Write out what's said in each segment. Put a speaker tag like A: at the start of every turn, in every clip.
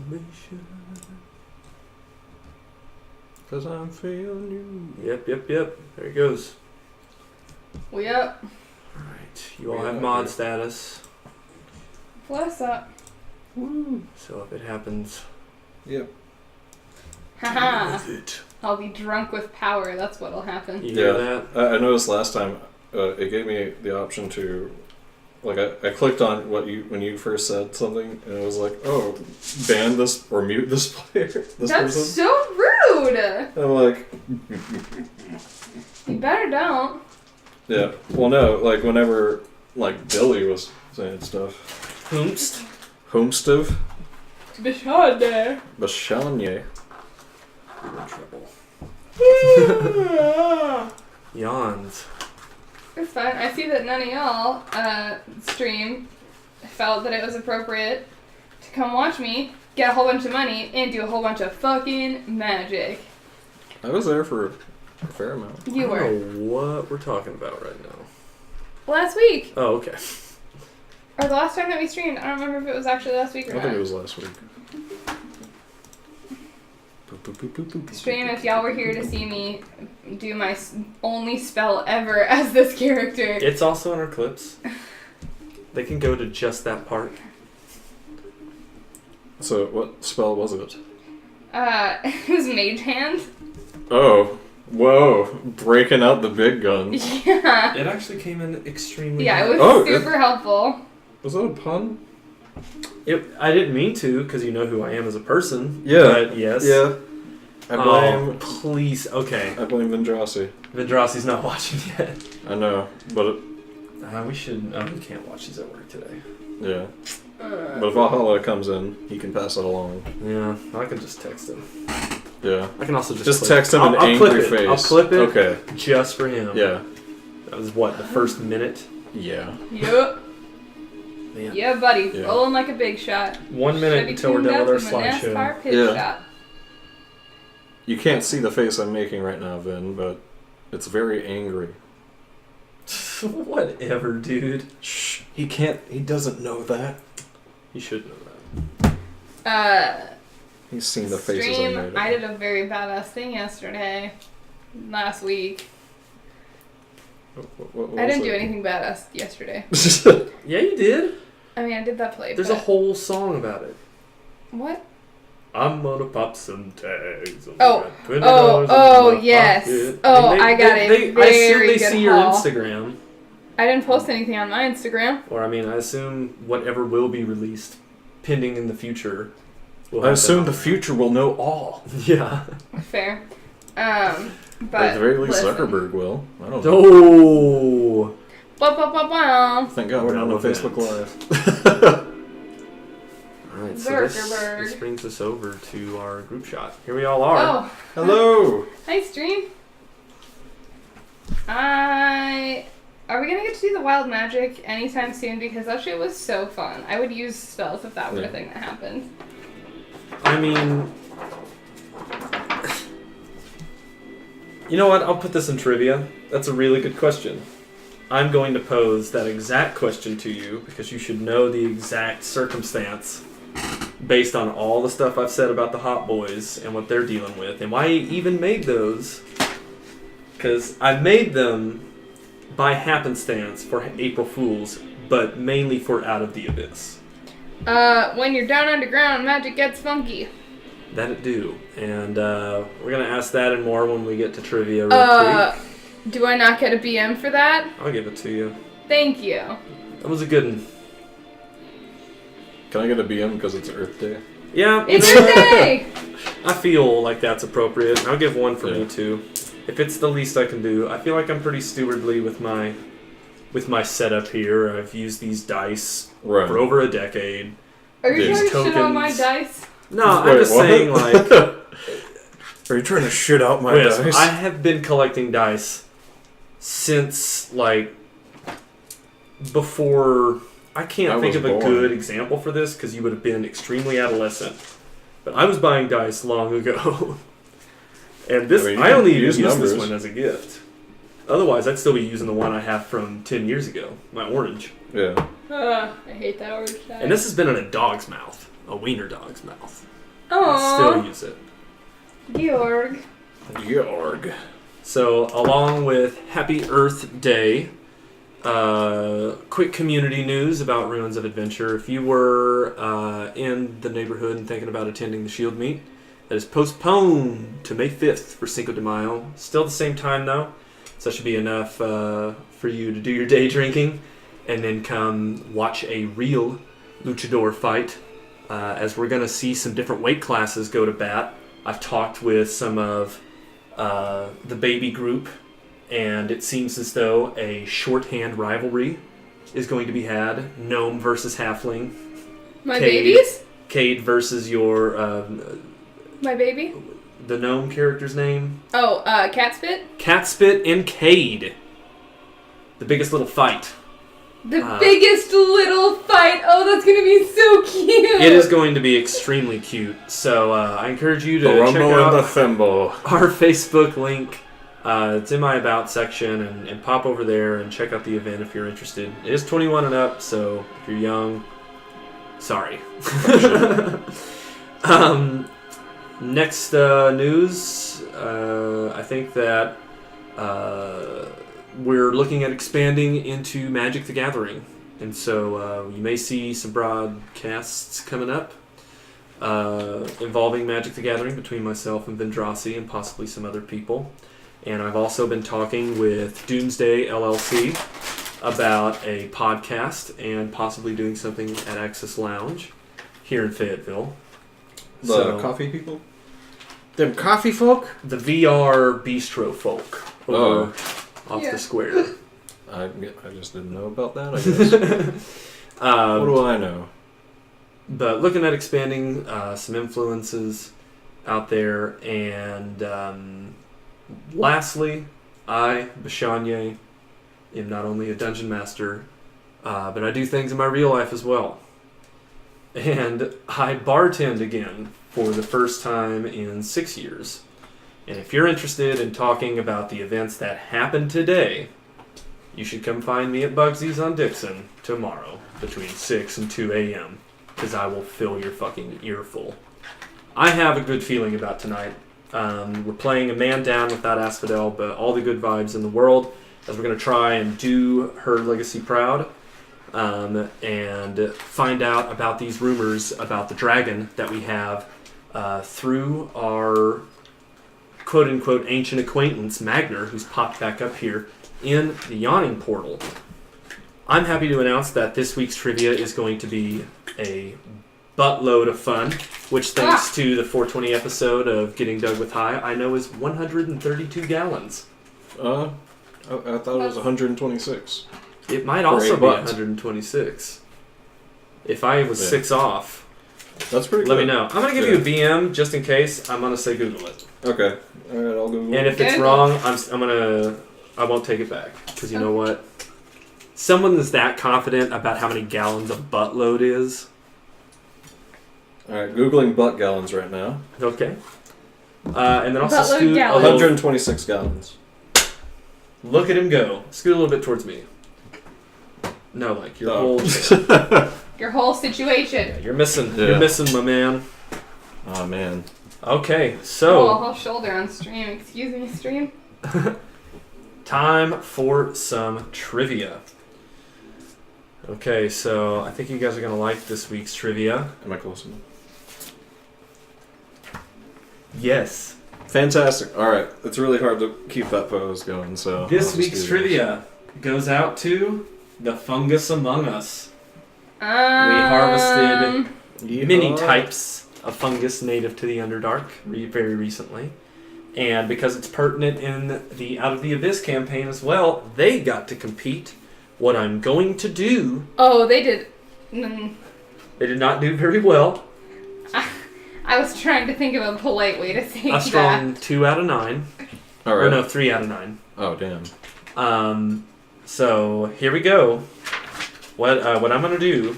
A: Salvation. Cause I'm feeling you. Yep. There he goes.
B: We up.
A: Alright. You all have mod status.
B: What's up?
A: Woo. So if it happens.
C: Yep.
B: Haha. I'll be drunk with power. That's what'll happen.
A: You hear that?
C: I noticed last time it gave me the option to, like, I clicked on what when you first said something, and it was like, oh, ban this or mute this player. That's person.
B: So rude.
C: I'm like,
B: You better don't.
C: yeah. Well, no, like whenever like Billy was saying stuff. Homestev.
B: Bishade.
C: Bashanye.
A: You're in trouble. Yawns.
B: It's fine. I see that none of y'all stream felt that it was appropriate to come watch me get a whole bunch of money and do a whole bunch of fucking magic.
C: I was there for a fair amount.
B: You were.
A: I don't know what we're talking about right now.
B: Last week.
A: Oh, okay.
B: Or the last time that we streamed. I don't remember if it was actually last week or
C: I
B: not.
C: think it was last week.
B: Stream, if y'all were here to see me do my only spell ever as this character.
A: It's also in our clips. They can go to just that part.
C: So, what spell was it?
B: It was Mage Hand.
C: Oh, whoa. Breaking out the big guns.
B: Yeah.
A: It actually came in extremely
B: Yeah, it
A: hot.
B: was super helpful.
C: Was that a pun?
A: I didn't mean to, because you know who I am as a person.
C: Yeah.
A: But yes.
C: Yeah. I blame...
A: Oh, please. Okay.
C: I blame Vendrasi.
A: Vendrasi's not watching yet.
C: I know, but...
A: We should... we can't watch these at work today.
C: Yeah. But if Valhalla comes in, he can pass it along.
A: Yeah, I can just text him.
C: Yeah.
A: I can also
C: just
A: clip.
C: text him an angry face.
A: I'll clip it.
C: Okay.
A: Just for him.
C: Yeah.
A: That was what, the first minute?
C: Yeah.
B: Yep.
A: Man.
B: Yeah, buddy.
C: Yeah.
B: Rolling like a big shot.
A: 1 minute until we're done with our slideshow.
B: NASCAR pit
C: Yeah.
B: shot.
C: You can't see the face I'm making right now, Vin, but it's very angry.
A: Whatever, dude.
C: Shh. He doesn't know that.
A: You should know that.
C: He's seen the faces I
B: Stream,
C: made.
B: I did a very badass thing yesterday. Last week.
C: What
B: I didn't
C: was
B: do
C: it?
B: anything badass yesterday.
A: Yeah, you did.
B: I mean, I did that play.
A: There's
B: but...
A: a whole song about it.
B: What?
A: I'm gonna pop some tags.
B: Oh, yes.
A: Pocket.
B: Oh,
A: And
B: I got a
A: I assume
B: very
A: they
B: good
A: see your
B: haul.
A: Instagram.
B: I didn't post anything on my Instagram.
A: Or, I mean, I assume whatever will be released, pending in the future.
C: I assume the future will know all.
A: Yeah.
B: Fair. But
C: At the very least,
B: listen.
C: Zuckerberg will. I don't know.
A: Oh.
C: Thank God we're not on
A: Relevant.
C: Facebook Live.
A: Alright, so
B: Zuckerberg.
A: this brings us over to our group shot. Here we all are.
B: Oh,
C: Hello!
B: hi, stream. Are we gonna get to do the wild magic anytime soon? Because that shit was so fun. I would use spells if that were a thing that happened.
A: I mean... You know what? I'll put this in trivia. That's a really good question. I'm going to pose that exact question to you because you should know the exact circumstance based on all the stuff I've said about the Hot Boys and what they're dealing with and why I even made those. Because I made them by happenstance for April Fools, but mainly for Out of the Abyss.
B: When you're down underground, magic gets funky.
A: That it do. And we're going to ask that and more when we get to trivia real quick.
B: Do I not get a BM for that?
A: I'll give it to you.
B: Thank you.
A: That was a good one.
C: Can I get a BM because it's Earth Day?
A: Yeah.
B: It's your day!
A: I feel like that's appropriate. I'll give one for
C: Yeah.
A: me too. If it's the least I can do. I feel like I'm pretty stewardly with my setup here. I've used these dice
C: Right.
A: for over a decade.
B: Are you
A: These
B: trying to shit on my
A: tokens.
B: dice?
A: No, I'm
C: Wait,
A: just
C: what?
A: saying like...
C: Are you trying to shit out my
A: Liz,
C: dice?
A: I have been collecting dice since, like, before... I can't
C: I
A: think
C: was
A: of a
C: born.
A: good example for this because you would have been extremely adolescent. But I was buying dice long ago. And this,
C: I mean,
A: I only even
C: use
A: used this
C: numbers.
A: one as a gift. Otherwise, I'd still be using the one I have from 10 years ago, my orange.
C: Yeah.
B: I hate that orange die.
A: And this has been in a dog's mouth, a wiener dog's mouth. Still use it.
B: Georg.
C: Georg.
A: So, along with Happy Earth Day, quick community news about Ruins of Adventure. If you were in the neighborhood and thinking about attending the Shield meet, that is postponed to May 5th for Cinco de Mayo. Still the same time, though. So that should be enough for you to do your day drinking and then come watch a real luchador fight, as we're going to see some different weight classes go to bat. I've talked with some of the baby group, and it seems as though a shorthand rivalry is going to be had. Gnome versus Halfling.
B: My babies?
A: Cade versus your...
B: My baby?
A: the gnome character's name?
B: Oh, Catspit?
A: Catspit and Cade. The biggest little fight.
B: The biggest little fight. Oh, that's going to be so cute.
A: It is going to be extremely cute. So I encourage you to check
C: Rumble
A: out
C: and the Thimble.
A: our Facebook link. It's in my About section, and pop over there and check out the event if you're interested. It is 21 and up, so if you're young, sorry. Next news, I think that we're looking at expanding into Magic the Gathering. And so you may see some broadcasts coming up involving Magic the Gathering between myself and Vendrasi and possibly some other people. And I've also been talking with Doomsday LLC about a podcast and possibly doing something at Access Lounge here in Fayetteville.
C: The coffee people? Them coffee folk?
A: The VR bistro folk over off the square.
C: I just didn't know about that, I guess. What do I know?
A: But looking at expanding some influences out there. And lastly, I, Bashanye, am not only a dungeon master, but I do things in my real life as well. And I bartend again for the first time in 6 years. And if you're interested in talking about the events that happened today, you should come find me at Bugsy's on Dixon tomorrow between 6 and 2 a.m. because I will fill your fucking earful. I have a good feeling about tonight. We're playing a man down without Asphodel, but all the good vibes in the world as we're going to try and do her legacy proud. And find out about these rumors about the dragon that we have through our quote-unquote ancient acquaintance, Magner, who's popped back up here in the Yawning Portal. I'm happy to announce that this week's trivia is going to be a buttload of fun, which thanks to the 420 episode of Getting Dug with High, I know is 132 gallons.
C: I thought it was 126.
A: It might also be 126. If I was 6 off,
C: that's pretty good.
A: Let me know. I'm going to give you a VM just in case. I'm going to say Google it.
C: Okay. All right, I'll Google it.
A: And if it's wrong, I won't take it back. Because you know what? Someone that's that confident about how many gallons a buttload is.
C: All right, Googling butt gallons right now.
A: Okay. And then also
B: Buttload
A: scoot
B: gallons.
C: 126 gallons.
A: Look at him go. Scoot a little bit towards me. No, like your whole
B: your whole situation.
A: Yeah, you're missing, my man.
C: Oh man.
A: Okay, so
B: whole shoulder on stream. Excuse me, stream.
A: time for some trivia. Okay, so I think you guys are gonna like this week's trivia.
C: Am I close enough?
A: Yes.
C: Fantastic. All right, it's really hard to keep that pose going. So
A: this week's trivia goes out to the fungus among us. We harvested many types of fungus native to the Underdark very recently. And because it's pertinent in the Out of the Abyss campaign as well, they got to compete. What I'm going to do...
B: Oh, they did...
A: They did not do very well.
B: I was trying to think of a polite way to say that.
A: A strong 2 out of 9.
C: All right.
A: Or no, 3 out of 9.
C: Oh, damn.
A: So here we go. What I'm going to do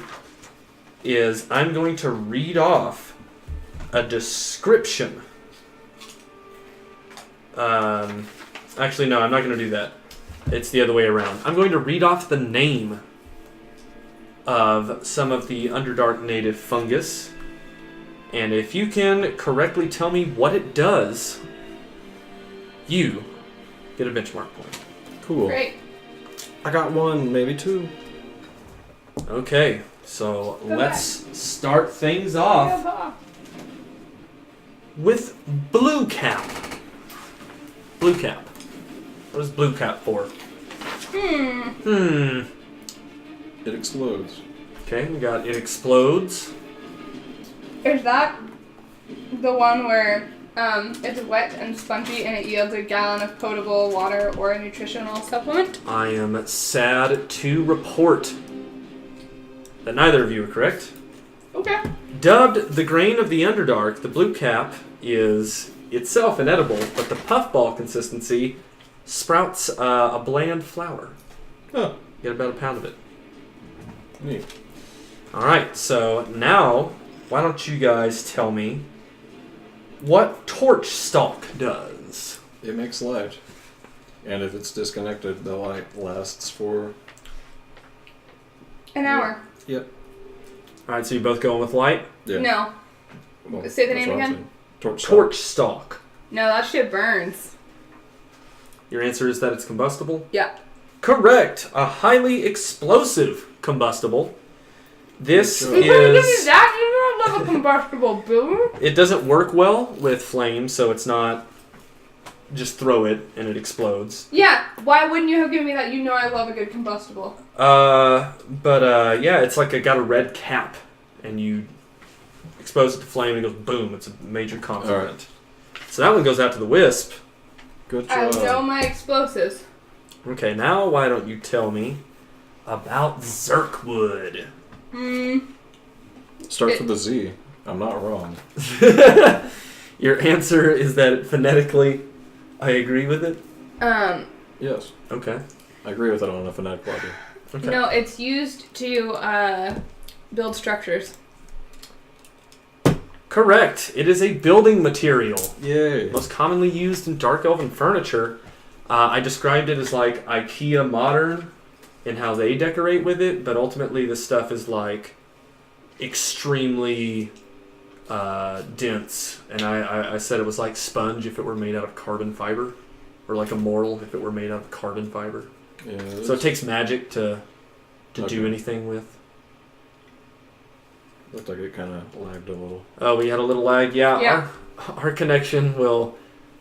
A: is I'm going to read off a description. Actually, no, I'm not going to do that. It's the other way around. I'm going to read off the name of some of the Underdark native fungus, And if you can correctly tell me what it does, you get a benchmark point.
C: Cool.
B: Great.
C: I got 1, maybe 2.
A: Okay, so
B: Go
A: let's start things off
B: Yeah,
A: with Blue Cap. Blue Cap. What is Blue Cap for?
B: Hmm.
C: It explodes.
A: Okay, we got It Explodes.
B: Is that the one where it's wet and spongy and it yields a gallon of potable water or a nutritional supplement?
A: I am sad to report that neither of you are correct.
B: Okay.
A: Dubbed the grain of the Underdark, the Blue Cap is itself inedible, but the puffball consistency sprouts a bland flour.
C: Huh.
A: Get about a pound of it.
C: Neat.
A: Alright, so now, why don't you guys tell me what torch stalk does?
C: It makes light. And if it's disconnected, the light lasts for...
B: An hour.
C: Yep.
A: Alright, so you both going with light?
C: Yeah.
B: No.
C: Well,
B: Say the
C: that's
B: name
C: what I'm
B: again.
C: saying. Torch.
A: Torch stalk.
B: No, that shit burns.
A: Your answer is that it's combustible?
B: Yeah.
A: Correct! A highly explosive combustible. This
C: Good job.
B: You couldn't give me
A: is...
B: that. You don't love a combustible boo.
A: It doesn't work well with flames, so it's not just throw it and it explodes.
B: Yeah. Why wouldn't you have given me that? You know I love a good combustible.
A: Yeah, it's like it got a red cap, and you expose it to flame, and it goes boom. It's a major compliment.
C: Alright.
A: So that one goes out to the Wisp.
C: Good
B: I
C: job.
B: know my explosives.
A: Okay, now why don't you tell me about Zerkwood?
C: Starts with a Z. I'm not wrong.
A: Your answer is that phonetically, I agree with it?
C: Yes.
A: Okay.
C: I agree with it on a phonetic level.
A: Okay.
B: No, it's used to build structures.
A: Correct. It is a building material.
C: Yay.
A: Most commonly used in Dark Elven furniture. I described it as like IKEA modern in how they decorate with it, but ultimately this stuff is like extremely dense. And I said it was like sponge if it were made out of carbon fiber, or like a mortal if it were made out of carbon fiber.
C: Yeah,
A: So it takes magic to do
C: Okay.
A: anything with.
C: Looked like it kind of lagged a little.
A: Oh, we had a little lag. Yeah,
B: Yeah.
A: Our connection will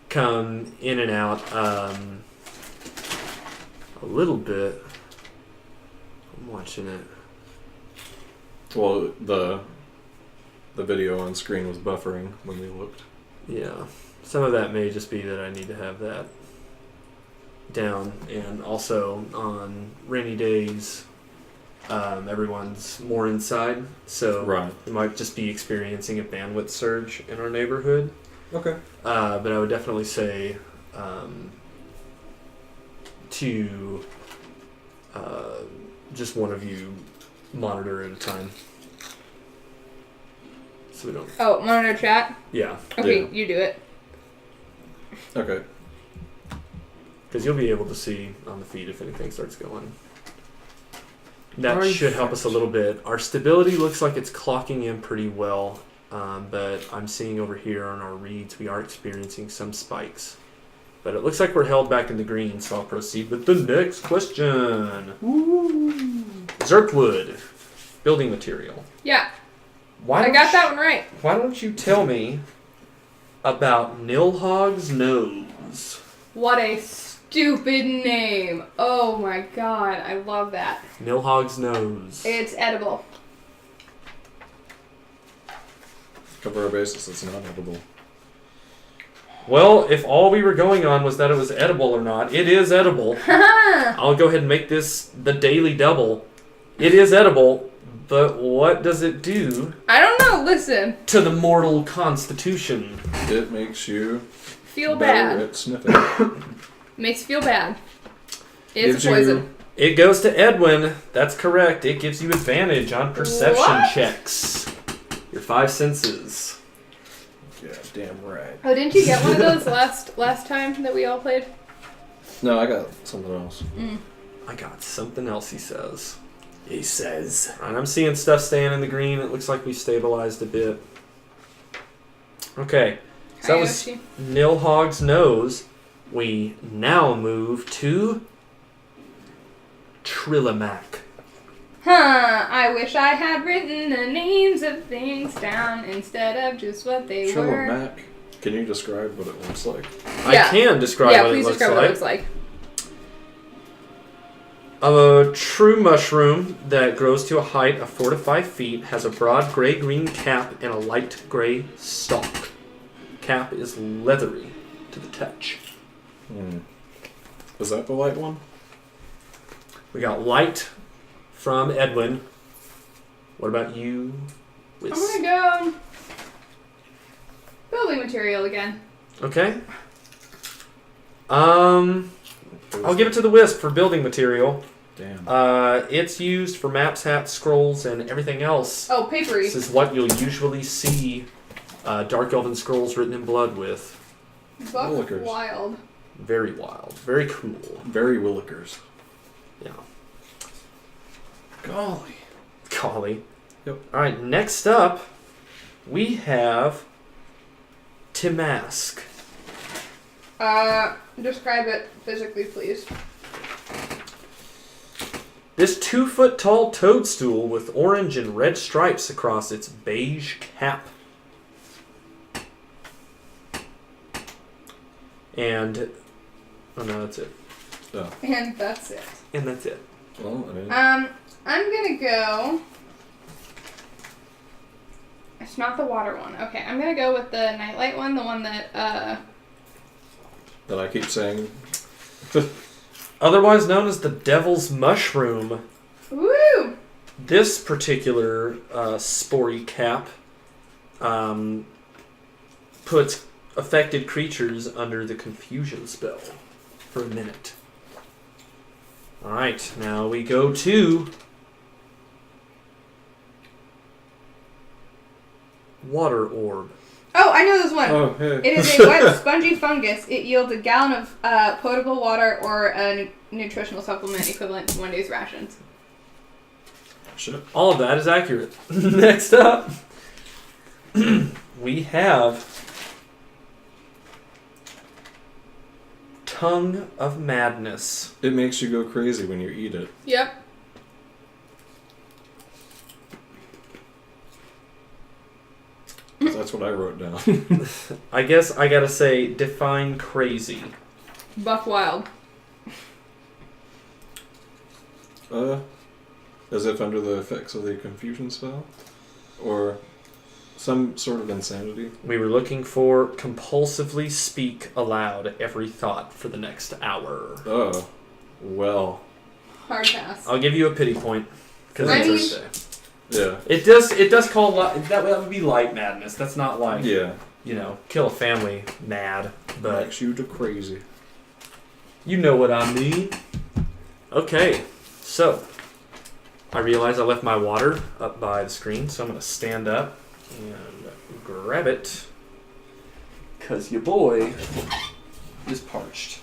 A: come in and out a little bit. I'm watching it.
C: Well, the video on screen was buffering when we looked.
A: Yeah, some of that may just be that I need to have that down, and also on rainy days, everyone's more inside, so
C: Right.
A: we might just be experiencing a bandwidth surge in our neighborhood.
C: Okay.
A: But I would definitely say to just one of you monitor at a time. So we don't.
B: Oh, monitor chat?
A: Yeah,
B: Okay,
C: Yeah.
B: you do it.
C: Okay.
A: because you'll be able to see on the feed if anything starts going. That
C: Perfect.
A: should help us a little bit. Our stability looks like it's clocking in pretty well, but I'm seeing over here on our reads we are experiencing some spikes. But it looks like we're held back in the green, so I'll proceed with the next question.
B: Ooh.
A: Zerkwood, building material.
B: Yeah,
A: Why
B: I
A: don't
B: got
A: you-
B: that one right.
A: Why don't you tell me about Nilhog's nose?
B: What a stupid name. Oh my god, I love that.
A: Nilhog's nose.
B: It's edible.
C: Cover our basis, it's not edible.
A: Well, if all we were going on was that it was edible or not, it is edible. I'll go ahead and make this the daily double. It is edible, but what does it do
B: I don't know, listen.
A: to the mortal constitution?
C: It makes you
B: Feel
C: better
B: bad.
C: at sniffing.
B: Makes you feel bad. It's
C: Gives you-
B: poison.
A: It goes to Edwin. That's correct. It gives you advantage on perception
B: What?
A: checks. Your 5 senses.
C: Yeah, damn right.
B: Oh, didn't you get one of those last time that we all played?
C: No, I got something else.
A: I got something else, he says. He says. And I'm seeing stuff staying in the green. It looks like we stabilized a bit. Okay. So that was
B: Hayashi.
A: Nilhog's nose. We now move to Trillimac.
B: I wish I had written the names of things down instead of just what they were.
C: Mac. Can you describe what it looks like?
B: Yeah.
A: I can describe
B: Yeah,
A: what
B: please
A: it looks
B: describe
A: like.
B: what it looks like.
A: A true mushroom that grows to a height of 4 to 5 feet, has a broad gray-green cap and a light gray stalk. Cap is leathery to the touch.
C: Is that the light one?
A: We got light from Edwin. What about you,
B: I'm
A: Wiz?
B: gonna go building material again.
A: Okay. I'll give it to the Wisp for building material.
C: Damn.
A: It's used for maps, hats, scrolls, and everything else.
B: Oh, papery.
A: This is what you'll usually see Dark Elven scrolls written in blood with.
B: Buck
C: Willikers.
B: wild.
A: Very wild. Very cool.
C: Very Willikers.
A: Yeah.
C: Golly. Yep.
A: Alright, next up, we have Timask.
B: Describe it physically, please.
A: This 2-foot tall toadstool with orange and red stripes across its beige cap. And, oh no, that's it.
C: Oh.
B: And that's it.
A: And that's it.
C: Well, I mean,
B: I'm gonna go. It's not the water one. Okay, I'm gonna go with the nightlight one, the one that
C: that I keep saying.
A: Otherwise known as the Devil's Mushroom.
B: Woo!
A: This particular spory cap puts affected creatures under the confusion spell for a minute. Alright, now we go to Water Orb.
B: Oh, I know this one.
C: Oh, hey.
B: It is a wet, spongy fungus. It yields a gallon of potable water or a nutritional supplement equivalent to one day's rations.
C: Shit.
A: All of that is accurate. Next up, we have Tongue of Madness.
C: It makes you go crazy when you eat it.
B: Yep.
C: That's what I wrote down.
A: I guess I gotta say, define crazy.
B: Buck wild.
C: As if under the effects of the confusion spell? Or some sort of insanity?
A: We were looking for compulsively speak aloud every thought for the next hour.
C: Oh. Well.
B: Hard pass.
A: I'll give you a pity point because
B: I
A: it's
B: mean-
A: Thursday.
C: Yeah.
A: It does call that would be light madness. That's not like
C: Yeah.
A: Kill a family mad, but
C: Makes you go crazy.
A: you know what I mean. Okay, so I realize I left my water up by the screen, so I'm gonna stand up and grab it because your boy is parched.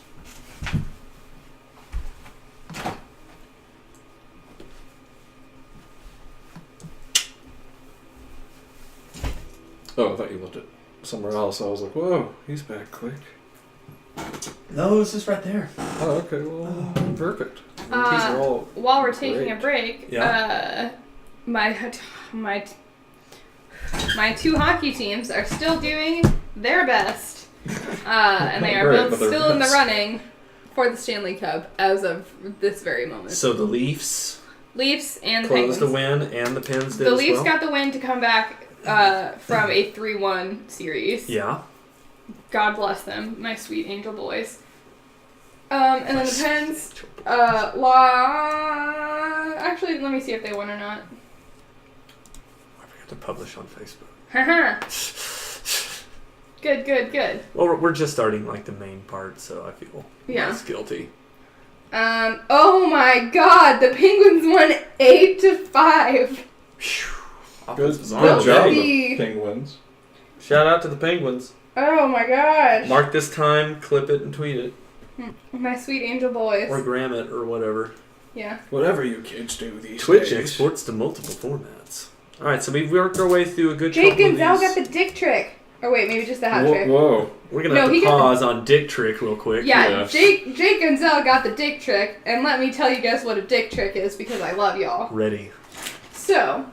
C: Oh, I thought you left it somewhere else. I was like, whoa, he's back quick.
A: No, it's just right there.
C: Oh, okay, well, perfect. These
B: Uh,
C: are all
B: While we're taking a
C: great.
B: break, my two hockey teams are still doing their best, and they are
C: Great,
B: both
C: but they're
B: still in the
C: best.
B: running for the Stanley Cup as of this very moment.
A: So the Leafs
B: Leafs and the
A: closed the
B: Penguins.
A: win, and the Pens did
B: The
A: as
B: Leafs
A: well.
B: got the win to come back from a 3-1 series.
A: Yeah.
B: God bless them, my sweet angel boys. And then the Pens, actually, let me see if they won or not.
A: I forgot to publish on Facebook.
B: Haha. Good.
A: Well, we're just starting like the main part, so I feel less guilty.
B: Oh my God, the Penguins won 8-5.
C: Good,
A: Good
C: good job,
B: be-
C: the Penguins.
A: Shout out to the Penguins.
B: Oh my gosh.
A: Mark this time, clip it, and tweet it.
B: My sweet angel boys.
A: Or gram it, or whatever.
B: Yeah.
C: Whatever you kids do these
A: Twitch
C: days.
A: exports to multiple formats. Alright, so we've worked our way through a good
B: Jake
A: couple of
B: Gonzell
A: these.
B: got the dick trick. Or wait, maybe just the hat trick.
C: Whoa.
A: We're gonna have to pause on dick trick real quick.
B: Yeah, Jake Gonzalez got the dick trick, and let me tell you guys what a dick trick is because I love y'all.
A: Ready.
B: So,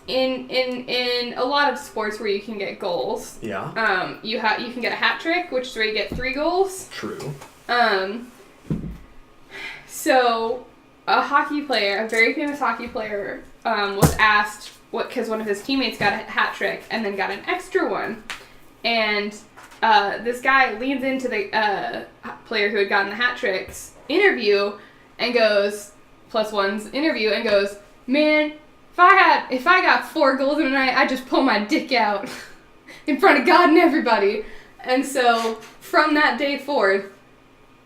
B: in a lot of sports where you can get goals, you can get a hat trick, which is where you get 3 goals.
A: True.
B: So a hockey player, a very famous hockey player, was asked because one of his teammates got a hat trick and then got an extra one, and this guy leans into the player who had gotten the hat trick's interview and goes, +1's interview, and goes, man, if I got 4 goals in a night, I'd just pull my dick out in front of God and everybody. And so from that day forth,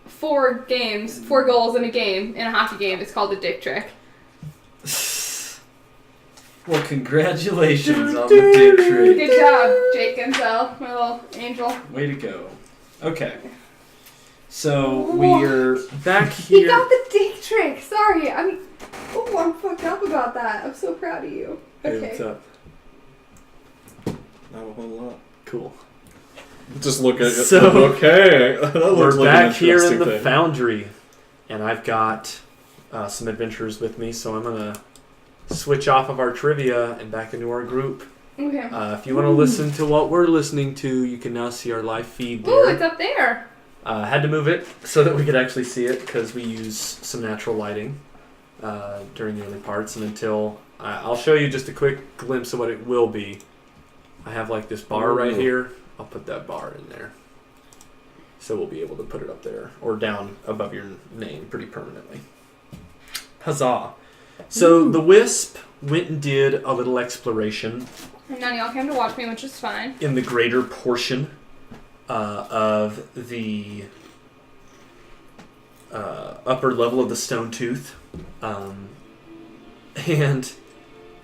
B: 4 goals in a game, in a hockey game, is called a dick trick.
A: Well, congratulations on the dick trick.
B: Good job, Jake Gonzalez, my little angel.
A: Way to go. Okay. So we're back here.
B: He got the dick trick. Sorry, I'm fucked up about that. I'm so proud of you. Okay.
A: Hey, what's up?
C: Not a whole lot.
A: Cool.
C: Just look at it.
A: So,
C: okay. That looks
A: we're
C: like
A: back here in
C: interesting
A: the
C: thing.
A: foundry, and I've got some adventurers with me, so I'm gonna switch off of our trivia and back into our group.
B: Okay.
A: If you want to listen to what we're listening to, you can now see our live feed there.
B: Ooh, it's up there.
A: Had to move it so that we could actually see it because we use some natural lighting during the early parts, and until I'll show you just a quick glimpse of what it will be. I have like this bar right here. I'll put that bar in there. So we'll be able to put it up there or down above your name pretty permanently. Huzzah. So the Wisp went and did a little exploration.
B: And none of y'all came to watch me, which is fine.
A: In the greater portion of the upper level of the Stone Tooth. And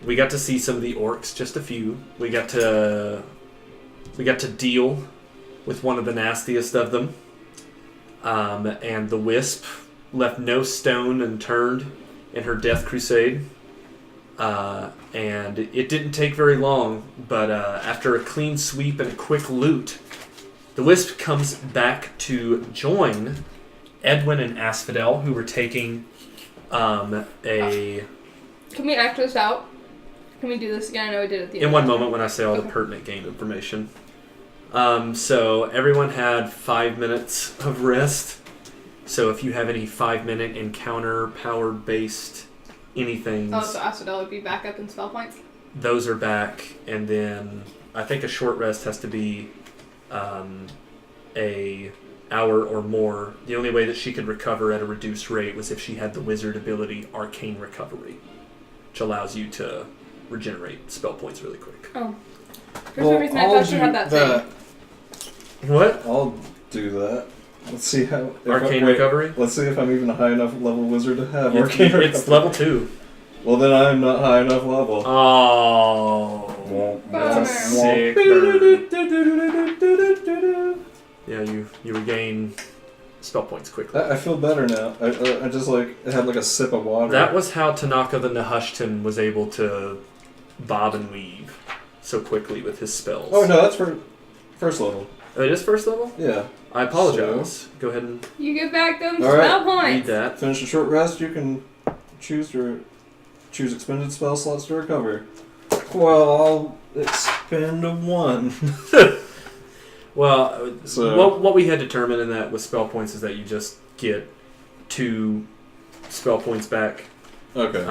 A: we got to see some of the orcs, just a few. We got to deal with one of the nastiest of them. And the Wisp left no stone unturned in her death crusade. And it didn't take very long, but after a clean sweep and a quick loot, the Wisp comes back to join Edwin and Asphodel, who were taking
B: Can we act this out? Can we do this again? I know we did it at the end.
A: In one moment when I say all the pertinent game information. So everyone had 5 minutes of rest. So if you have any 5-minute encounter, power-based anything,
B: Oh, so Asphodel would be back up in spell points?
A: those are back. And then I think a short rest has to be a hour or more. The only way that she could recover at a reduced rate was if she had the wizard ability Arcane Recovery, which allows you to regenerate spell points really quick.
B: Oh. For some reason, I thought you had that thing.
A: What?
C: I'll do that. Let's see how...
A: Arcane Recovery?
C: Let's see if I'm even a high enough level wizard to have Arcane Recovery.
A: It's level 2.
C: Well, then I'm not high enough level.
A: Oh. That's a sick burn. Yeah, you regain spell points quickly.
C: I feel better now. I just had like a sip of water.
A: That was how Tanaka the Nehushtan was able to bob and weave so quickly with his spells.
C: Oh no, that's for first level.
A: Oh, it is first level?
C: Yeah.
A: I apologize. Go ahead and
B: You get back them
C: All right.
B: spell
A: read
B: points.
A: that.
C: Finish a short rest. You can choose expended spell slots to recover. Well, I'll expend 1.
A: Well,
C: So-
A: what we had determined in that with spell points is that you just get 2 spell points back
C: Okay.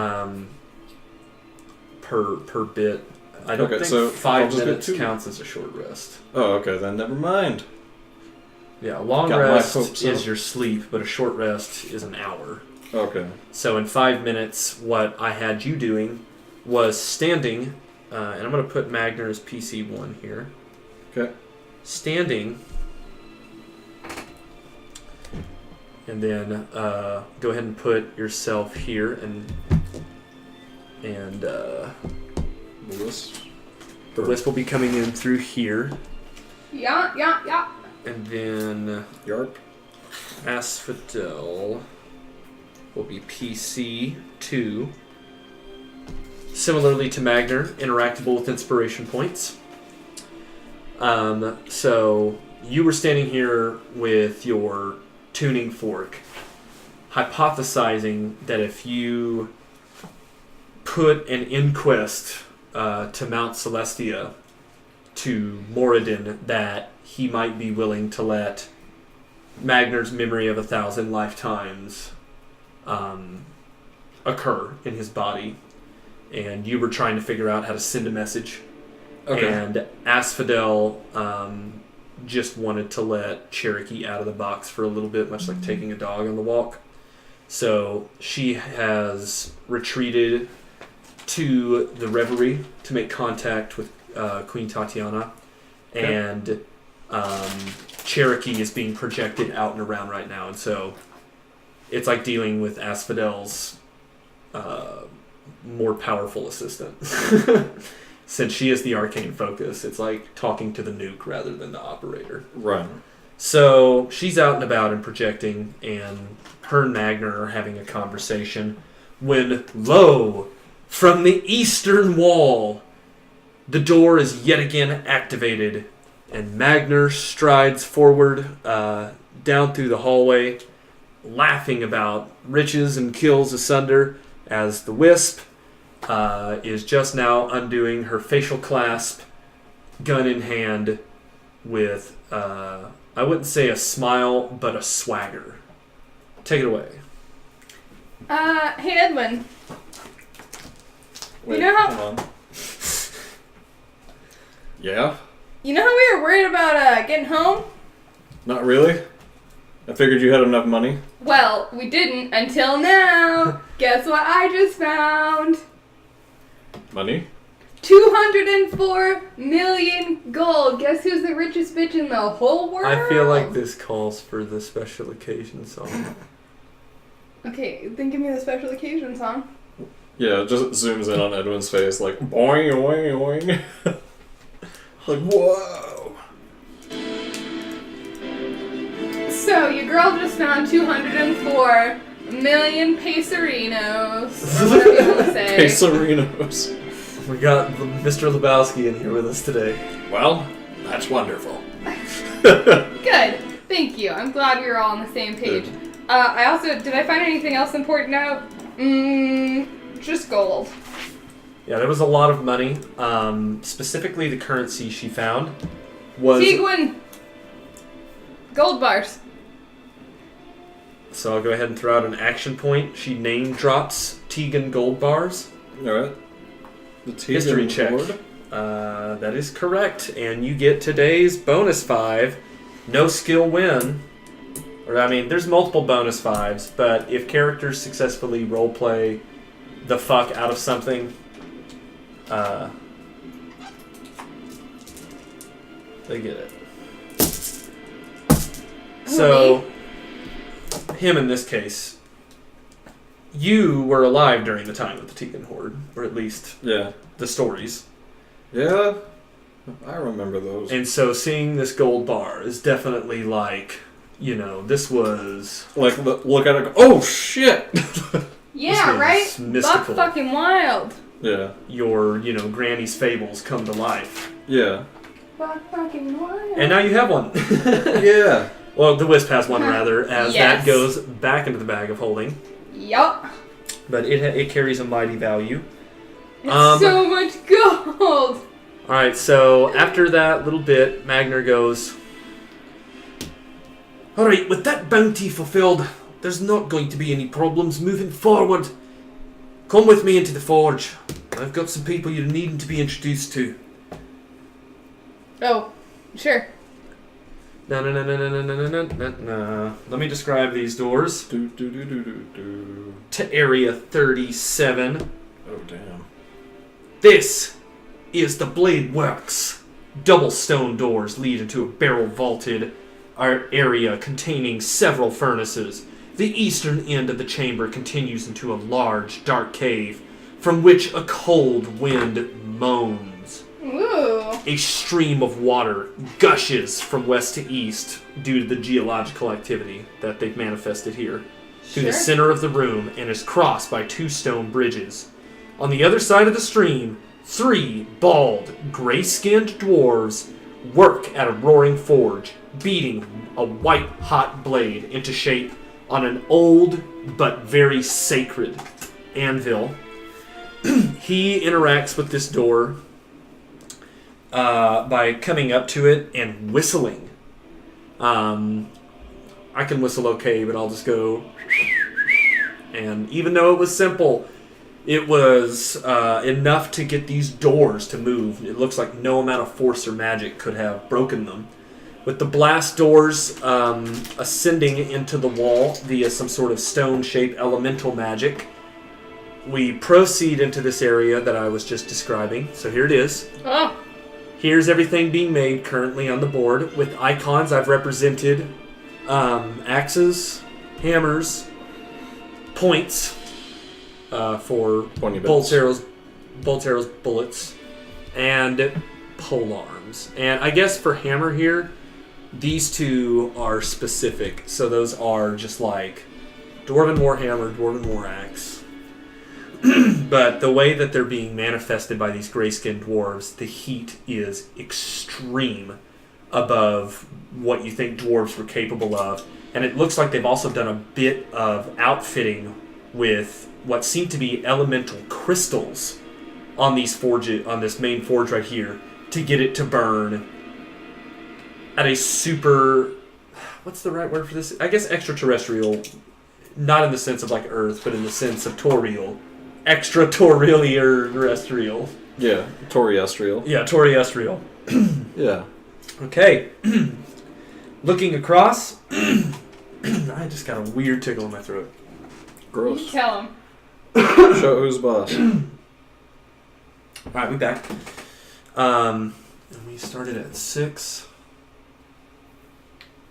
A: per bit. I don't
C: Okay,
A: think
C: so
A: 5
C: I'll just get
A: minutes
C: 2.
A: counts as a short rest.
C: Oh, okay. Then never mind.
A: Yeah, a long
C: Got my
A: rest
C: hopes
A: is
C: up.
A: your sleep, but a short rest is an hour.
C: Okay.
A: So in 5 minutes, what I had you doing was standing, and I'm going to put Magner's PC1 here.
C: Okay.
A: Standing, and then go ahead and put yourself here, and
C: Lewis.
A: the wisp will be coming in through here,
B: Yeah.
A: and then
C: Yarp.
A: Asphodel will be PC2. Similarly to Magner, interactable with inspiration points. So you were standing here with your tuning fork, hypothesizing that if you put an inquest to Mount Celestia to Moradin, that he might be willing to let Magnar's memory of 1,000 lifetimes occur in his body. And you were trying to figure out how to send a message.
C: Okay.
A: And Asphodel just wanted to let Cherokee out of the box for a little bit, much like taking a dog on the walk. So she has retreated to the Reverie to make contact with Queen Tatiana.
C: Okay.
A: And Cherokee is being projected out and around right now. And so it's like dealing with Asphodel's more powerful assistant. Since she is the arcane focus, it's like talking to the nuke rather than the operator.
C: Right.
A: So she's out and about and projecting, and her and Magnar are having a conversation when, lo, from the eastern wall, the door is yet again activated, and Magnar strides forward down through the hallway, laughing about riches and kills asunder, as the Wisp is just now undoing her facial clasp, gun in hand, with, I wouldn't say a smile, but a swagger. Take it away.
B: Hey Edwin.
C: Wait,
B: know how-
C: hold on. Yeah?
B: You know how we were worried about getting home?
C: Not really? I figured you had enough money.
B: Well, we didn't until now. Guess what I just found?
C: Money?
B: 204 million gold. Guess who's the richest bitch in the whole world?
A: I feel like this calls for the special occasion song.
B: Okay, then give me the special occasion song.
C: Yeah, it just zooms in on Edwin's face like boing, boing, boing. Like, whoa.
B: So, your girl just found 204 million pesos. Or whatever you want to say.
C: Pesarinos.
A: We got Mr. Lebowski in here with us today.
C: Well, that's wonderful.
B: Good. Thank you. I'm glad we were all on the same page. I also, did I find anything else important out? Just gold.
A: Yeah, there was a lot of money. Specifically, the currency she found was...
B: Tiguan! Gold bars.
A: So I'll go ahead and throw out an action point. She name drops Tegan gold bars.
C: Alright. The
A: History check.
C: board.
A: That is correct. And you get today's bonus 5. No skill win. Or, I mean, there's multiple bonus 5s, but if characters successfully roleplay the fuck out of something, they get it. So, him in this case, you were alive during the time of the Tegan Horde, or at least
C: Yeah.
A: the stories.
C: Yeah. I remember those.
A: And so seeing this gold bar is definitely like, you know, this was...
C: Like, look at it and go, oh shit!
B: Yeah,
A: was
B: right?
A: mystical.
B: Buck fucking wild.
C: Yeah.
A: Your, you know, granny's fables come to life.
C: Yeah.
B: Buck fucking wild.
A: And now you have one.
C: Yeah.
A: Well, the Wisp has one, rather, as
B: Yes.
A: that goes back into the bag of holding.
B: Yup.
A: But it carries a mighty value.
B: It's so much gold.
A: Alright, so after that little bit, Magnar goes, alright, with that bounty fulfilled, there's not going to be any problems moving forward. Come with me into the forge. I've got some people you're needing to be introduced to.
B: Oh, sure.
A: No. Let me describe these doors.
C: Do, do, do, do, do, do.
A: To Area 37.
C: Oh, damn.
A: This is the Blade Works. Double stone doors lead into a barrel-vaulted area containing several furnaces. The eastern end of the chamber continues into a large, dark cave from which a cold wind moans.
B: Ooh.
A: A stream of water gushes from west to east due to the geological activity that they've manifested here to the center of the room and is crossed by 2 stone bridges. On the other side of the stream, 3 bald, gray-skinned dwarves work at a roaring forge, beating a white-hot blade into shape on an old but very sacred anvil. He interacts with this door by coming up to it and whistling. I can whistle okay, but I'll just go... And even though it was simple, it was enough to get these doors to move. It looks like no amount of force or magic could have broken them. With the blast doors ascending into the wall via some sort of stone-shaped elemental magic, we proceed into this area that I was just describing. So here it is.
B: Oh.
A: Here's everything being made currently on the board. With icons, I've represented axes, hammers, points for
C: Pointy
A: bolts,
C: bits.
A: arrows, bullets, and pole arms. And I guess for hammer here, these two are specific. So those are just like Dwarven Warhammer, Dwarven War Axe. But the way that they're being manifested by these gray-skinned dwarves, the heat is extreme above what you think dwarves were capable of. And it looks like they've also done a bit of outfitting with what seem to be elemental crystals on these on this main forge right here to get it to burn at a super... What's the right word for this? I guess extraterrestrial. Not in the sense of like Earth, but in the sense of Toriel. Extraterrestrial.
C: Yeah, Toriastrial.
A: Yeah, Toriastrial.
C: Yeah.
A: Okay. Looking across, I just got a weird tickle in my throat.
C: Gross.
B: You tell him.
C: Show who's boss.
A: Alright, we back. And we started at 6.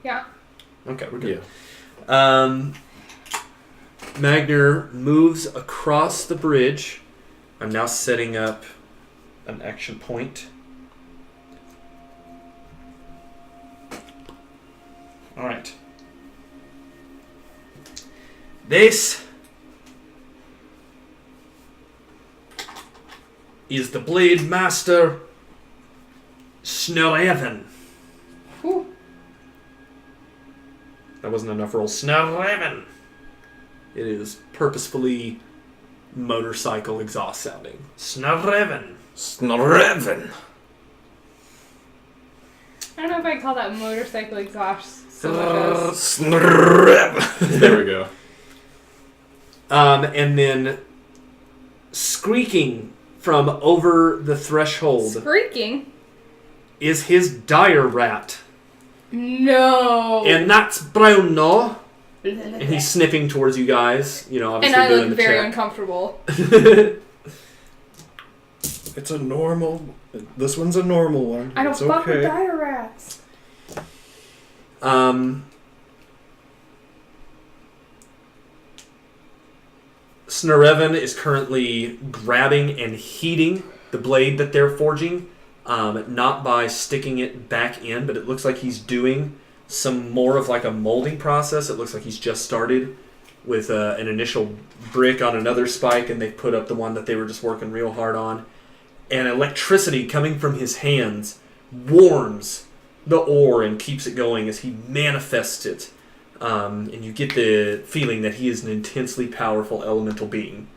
B: Yeah.
A: Okay, we're good.
C: Yeah.
A: Magner moves across the bridge. I'm now setting up an action point. Alright. This is the Blade Master Snurreven.
B: Whew.
A: That wasn't enough roll. Snurreven. It is purposefully motorcycle exhaust sounding. Snurreven.
C: Snurreven.
B: I don't know if I call that motorcycle exhaust so much as...
C: Snurreven. There we go.
A: And then squeaking from over the threshold
B: Squeaking?
A: is his dire rat.
B: No.
A: And that's brown, no? And he's sniffing towards you guys. You know,
B: And
A: obviously
B: I
A: doing
B: look
A: the
B: very
A: check.
B: uncomfortable.
C: It's a normal... This one's a normal one.
B: I don't
C: it's
B: fuck with
C: okay.
B: dire rats.
A: Snurreven is currently grabbing and heating the blade that they're forging, not by sticking it back in, but it looks like he's doing some more of like a molding process. It looks like he's just started with an initial brick on another spike, and they've put up the one that they were just working real hard on. And electricity coming from his hands warms the ore and keeps it going as he manifests it. And you get the feeling that he is an intensely powerful elemental being.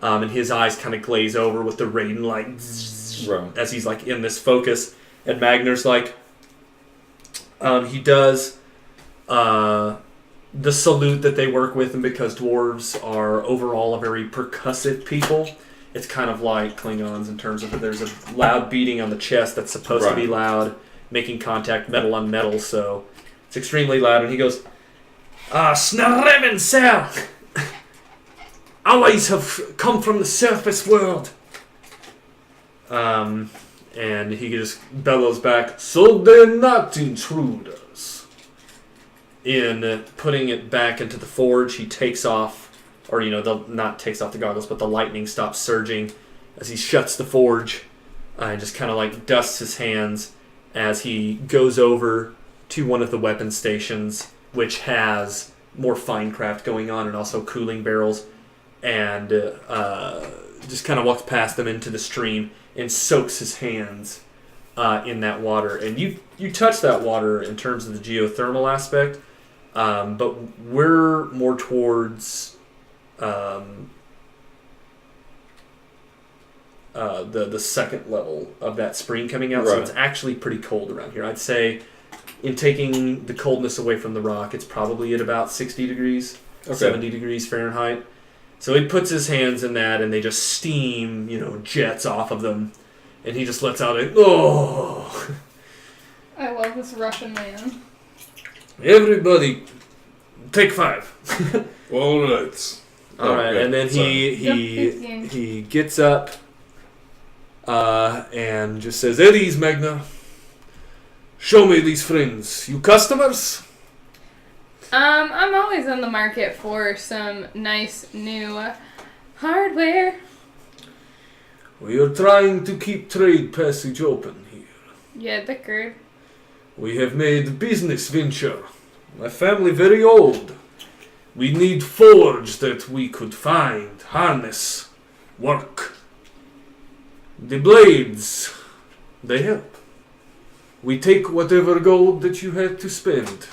A: And his eyes kind of glaze over with the rain like
C: Right.
A: as he's like in this focus. And Magner's like, he does the salute that they work with, and because dwarves are overall a very percussive people, it's kind of like Klingons in terms of there's a loud beating on the chest that's supposed to be loud, making contact metal on metal, so it's extremely loud. And he goes, Snurreven, sir! Allies have come from the surface world. And he just bellows back, so they're not intruders. In putting it back into the forge, he takes off, or not takes off the goggles, but the lightning stops surging as he shuts the forge and just kind of like dusts his hands as he goes over to one of the weapon stations, which has more fine craft going on and also cooling barrels, and just kind of walks past them into the stream and soaks his hands in that water. And you touch that water in terms of the geothermal aspect, but we're more towards the second level of that spring coming out, so it's actually pretty cold around here. I'd say in taking the coldness away from the rock, it's probably at about 60 degrees, 70 degrees Fahrenheit. So he puts his hands in that, and they just steam, jets off of them, and he just lets out a oh.
B: I love this Russian man.
A: Everybody, take 5.
C: All right.
A: All right, and then he gets up and just says, "At ease, Magna. Show me these friends. You customers?"
B: I'm always on the market for some nice new hardware.
A: We are trying to keep trade passage open here.
B: Yeah, Dickard.
A: We have made business venture. My family very old. We need forge that we could find, harness, work. The blades, they help. We take whatever gold that you had to spend.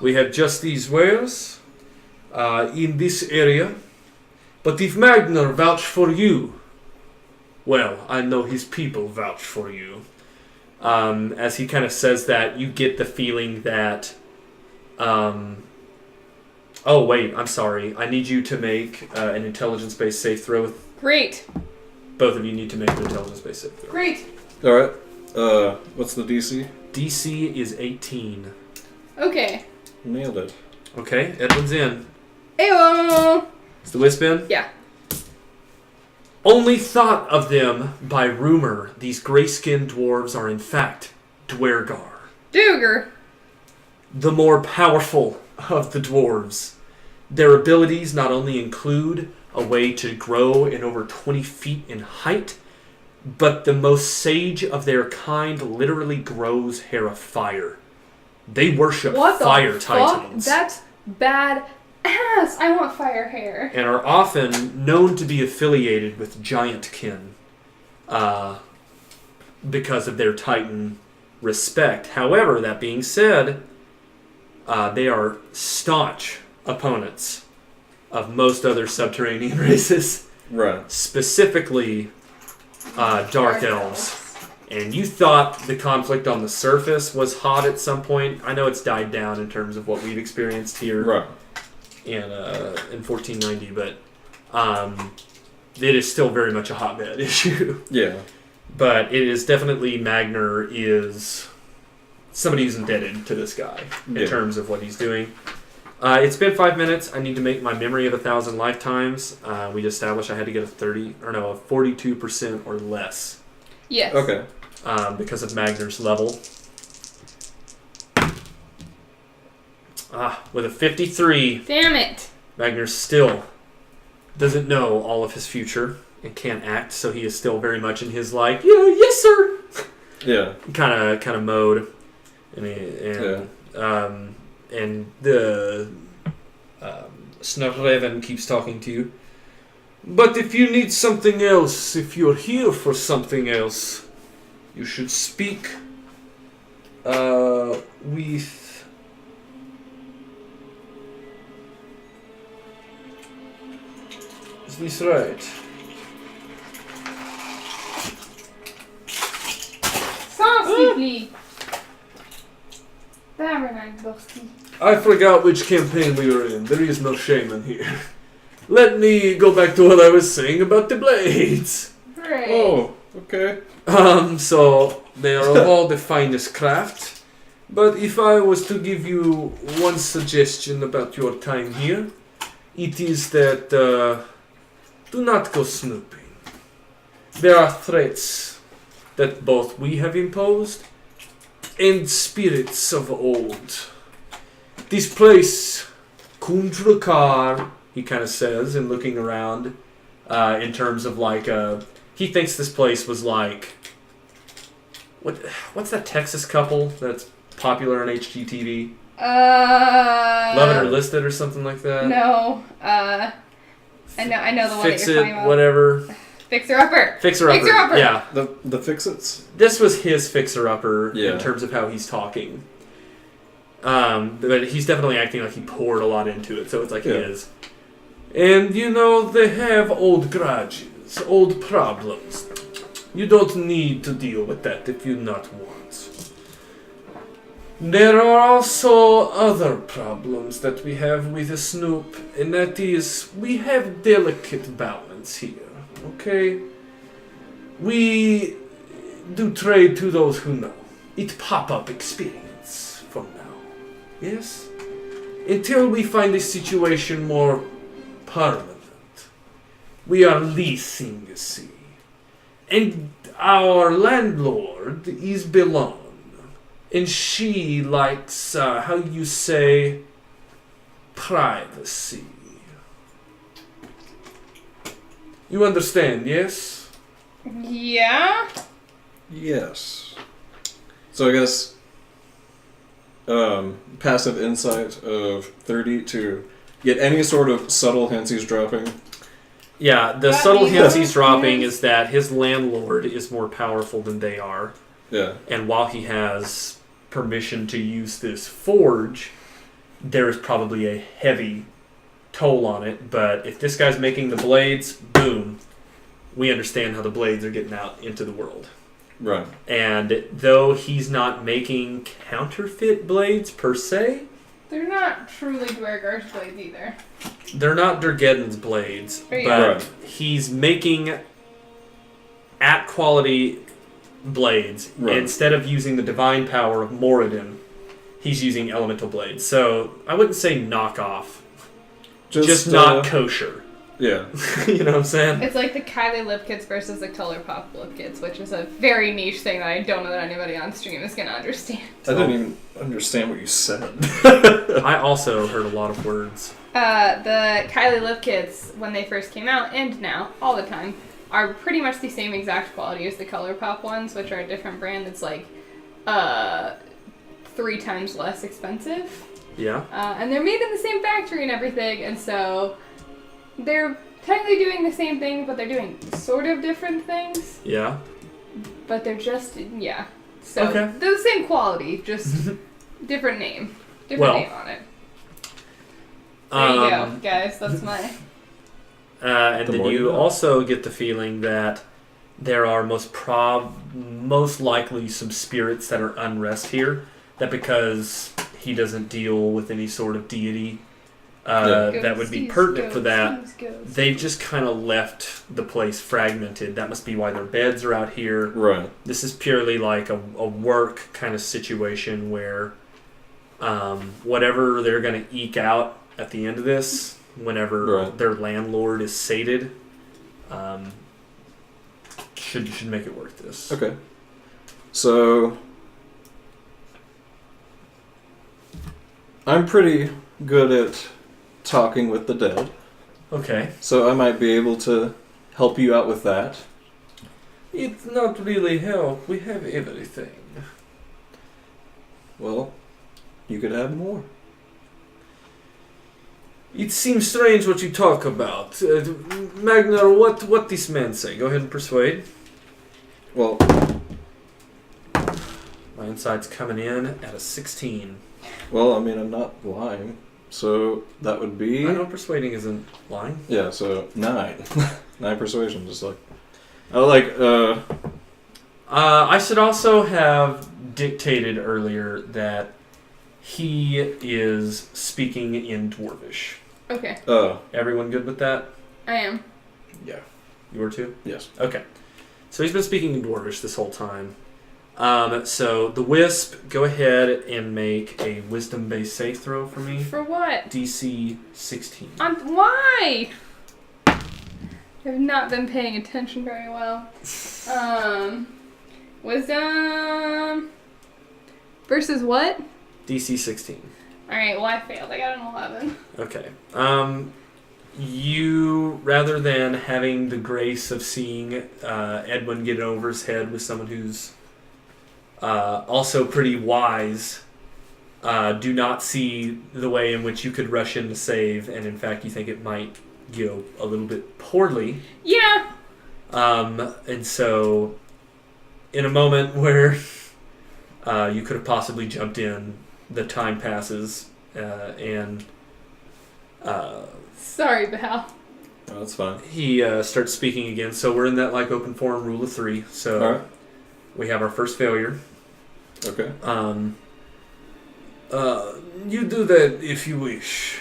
A: We have just these wares in this area. But if Magnar vouch for you, well, I know his people vouch for you. As he kind of says that, you get the feeling that... oh, wait, I'm sorry. I need you to make an intelligence-based save throw.
B: Great.
A: Both of you need to make an intelligence-based save throw.
B: Great.
C: All right. What's the DC?
A: DC is 18.
B: Okay.
C: Nailed it.
A: Okay, Edwin's in.
B: Ayo!
A: Is the wisp in?
B: Yeah.
A: Only thought of them by rumor, these gray-skinned dwarves are in fact Dwergar.
B: Duger.
A: The more powerful of the dwarves. Their abilities not only include a way to grow in over 20 feet in height, but the most sage of their kind literally grows hair of fire. They worship fire titans.
B: That's bad ass. I want fire hair.
A: And are often known to be affiliated with giant kin because of their titan respect. However, that being said, they are staunch opponents of most other subterranean races.
C: Right.
A: Specifically, dark elves. And you thought the conflict on the surface was hot at some point. I know it's died down in terms of what we've experienced here in 1490, but it is still very much a hotbed issue.
C: Yeah.
A: But it is definitely Magnar is somebody who's indebted to this guy in terms of what he's doing. It's been 5 minutes. I need to make my memory of 1,000 lifetimes. We established I had to get a 42% or less.
B: Yes.
C: Okay.
A: Because of Magnar's level. With a 53.
B: Damn it.
A: Magnar still doesn't know all of his future and can't act, so he is still very much in his yes sir.
C: Yeah.
A: Kind of mode. And the Snarreven keeps talking to you. But if you need something else, if you're here for something else, you should speak with... Is this right?
B: Sensibly. Tabernacle.
A: I forgot which campaign we were in. There is no shaman here. Let me go back to what I was saying about the blades.
B: Right.
C: Oh, okay.
A: So they are of all the finest craft. But if I was to give you one suggestion about your time here, it is that do not go snooping. There are threats that both we have imposed and spirits of old. This place, Kundrakar, he kind of says, and looking around, in terms of he thinks this place was what's that Texas couple that's popular on HGTV? Love It or List It or something like that?
B: No. I know the one
A: Fix
B: that you're
A: It,
B: talking about.
A: whatever.
B: Fixer-upper.
A: Fixer-upper.
B: Fixer-upper.
A: Yeah.
C: The fix-its?
A: This was his fixer-upper
C: Yeah.
A: in terms of how he's talking. But he's definitely acting like he poured a lot into it, so it's like he is. And, they have old grudges, old problems. You don't need to deal with that if you not want. There are also other problems that we have with Snoop, and that is, we have delicate balance here, okay? We do trade to those who know. It pop-up experience for now, yes? Until we find a situation more permanent. We are leasing, you see. And our landlord is Belon. And she likes, how you say, privacy. You understand, yes?
B: Yeah?
C: Yes. So I guess passive insight of 30 to get any sort of subtle hints he's dropping.
A: Yeah, the
B: That
A: subtle
B: means-
A: hints he's dropping
B: Yes.
A: is that his landlord is more powerful than they are.
C: Yeah.
A: And while he has permission to use this forge, there is probably a heavy toll on it. But if this guy's making the blades, boom, we understand how the blades are getting out into the world.
C: Right.
A: And though he's not making counterfeit blades per se,
B: They're not truly Dwergar's blades either.
A: they're not Durgeddon's blades,
B: Oh, yeah.
A: but
C: Right.
A: he's making at quality blades.
C: Right.
A: Instead of using the divine power of Moradin, he's using elemental blades. So I wouldn't say knockoff, just not kosher.
C: Yeah.
A: You know what I'm saying?
B: It's like the Kylie lip kits versus the ColourPop lip kits, which is a very niche thing that I don't know that anybody on stream is going to understand.
C: I didn't even understand what you said.
A: I also heard a lot of words.
B: The Kylie lip kits, when they first came out, and now, all the time, are pretty much the same exact quality as the ColourPop ones, which are a different brand that's like 3 times less expensive.
A: Yeah.
B: And they're made in the same factory and everything, and so they're technically doing the same thing, but they're doing sort of different things.
A: Yeah.
B: But they're just, yeah. So
A: Okay.
B: they're the same quality, just different name. Different
A: Well,
B: name on it. There you go, guys. That's my...
A: And
C: The
A: then
C: more you
A: you
C: know.
A: also get the feeling that there are most likely some spirits that are unrest here. That because he doesn't deal with any sort of deity that would be pertinent for that, they've just kind of left the place fragmented. That must be why their beds are out here.
C: Right.
A: This is purely like a work kind of situation where whatever they're going to eke out at the end of this, whenever their landlord is sated, should make it worth this.
C: Okay. So I'm pretty good at talking with the dead,
A: Okay.
C: so I might be able to help you out with that.
A: It's not really help. We have everything.
C: Well, you could have more.
A: It seems strange what you talk about. Magnar, what this man say? Go ahead and persuade.
C: Well,
A: My insight's coming in at a 16.
C: I mean, I'm not lying, so that would be
A: I know persuading isn't lying.
C: yeah. So 9, 9 persuasion, just like
A: I should also have dictated earlier that he is speaking in Dwarvish.
B: Okay,
A: Everyone good with that?
B: I am.
C: yeah,
A: You were too?
C: yes.
A: Okay. So he's been speaking in Dwarvish this whole time. So the Wisp, go ahead and make a wisdom-based save throw for me.
B: For what?
A: DC 16.
B: Why? I've not been paying attention very well. Wisdom versus what?
A: DC 16.
B: Alright, well I failed. I got an 11.
A: Okay. You, rather than having the grace of seeing Edwin get over his head with someone who's also pretty wise, do not see the way in which you could rush in to save, and in fact you think it might go a little bit poorly.
B: Yeah.
A: And so, in a moment where you could have possibly jumped in, the time passes, and
B: Sorry, Val.
C: Oh, that's fine.
A: he starts speaking again. So we're in that like open forum rule of 3. So
C: All right.
A: we have our first failure.
C: Okay.
A: You do that if you wish.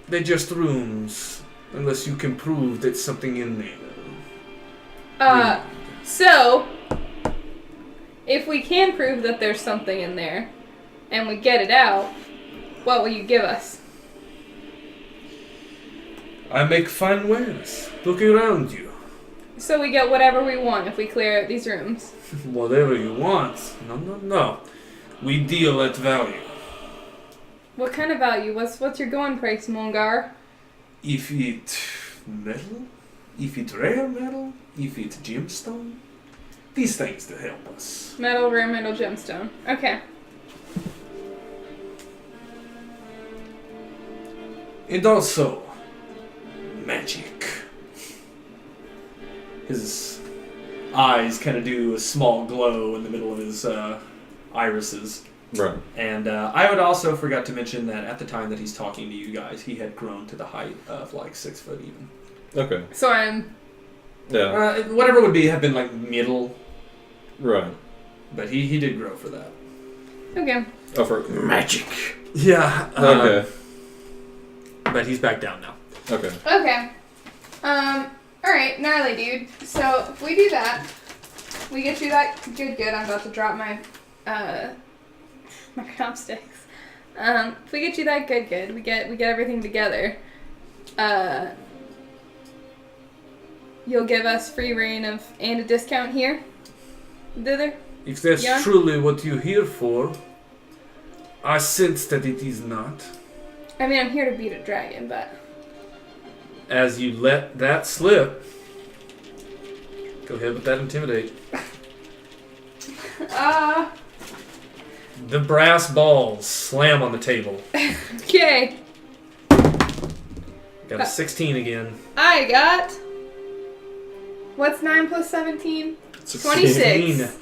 A: They're just rooms, unless you can prove that something in there.
B: So, if we can prove that there's something in there, and we get it out, what will you give us?
A: I make fine wares. Look around you.
B: So we get whatever we want if we clear out these rooms.
A: Whatever you want. No. We deal at value.
B: What kind of value? What's your going price, Mongar?
A: If it metal, if it rare metal, if it gemstone, these things to help us.
B: Metal, rare metal, gemstone. Okay.
A: And also, magic. His eyes kind of do a small glow in the middle of his irises.
C: Right.
A: And I would also forgot to mention that at the time that he's talking to you guys, he had grown to the height of like 6 foot even.
C: Okay.
B: So I'm...
C: Yeah.
A: Whatever would have been like middle,
C: Right.
A: but he did grow for that.
B: Okay.
C: Oh, for magic.
A: Yeah.
C: Okay.
A: But he's back down now.
C: Okay.
B: Okay. Alright, gnarly dude. So, if we do that, we get you that good. I'm about to drop my, my chopsticks. If we get you that good, we get everything together, you'll give us free reign of, and a discount here? Thither?
A: If that's
B: Yeah.
A: truly what you're here for, I sense that it is not.
B: I mean, I'm here to beat a dragon, but...
A: As you let that slip, go ahead with that intimidate. The brass balls slam on the table.
B: Okay.
A: Got a 16 again.
B: I got... What's 9 plus 17? 26.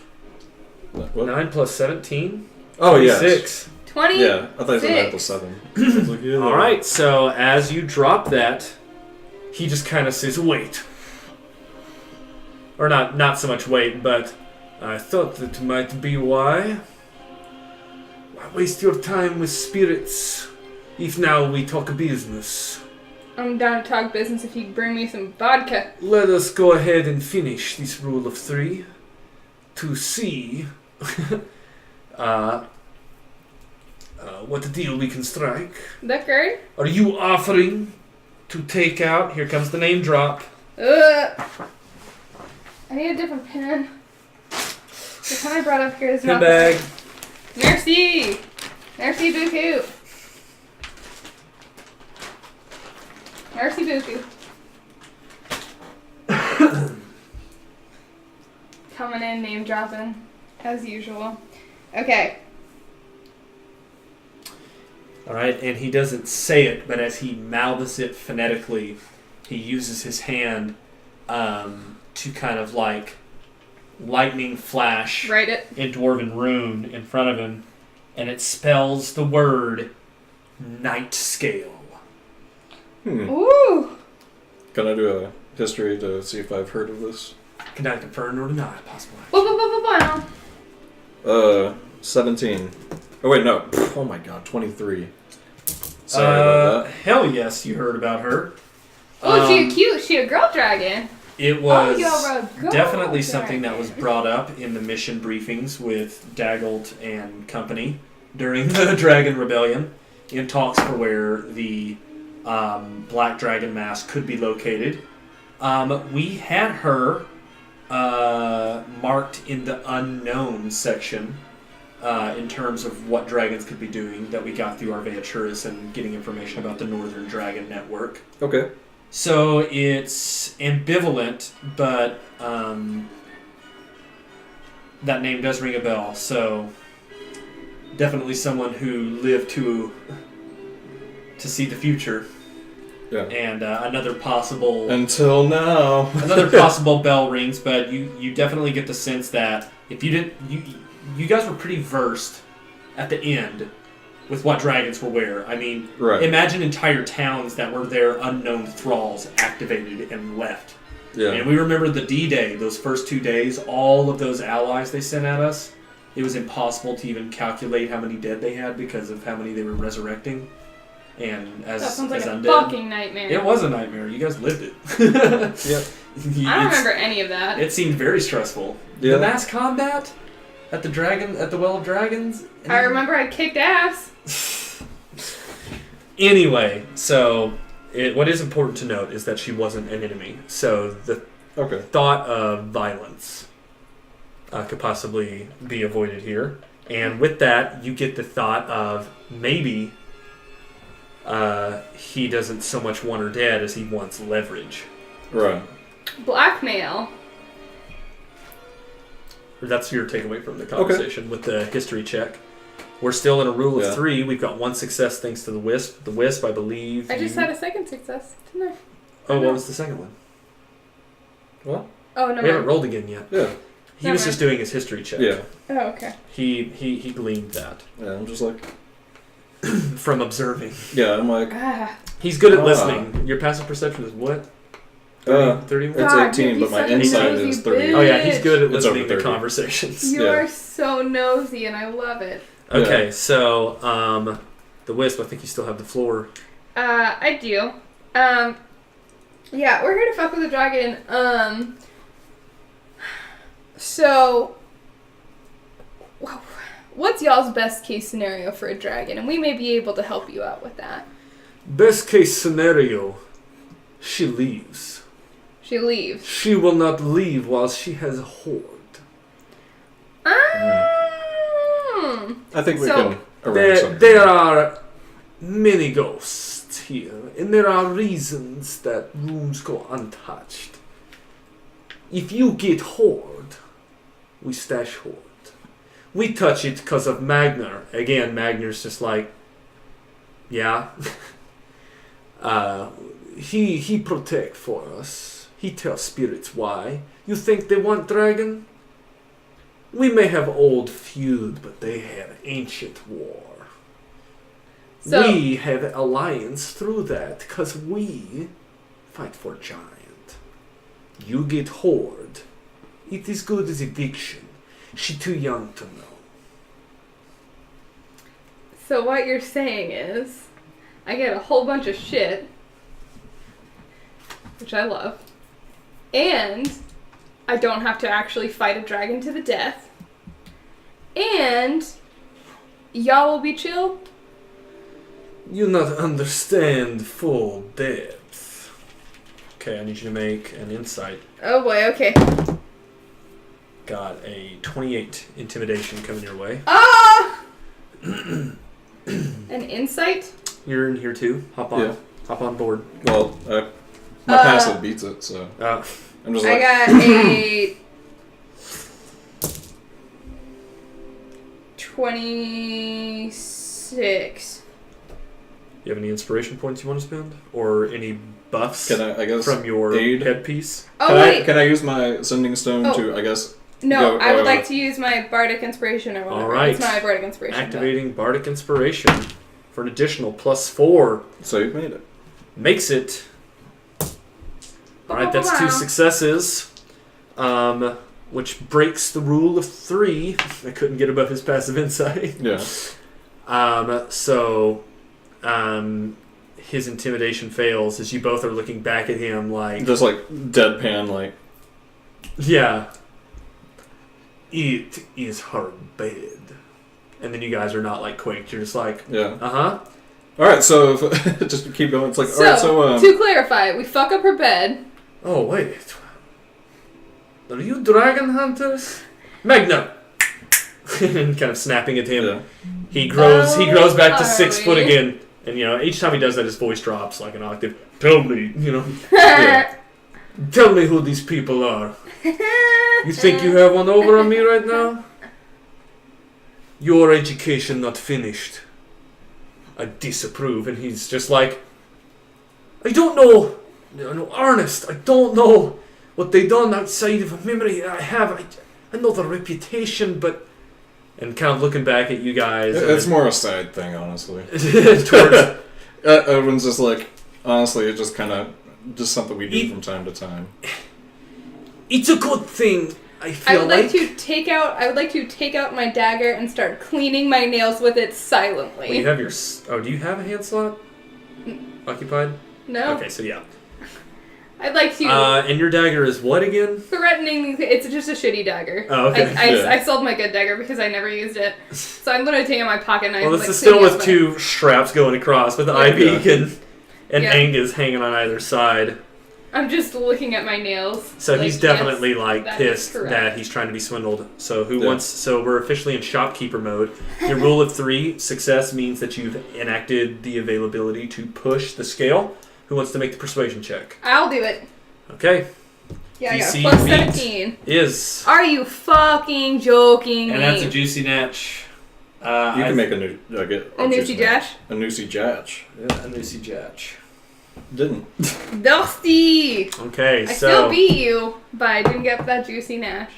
C: What?
A: 9 plus 17?
C: Oh, yeah.
A: 6.
B: 20?
C: Yeah, I thought it was 9 plus 7. I was like, yeah.
A: Alright, so as you drop that, he just kind of says, wait. Or not so much wait, but I thought that might be why. Why waste your time with spirits if now we talk business?
B: I'm down to talk business if you bring me some vodka.
A: Let us go ahead and finish this rule of 3 to see what deal we can strike.
B: That great?
A: Are you offering to take out? Here comes the name drop.
B: I need a different pen. The pen I brought up here is
A: Pen
B: not...
A: bag.
B: Merci! Merci beaucoup. Merci beaucoup. Coming in, name dropping, as usual. Okay.
A: Alright, and he doesn't say it, but as he mouths it phonetically, he uses his hand to kind of like lightning flash
B: Write it.
A: a dwarven rune in front of him, and it spells the word night scale.
B: Ooh!
C: Can I do a history to see if I've heard of this?
A: Can I confirm or deny possible?
C: 17. Oh, wait, no. Oh my god, 23. Sorry about that.
A: Hell yes, you heard about her.
B: Oh, she a cute. She a girl dragon.
A: It was
B: you're a girl
A: definitely something that
B: dragon.
A: was brought up in the mission briefings with Daggelt and company during the Dragon Rebellion in talks for where the Black Dragon mask could be located. We had her marked in the unknown section in terms of what dragons could be doing that we got through our Veaturis and getting information about the Northern Dragon Network.
C: Okay.
A: So it's ambivalent, but that name does ring a bell. So definitely someone who lived to see the future.
C: Yeah.
A: And another possible
C: Until now.
A: another possible bell rings, but you definitely get the sense that if you didn't, you guys were pretty versed at the end with what dragons were where. I mean,
C: Right.
A: imagine entire towns that were their unknown thralls activated and left.
C: Yeah.
A: And we remember the D-Day, those first 2 days, all of those allies they sent at us. It was impossible to even calculate how many dead they had because of how many they were resurrecting. And
B: That sounds like
A: as
B: a
A: undead.
B: fucking nightmare.
A: It was a nightmare. You guys lived it.
C: Yep.
B: I don't remember any of that.
A: It seemed very stressful.
C: Yeah.
A: The mass combat at the Well of Dragons.
B: I remember I kicked ass.
A: Anyway, so what is important to note is that she wasn't an enemy. So the
C: Okay.
A: thought of violence could possibly be avoided here. And with that, you get the thought of maybe he doesn't so much want her dead as he wants leverage.
C: Right.
B: Blackmail.
A: That's your takeaway from the conversation with the history check. We're still in a rule of 3. We've got 1 success thanks to the Wisp. The Wisp, I believe.
B: I just had a second success, didn't I?
A: Oh, what was the second one?
C: What?
B: Oh, no.
A: We haven't rolled again yet.
C: Yeah.
A: He was just doing his history check.
C: Yeah.
B: Oh, okay.
A: He gleaned that
C: Yeah. I'm just like.
A: from observing.
C: Yeah. I'm like.
B: Ah.
A: He's good at listening. Your passive perception is what? 31?
C: It's
B: God,
C: 18,
B: dude,
C: but my
B: he's such a
C: insight
B: nosy
C: is 30.
B: bitch.
A: Oh yeah, he's good at
C: It's
A: listening
C: over
A: to
C: 30.
A: conversations.
B: You
C: Yeah.
B: are so nosy, and I love it.
A: Okay, so the Wisp, I think you still have the floor.
B: I do. Yeah, we're here to fuck with the dragon. So, what's y'all's best case scenario for a dragon? And we may be able to help you out with that.
A: Best case scenario, she leaves.
B: She leaves.
A: She will not leave while she has a horde.
C: I think we
B: So-
C: can arrange something.
A: There are many ghosts here, and there are reasons that rooms go untouched. If you get horde, we stash horde. We touch it because of Magnar. Again, Magnar's just like, yeah. He protect for us. He tell spirits why. You think they want dragon? We may have old feud, but they have ancient war.
B: So,
A: We have alliance through that, because we fight for giant. You get horde. It is good as eviction. She too young to know.
B: so what you're saying is, I get a whole bunch of shit, which I love, and I don't have to actually fight a dragon to the death, and y'all will be chill.
A: You not understand full depth. Okay, I need you to make an insight.
B: Oh boy, okay.
A: Got a 28 intimidation coming your way.
B: Ah! An insight?
A: You're in here too. Hop on.
C: Yeah.
A: Hop on board.
C: Well, my passive beats it, so I'm just
B: I
C: like.
B: got a 26.
A: You have any inspiration points you want to spend? Or any buffs
C: Can I guess
A: from your
C: aid?
A: headpiece?
B: Oh, wait.
C: Can I use my sending stone
B: Oh.
C: to, I guess,
B: No,
C: go-
B: I would
C: go-
B: like to use my bardic inspiration or whatever.
A: All right.
B: It's my bardic inspiration.
A: Activating Bardic Inspiration for an additional +4.
C: so you've made it.
A: Makes it. Alright, that's 2 successes. Which breaks the rule of 3. I couldn't get above his passive insight.
C: Yeah.
A: His intimidation fails as you both are looking back at him like...
C: Just like deadpan, like.
A: Yeah. It is her bed. And then you guys are not like quaked. You're just like,
C: Yeah.
A: uh-huh.
C: Alright, so if, just to keep going, it's like,
B: So,
C: alright, so.
B: to clarify, we fuck up her bed.
A: Oh, wait. Are you dragon hunters? Magna! And kind of snapping at him.
C: Yeah.
A: He grows back to
B: are
A: 6 foot
B: we?
A: again. And, each time he does that, his voice drops like an octave. Tell me,
C: Yeah.
A: Tell me who these people are. You think you have one over on me right now? Your education not finished. I disapprove. And he's just like, I don't know. No, Ernest, I don't know what they done outside of a memory I have. I know the reputation, but... And kind of looking back at you guys...
C: It's more a side thing, honestly.
A: towards...
C: Everyone's just like, honestly, it's just kind of just something we do from time to time.
A: It's a good thing, I feel
B: I would like to take out my dagger and start cleaning my nails with it silently.
A: Well, you have your... Oh, do you have a hand slot occupied?
B: No.
A: Okay, so yeah.
B: I'd like to...
A: and your dagger is what again?
B: Threatening... It's just a shitty dagger.
A: Oh, okay.
B: I sold my good dagger because I never used it. So I'm literally taking my pocket knife.
A: Well, this is still with two straps going across, with Ivy and Angus hanging on either side.
B: I'm just looking at my nails.
A: So he's definitely
B: yes,
A: pissed that he's trying to be swindled. So So we're officially in shopkeeper mode. Your rule of 3 success means that you've enacted the availability to push the scale. Who wants to make the persuasion check?
B: I'll do it.
A: Okay.
B: Yeah, I got
A: DC
B: plus
A: beat
B: 17.
A: Is.
B: Are you fucking joking
A: And
B: me?
A: that's a juicy natch.
C: You can make a new...
B: a Noosey Jash?
C: A Noosey Jatch.
A: Yeah, a Noosey Jatch.
C: Didn't.
B: Dusty!
A: Okay,
B: I
A: so...
B: still beat you, but I didn't get that juicy Nash.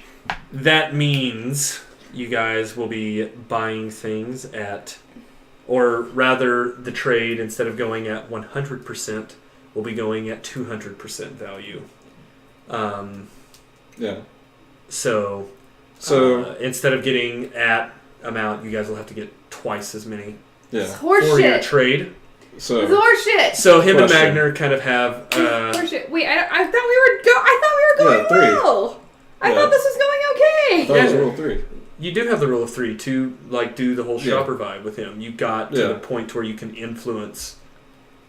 A: That means you guys will be buying things at... Or rather, the trade, instead of going at 100%, will be going at 200% value.
C: Yeah.
A: So instead of getting at amount, you guys will have to get twice as many
C: Yeah.
A: for your trade.
C: So
B: it's horseshit.
A: So him and Magner kind of have...
B: horseshit. Wait, I thought we were going well. I thought this was going okay.
C: That was rule 3.
A: You do have the rule of 3 to do the whole shopper vibe with him. You got to the point where you can influence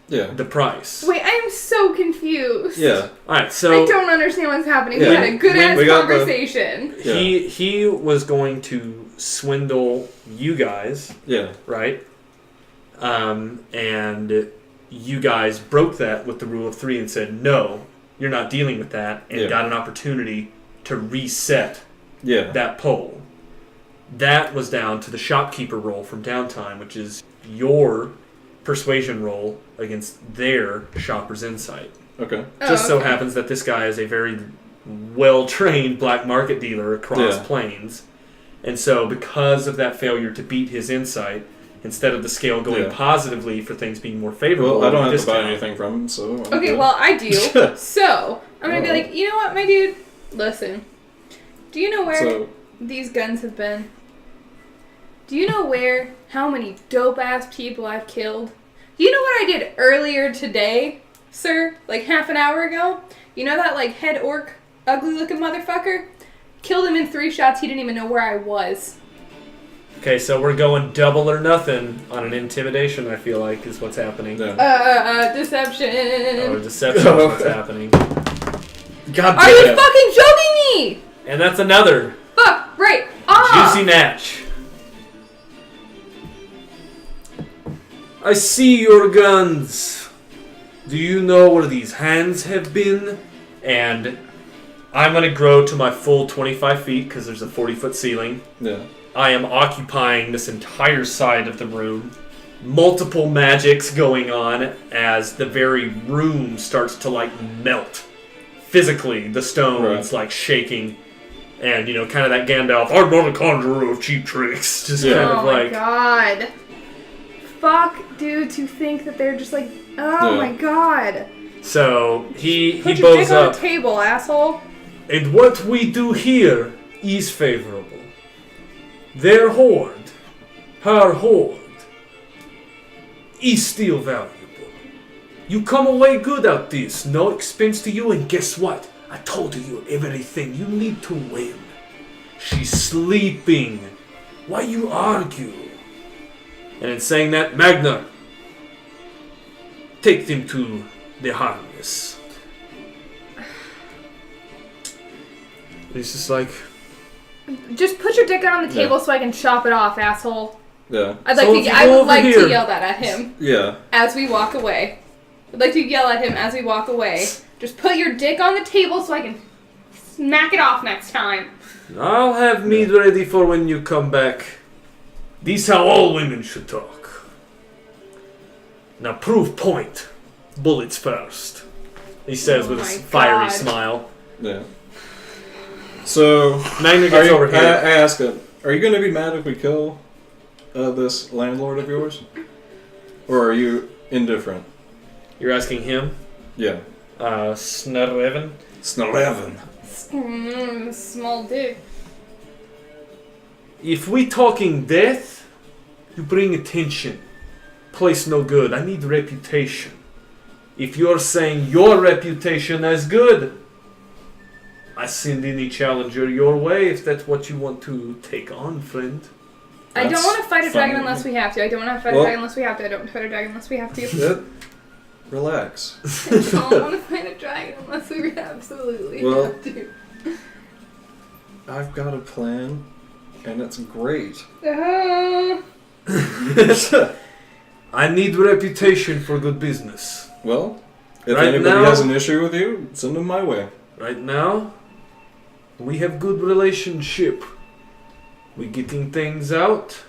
A: the price.
B: Wait, I am so confused.
C: Yeah.
A: All right, so
B: I don't understand what's happening. We had a good ass conversation.
A: He was going to swindle you guys.
C: Yeah.
A: Right. And you guys broke that with the rule of 3 and said no, you're not dealing with that, and got an opportunity to reset that poll. That was down to the shopkeeper roll from downtime, which is your persuasion roll against their shopper's insight.
C: Okay.
A: So happens that this guy is a very well-trained black market dealer across planes. And so because of that failure to beat his insight, instead of the scale going positively for things being more favorable...
C: Well, I don't have to buy anything from him, so...
B: Okay, well, I do. So, I'm going to be like, you know what, my dude? Listen. Do you know where these guns have been? Do you know how many dope-ass people I've killed? Do you know what I did earlier today, sir? Like half an hour ago? You know that, head orc, ugly-looking motherfucker? Killed him in 3 shots. He didn't even know where I was.
A: Okay, so we're going double or nothing on an intimidation, I feel like, is what's happening.
B: Deception.
A: Oh, deception is what's happening. God damn.
B: Are you fucking joking me?
A: And that's another.
B: Fuck, right.
A: Juicy Natch. I see your guns. Do you know where these hands have been? And I'm going to grow to my full 25 feet because there's a 40-foot ceiling.
C: Yeah.
A: I am occupying this entire side of the room. Multiple magics going on as the very room starts to melt. Physically, the stone's shaking. And, kind of that Gandalf, I'm not a conjurer of cheap tricks. Just kind of
B: Oh my god. Fuck, dude, to think that they're just my god.
A: So, he
B: Put
A: bows
B: your dick
A: up.
B: on the table, asshole.
A: And what we do here is favorable. Their hoard, her hoard, is still valuable. You come away good at this, no expense to you, and guess what? I told you everything you need to win. She's sleeping. Why you argue? And in saying that, Magna, take them to the harness. He's just like...
B: Just put your dick on the table so I can chop it off, asshole.
C: Yeah.
B: I would like to yell that at him.
C: Yeah.
B: As we walk away. I'd like to yell at him as we walk away. Just put your dick on the table so I can smack it off next time.
A: I'll have meat ready for when you come back. This is how all women should talk. Now, proof point. bullets first, he says
B: Oh
A: with a
B: my
A: fiery
B: God.
A: smile.
C: Yeah. So,
A: Magner gets over
C: I
A: here.
C: ask him, are you going to be mad if we kill this landlord of yours? Or are you indifferent?
A: You're asking him?
C: Yeah.
A: Snarreven?
C: Snarreven.
B: Small dick.
A: If we talking death, you bring attention. Place no good. I need reputation. If you're saying your reputation is good, I send any challenger your way if that's what you want to take on, friend.
B: I don't want to fight a dragon
C: fine.
B: unless we have to. I don't want to fight a dragon unless we have to. I don't want to fight a dragon unless we have to.
C: Relax.
B: I don't want to fight a dragon unless we absolutely
C: Well-
B: have to.
C: I've got a plan, and it's great.
A: I need reputation for good business.
C: Well, if
A: Right
C: anybody
A: now-
C: has an issue with you, send them my way.
A: Right now, we have good relationship. We getting things out.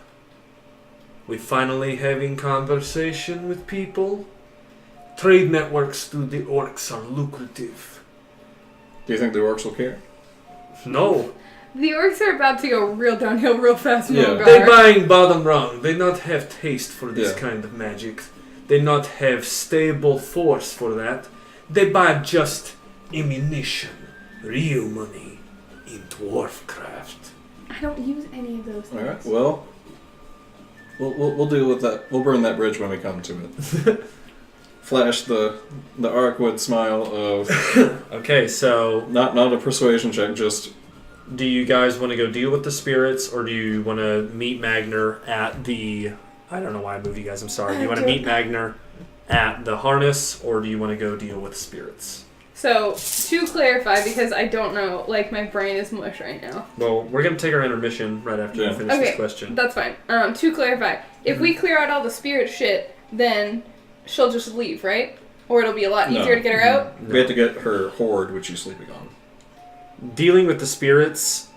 A: We finally having conversation with people. Trade networks through the orcs are lucrative.
C: Do you think the orcs will care?
A: No,
B: The orcs are about to go real downhill real fast.
C: Yeah.
B: Mogar.
A: they buying bottom rung. They not have taste for this
C: Yeah.
A: kind of magic. They not have stable force for that. They buy just ammunition, real money in dwarf craft.
B: I don't use any of those things.
C: All right. Well, we'll deal with that. We'll burn that bridge when we come to it. Flash the Arkwood smile of
A: Okay, so
C: not a persuasion check, just
A: do you guys want to go deal with the spirits, or do you want to meet Magner at the... I don't know why I moved you guys, I'm sorry. Do you want to meet Magner at the harness, or do you want to go deal with the spirits?
B: So, to clarify, because I don't know, like, my brain is mush right now.
A: Well, we're going to take our intermission right after
C: Yeah.
A: we finish
B: Okay.
A: this question.
B: That's fine. To clarify, if we clear out all the spirit shit, then she'll just leave, right? Or it'll be a lot
C: No.
B: easier to get her out?
C: we have to get her horde, which she's sleeping on.
A: Dealing with the spirits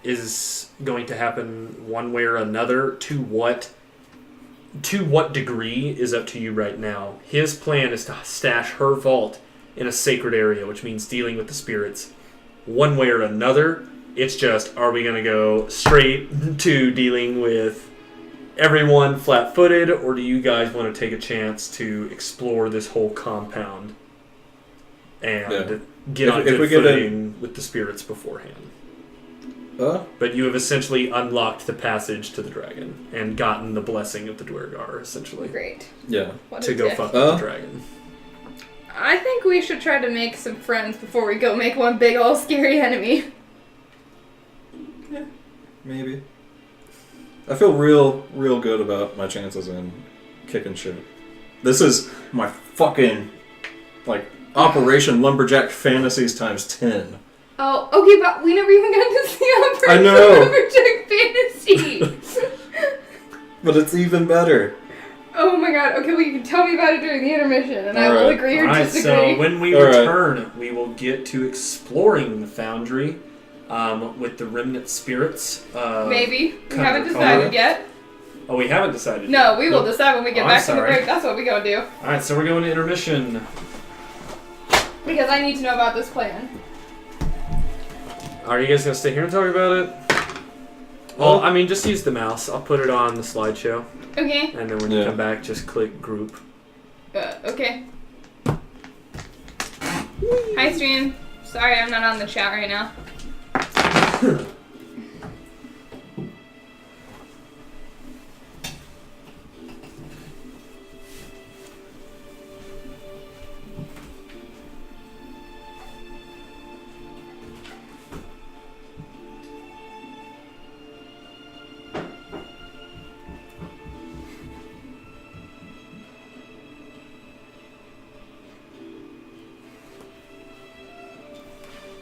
A: is going to happen one way or another. To what degree is up to you right now. His plan is to stash her vault in a sacred area, which means dealing with the spirits. One way or another, it's just, are we going to go straight to dealing with everyone flat-footed, or do you guys want to take a chance to explore this whole compound and get on
C: If
A: good
C: we get
A: footing with the spirits beforehand?
C: Uh?
A: But you have essentially unlocked the passage to the dragon and gotten the blessing of the Dwergar, essentially,
B: Great.
C: Yeah.
B: What
A: to
B: a
A: go
B: dick.
A: fuck with the dragon.
B: I think we should try to make some friends before we go make one big ol' scary enemy.
C: Maybe. I feel real good about my chances in kicking shit. This is my fucking, like, Operation Lumberjack Fantasies times 10.
B: Oh, okay, but we never even got to see
C: I know.
B: Lumberjack Fantasy.
C: But it's even better.
B: Oh my god, okay, well you can tell me about it during the intermission, and I will
C: Alright.
B: agree or
A: Alright,
B: disagree.
A: so when we
C: Alright.
A: return, we will get to exploring the foundry with the remnant spirits.
B: Maybe. We
A: Kind
B: haven't
A: of
B: decided
A: color.
B: yet.
A: Oh, we haven't decided.
B: No, we will
A: Nope.
B: decide when we get
A: Oh,
B: back
A: I'm
B: from the
A: sorry.
B: break. That's what we gonna do.
A: Alright, so we're going to intermission.
B: Because I need to know about this plan.
A: Are you guys going to stay here and talk about it? Well, I mean, just use the mouse. I'll put it on the slideshow.
B: Okay.
A: And then when you
C: Yeah.
A: come back, just click group.
B: Okay. Hi, stream. Sorry, I'm not on the chat right now.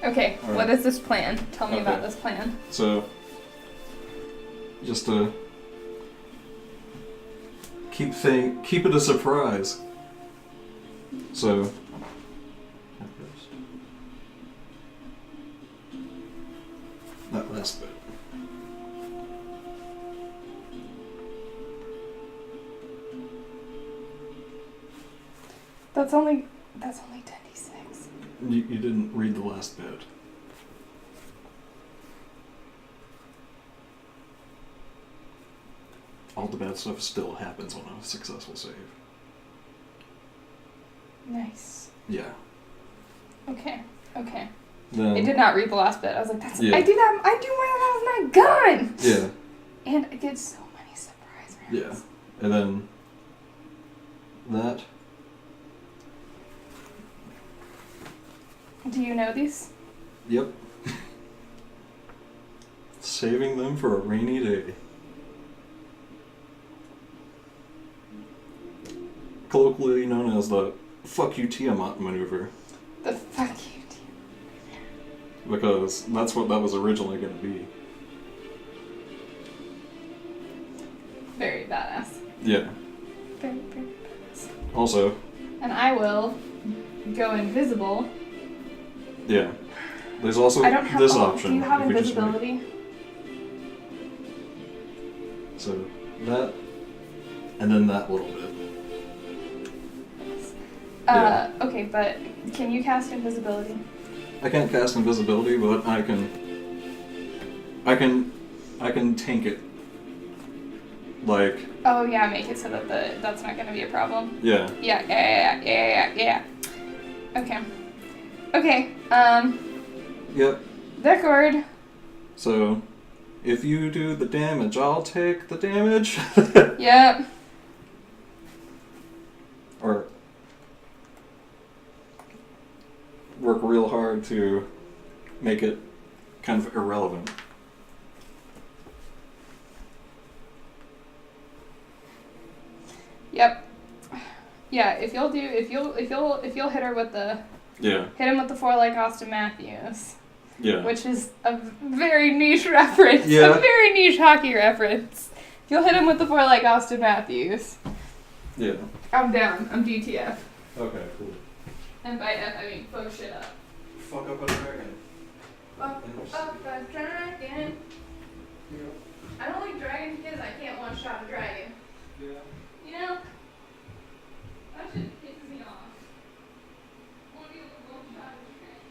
B: Okay,
C: All
B: what
C: right.
B: is this plan? Tell me about
C: Okay.
B: this plan.
C: So, just to keep it a surprise. So, that last bit.
B: That's only 10d6.
C: You didn't read the last bit. All the bad stuff still happens on a successful save.
B: Nice.
C: Yeah.
B: Okay.
C: Then,
B: I did not read the last bit. I was like, that's
C: Yeah.
B: I do more than that with my gun.
C: Yeah.
B: And I did so many surprise rounds.
C: Yeah. And then that.
B: Do you know these?
C: Yep. Saving them for a rainy day. Colloquially known as the fuck you Tiamat maneuver.
B: The fuck you.
C: Because that's what that was originally going to be.
B: Very badass.
C: Yeah.
B: Very, very badass.
C: Also,
B: And I will go invisible.
C: yeah. There's also
B: I don't have
C: this
B: oh,
C: option.
B: Do you have
C: if we just wait.
B: invisibility?
C: So that, and then that little bit. Yeah.
B: Okay, but can you cast invisibility?
C: I can't cast invisibility, but I can tank it. Like.
B: Oh yeah, make it so that that's not gonna be a problem.
C: Yeah.
B: Yeah. Okay.
C: Yep.
B: Record.
C: So, if you do the damage, I'll take the damage.
B: Yep.
C: Or work real hard to make it kind of irrelevant.
B: Yep. Yeah, if you'll hit her with the
C: Yeah.
B: hit him with the 4 like Austin Matthews,
C: Yeah.
B: which is a very niche reference.
C: Yeah.
B: A very niche hockey reference. If you'll hit him with the 4 like Austin Matthews,
C: Yeah.
B: I'm down. I'm DTF.
C: Okay, cool.
B: And by F I mean fuck shit up.
C: Fuck up a dragon.
B: Fuck up a dragon. I don't like dragons because I can't one shot a dragon.
C: Yeah.
B: You know? That shit pisses me off. I want to be able to one shot a dragon.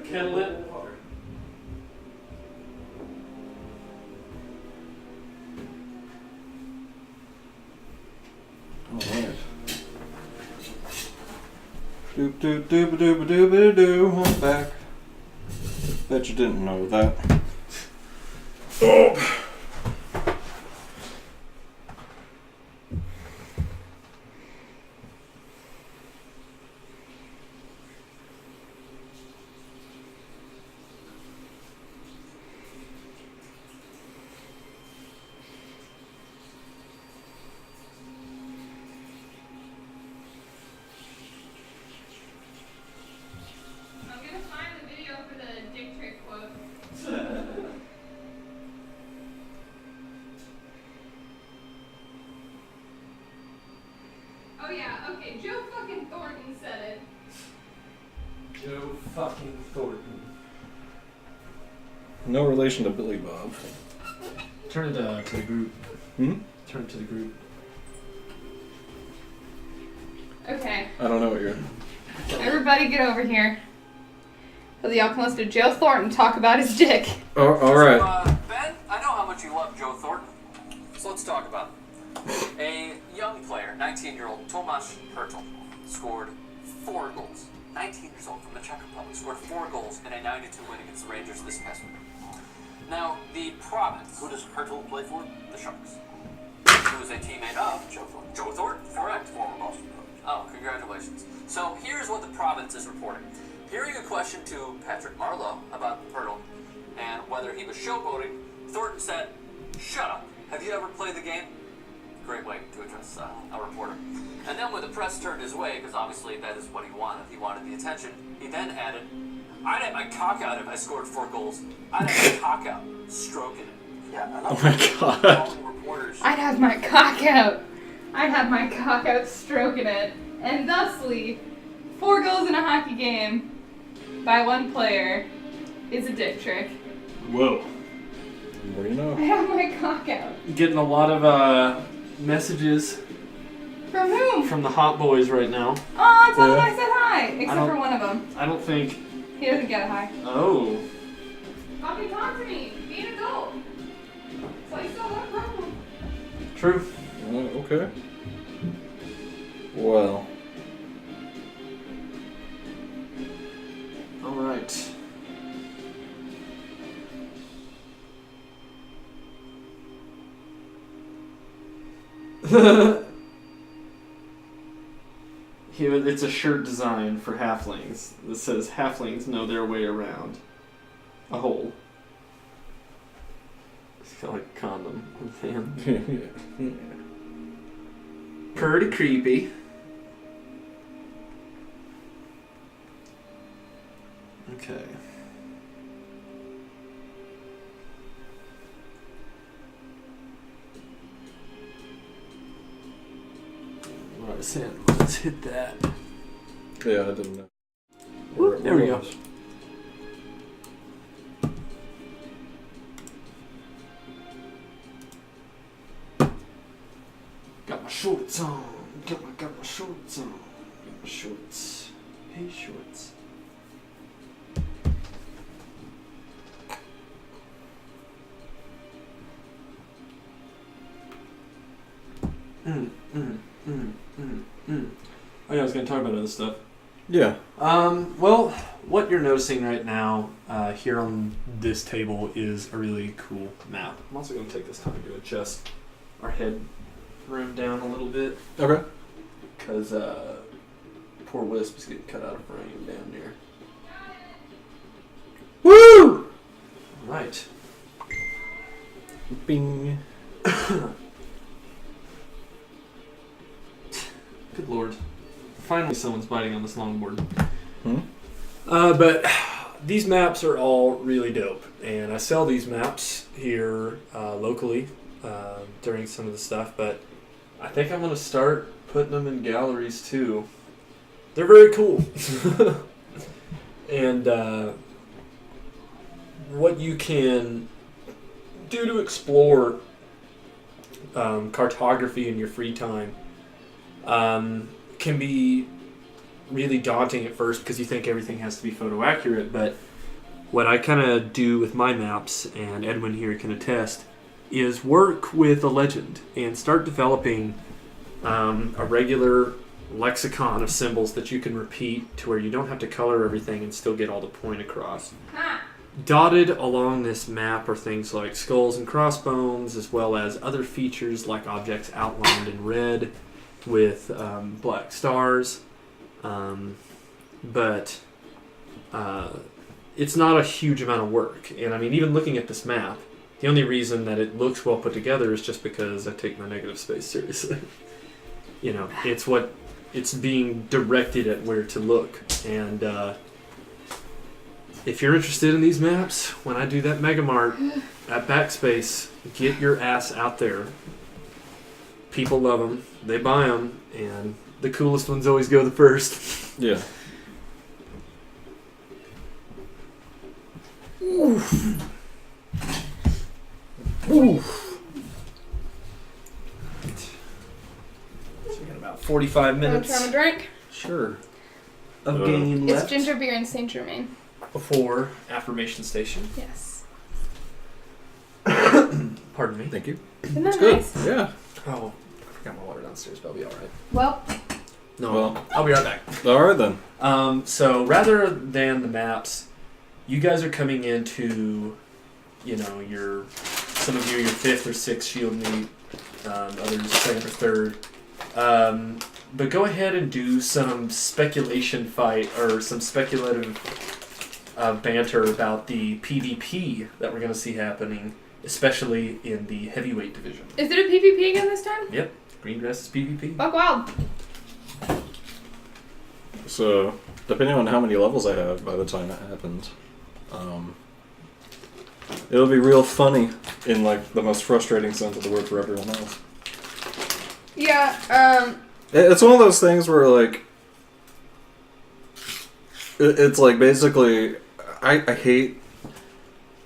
A: Kettle it.
C: Alright. Doop doop doop doop doop doo. I'm back. Bet you didn't know that. Oh.
B: I'm gonna find the video for the dick trick quote. Oh yeah, okay, Joe fucking Thornton said it.
A: Joe fucking Thornton.
C: No relation to Billy Bob.
A: Turn it to the group.
C: Hmm?
A: Turn it to the group.
B: Okay,
C: I don't know what you're...
B: everybody get over here. So that y'all can listen to Joe Thornton talk about his dick.
C: Oh, alright.
D: So, Ben, I know how much you love Joe Thornton, so let's talk about it. A young player, 19-year-old Tomasz Hertel, scored 4 goals. 19 years old from the Czech Republic, scored 4 goals in a 9-2 win against the Rangers this past week. Now, the province... Who does Hertel play for? The Sharks. Who is a teammate of Joe Thornton. Joe Thornton, correct. Former Boston coach. Oh, congratulations. So here's what the province is reporting. Hearing a question to Patrick Marleau about Hertel and whether he was showboating, Thornton said, "Shut up. Have you ever played the game?" Great way to address a reporter. And then when the press turned his way, because obviously that is what he wanted the attention, he then added, "I'd have my cock out if I scored 4 goals. I'd have my cock out, stroking it." Yeah,
C: Oh my god.
D: reporters.
B: I'd have my cock out. I'd have my cock out stroking it. And thusly, 4 goals in a hockey game by one player is a dick trick.
A: Whoa.
C: What do you know?
B: I have my cock out.
A: Getting a lot of messages
B: From whom?
A: from the hot boys right now.
B: Oh, tell him
C: Yeah.
B: I said hi. Except
A: don't-
B: for one of them.
A: I don't think.
B: He doesn't get a hi.
A: Oh.
B: Fucking talk to me. Be an adult. So you still have a problem.
A: True.
C: Okay. Well.
A: All right. It's a shirt design for halflings that says halflings know their way around a hole. It's kind of like a condom with hand. Pretty creepy. Okay. Let's hit that.
C: Yeah, I didn't know.
A: Whoop, there we go. Got my shorts on. Got my shorts on. Got my shorts. Hey, shorts. Oh yeah, I was gonna talk about other stuff.
C: Yeah.
A: Well, what you're noticing right now here on this table is a really cool map. I'm also going to take this time to adjust our head room down a little bit
C: Okay.
A: because poor Wisp is getting cut out of frame down there.
C: Woo!
A: Right.
C: Bing.
A: Good lord. Finally someone's biting on this longboard.
C: Hmm?
A: But these maps are all really dope. And I sell these maps here locally during some of the stuff. But I think I'm going to start putting them in galleries too. They're very cool. And what you can do to explore cartography in your free time can be really daunting at first because you think everything has to be photo accurate, but what I kind of do with my maps, and Edwin here can attest, is work with a legend and start developing a regular lexicon of symbols that you can repeat to where you don't have to color everything and still get all the point across. Dotted along this map are things like skulls and crossbones, as well as other features like objects outlined in red with black stars. But it's not a huge amount of work. And I mean, even looking at this map, the only reason that it looks well put together is just because I take my negative space seriously. You know, it's being directed at where to look. And if you're interested in these maps, when I do that Mega Mart at Backspace, get your ass out there. People love them. They buy them. And the coolest ones always go the first.
C: Yeah.
A: Oof. Oof. So we got about 45
B: Want to
A: minutes.
B: try a drink?
A: Sure. Of game left.
B: It's ginger beer and Saint Germain.
A: Before affirmation station.
B: Yes.
A: Pardon me.
C: Thank you.
B: Isn't that
C: Good.
B: nice?
C: Yeah.
A: Oh, I forgot my water downstairs, but I'll be alright.
B: Well,
A: No,
C: Well.
A: I'll be right back.
C: All right then.
A: So rather than the maps, you guys are coming into, you know, some of you your 5th or 6th shield meet, others 2nd or 3rd. But go ahead and do some speculation fight or some speculative banter about the PvP that we're going to see happening, especially in the heavyweight division.
B: is it a PvP again this time?
A: Yep, Green Dress is PvP.
B: Buck wild.
C: So, depending on how many levels I have by the time it happens, it'll be real funny in like the most frustrating sense of the word for everyone else.
B: Yeah,
C: It's one of those things where like it's like basically I hate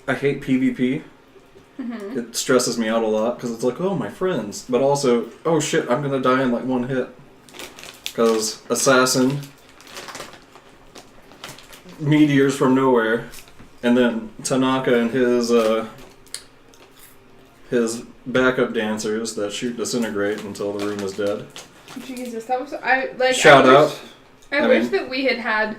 C: PvP.
B: Mm-hmm.
C: It stresses me out a lot because it's like, oh, my friends, but also, oh shit, I'm gonna die in like one hit because assassin, meteors from nowhere, and then Tanaka and his backup dancers that shoot disintegrate until the room is dead.
B: Jesus, that was I like.
C: Shout out.
B: I wish that we had.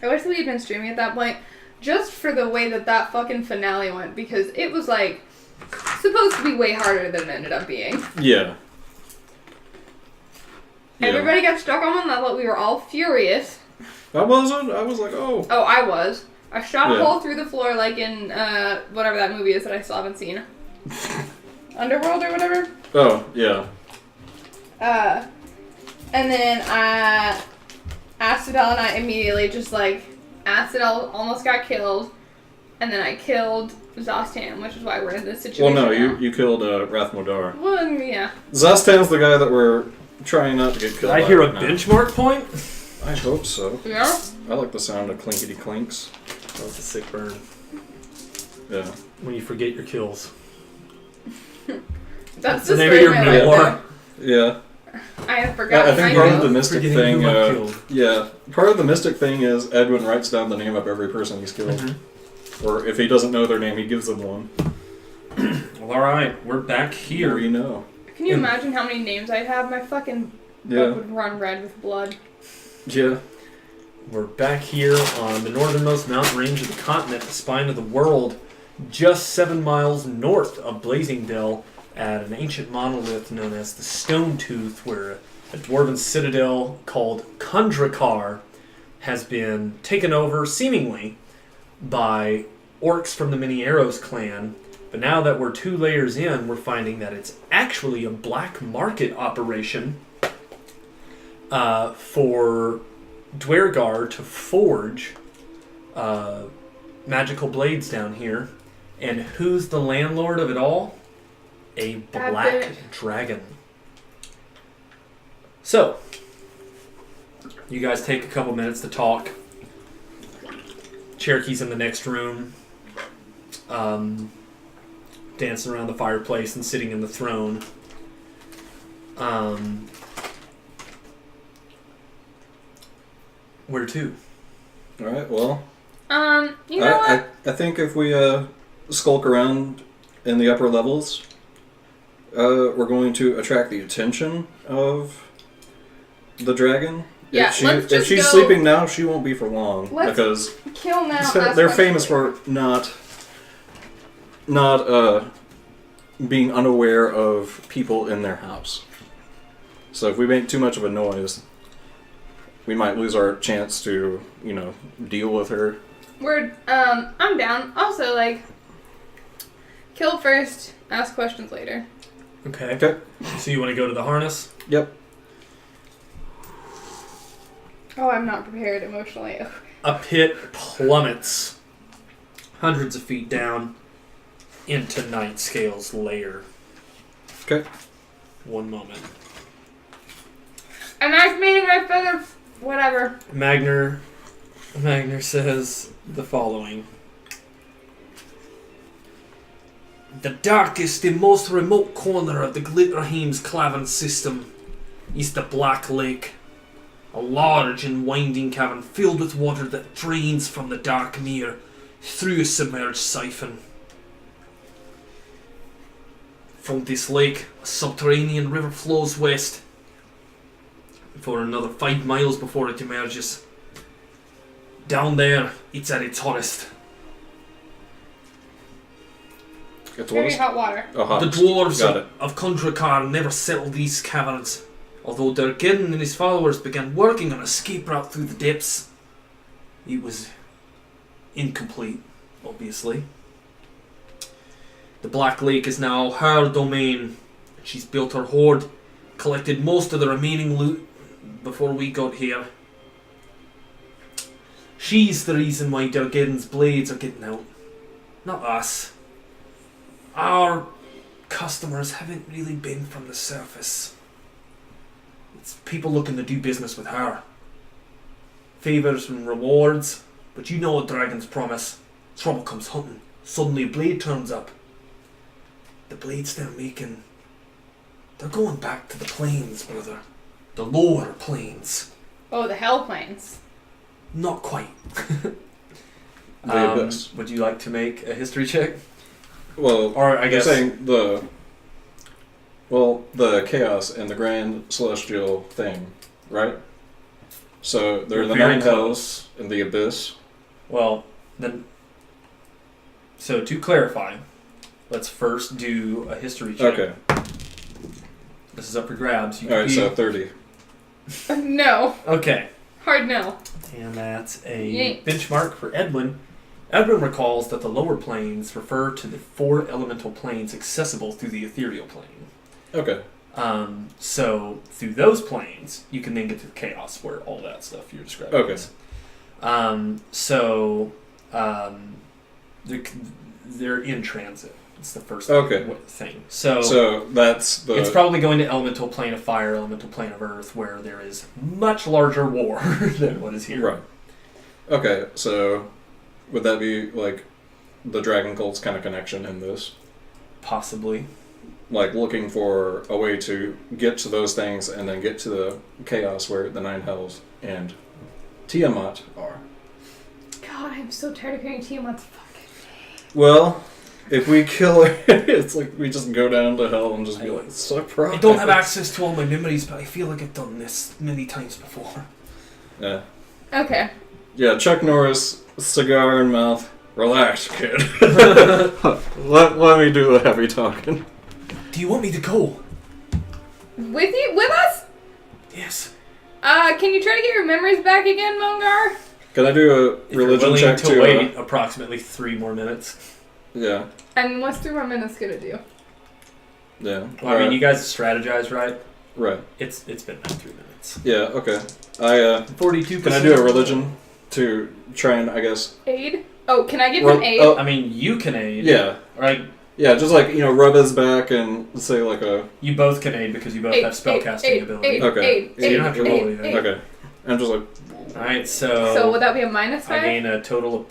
B: I wish that we had been streaming at that point, just for the way that fucking finale went, because it was like supposed to be way harder than it ended up being.
C: Yeah.
B: Everybody got stuck on one level. We were all furious.
C: I wasn't. I was like, oh.
B: Oh, I was. I shot a
C: Yeah.
B: hole through the floor like in whatever that movie is that I still haven't seen. Underworld or whatever.
C: Oh, yeah.
B: And then Acidel and I immediately just like, Acidel almost got killed, and then I killed Zostan, which is why we're in this situation.
C: Well, no,
B: now.
C: you killed Rathmodar.
B: Well, yeah.
C: Zostan's the guy that we're trying not to get killed
A: I
C: by
A: hear a
C: right now.
A: benchmark point.
C: I hope so.
B: Yeah?
C: I like the sound of clinkety clinks.
A: That was a sick burn.
C: Yeah.
A: When you forget your kills.
B: That's
A: the
B: the
A: name of your memoir.
C: Yeah.
B: I have forgotten
C: I think
B: my
C: part of the
B: kills.
C: mystic
A: Forgetting
C: thing,
A: who I killed.
C: yeah, part of the mystic thing is Edwin writes down the name of every person he's killed.
A: Mm-hmm.
C: Or if he doesn't know their name, he gives them one.
A: Well, alright, we're back
C: Here
A: here.
C: we know.
B: Can you imagine how many names I'd have? My fucking
C: Yeah.
B: book would run red with blood.
C: Yeah.
A: We're back here on the northernmost mountain range of the continent, the spine of the world, just 7 miles north of Blazingdale, at an ancient monolith known as the Stone Tooth, where a dwarven citadel called Kundrakar has been taken over, seemingly, by orcs from the Many Arrows clan. But now that we're 2 layers in, we're finding that it's actually a black market operation for Dwergar to forge magical blades down here. And who's the landlord of it all? A black dragon. So, you guys take a couple minutes to talk. Cherokee's in the next room, dancing around the fireplace and sitting in the throne. Where to?
C: Alright, well,
B: You know what?
C: I think if we skulk around in the upper levels, we're going to attract the attention of the dragon.
B: Yeah,
C: If she's sleeping now, she won't be for long because
B: kill now.
C: they're famous for not being unaware of people in their house. So if we make too much of a noise, we might lose our chance to, deal with her.
B: I'm down. Also, kill first, ask questions later.
A: Okay. So you want to go to the harness?
C: Yep.
B: Oh, I'm not prepared emotionally.
A: A pit plummets hundreds of feet down into Nightscale's lair.
C: Okay.
A: One moment.
B: A nice meeting, my feather. Whatever.
A: Magner says the following. The darkest and most remote corner of the Glitterheim's cavern system is the Black Lake. A large and winding cavern filled with water that drains from the dark mere through a submerged siphon. From this lake, a subterranean river flows west for another 5 miles before it emerges. Down there, it's at its hottest.
C: It's
B: Very hot water.
C: Oh,
A: The
C: hot.
A: dwarves
C: Got it.
A: of Kundrakar never settled these caverns, although Durgin and his followers began working on an escape route through the depths. It was incomplete, obviously. The Black Lake is now her domain. She's built her hoard, collected most of the remaining loot before we got here. She's the reason why Durgin's blades are getting out, not us. Our customers haven't really been from the surface. It's people looking to do business with her. Favors and rewards, but you know what dragons promise. Trouble comes hunting. Suddenly a blade turns up. The blades they're making, they're going back to the plains, brother. The lower plains.
B: Oh, the hell plains.
A: Not quite.
C: The abyss.
A: Would you like to make a history check?
C: Well,
A: Or I guess
C: you're saying the chaos and the grand celestial thing, right? So there are the
A: Very
C: nine
A: close.
C: hells and the abyss.
A: Well, then. So to clarify, let's first do a history check.
C: Okay.
A: This is up for grabs. You
C: All
A: can
C: right.
A: be-
C: So 30.
B: No.
A: Okay.
B: Hard no.
A: And that's a
B: Yay.
A: benchmark for Edwin. Edwin recalls that the lower planes refer to the 4 elemental planes accessible through the ethereal plane.
C: Okay.
A: So through those planes, you can then get to the chaos where all that stuff you're describing
C: Okay.
A: is. They're in transit. It's the first thing.
C: So that's the.
A: It's probably going to elemental plane of fire, elemental plane of earth, where there is much larger war than what is here.
C: Right. Okay. So would that be like the Dragon Cult's kind of connection in this?
A: Possibly.
C: Like looking for a way to get to those things and then get to the chaos where the 9 hells and Tiamat are.
B: God, I'm so tired of hearing Tiamat's fucking name.
C: Well, if we kill her, it's like we just go down to hell and just be like, surprise.
A: I don't have access to all my memories, but I feel like I've done this many times before.
C: Yeah.
B: Okay.
C: Yeah, Chuck Norris, cigar in mouth. Relax, kid. let me do the heavy talking.
A: Do you want me to go?
B: With you? With us?
A: Yes.
B: Can you try to get your memories back again, Mongar?
C: Can I do a
A: If you're
C: religion
A: willing
C: check
A: to
C: too?
A: wait approximately 3 more minutes.
C: Yeah.
B: And what's 3 more minutes gonna do?
C: Yeah.
A: Well, I mean, you guys strategize, right?
C: Right.
A: It's been about 3 minutes.
C: Yeah, okay. I
A: 42%.
C: Can I do a religion to try and, I guess...
B: Aid? Oh, can I give
C: Well,
B: him aid?
C: oh.
A: I mean, you can aid.
C: Yeah.
A: Right?
C: Yeah, just like, rub his back and say like a...
A: You both can aid because you both have spellcasting ability.
B: Aid,
C: Okay.
B: aid,
A: So you don't have to roll anything.
C: Okay. I'm just like...
A: Alright, so...
B: So would that be a minus
A: I
B: 5?
A: gain a total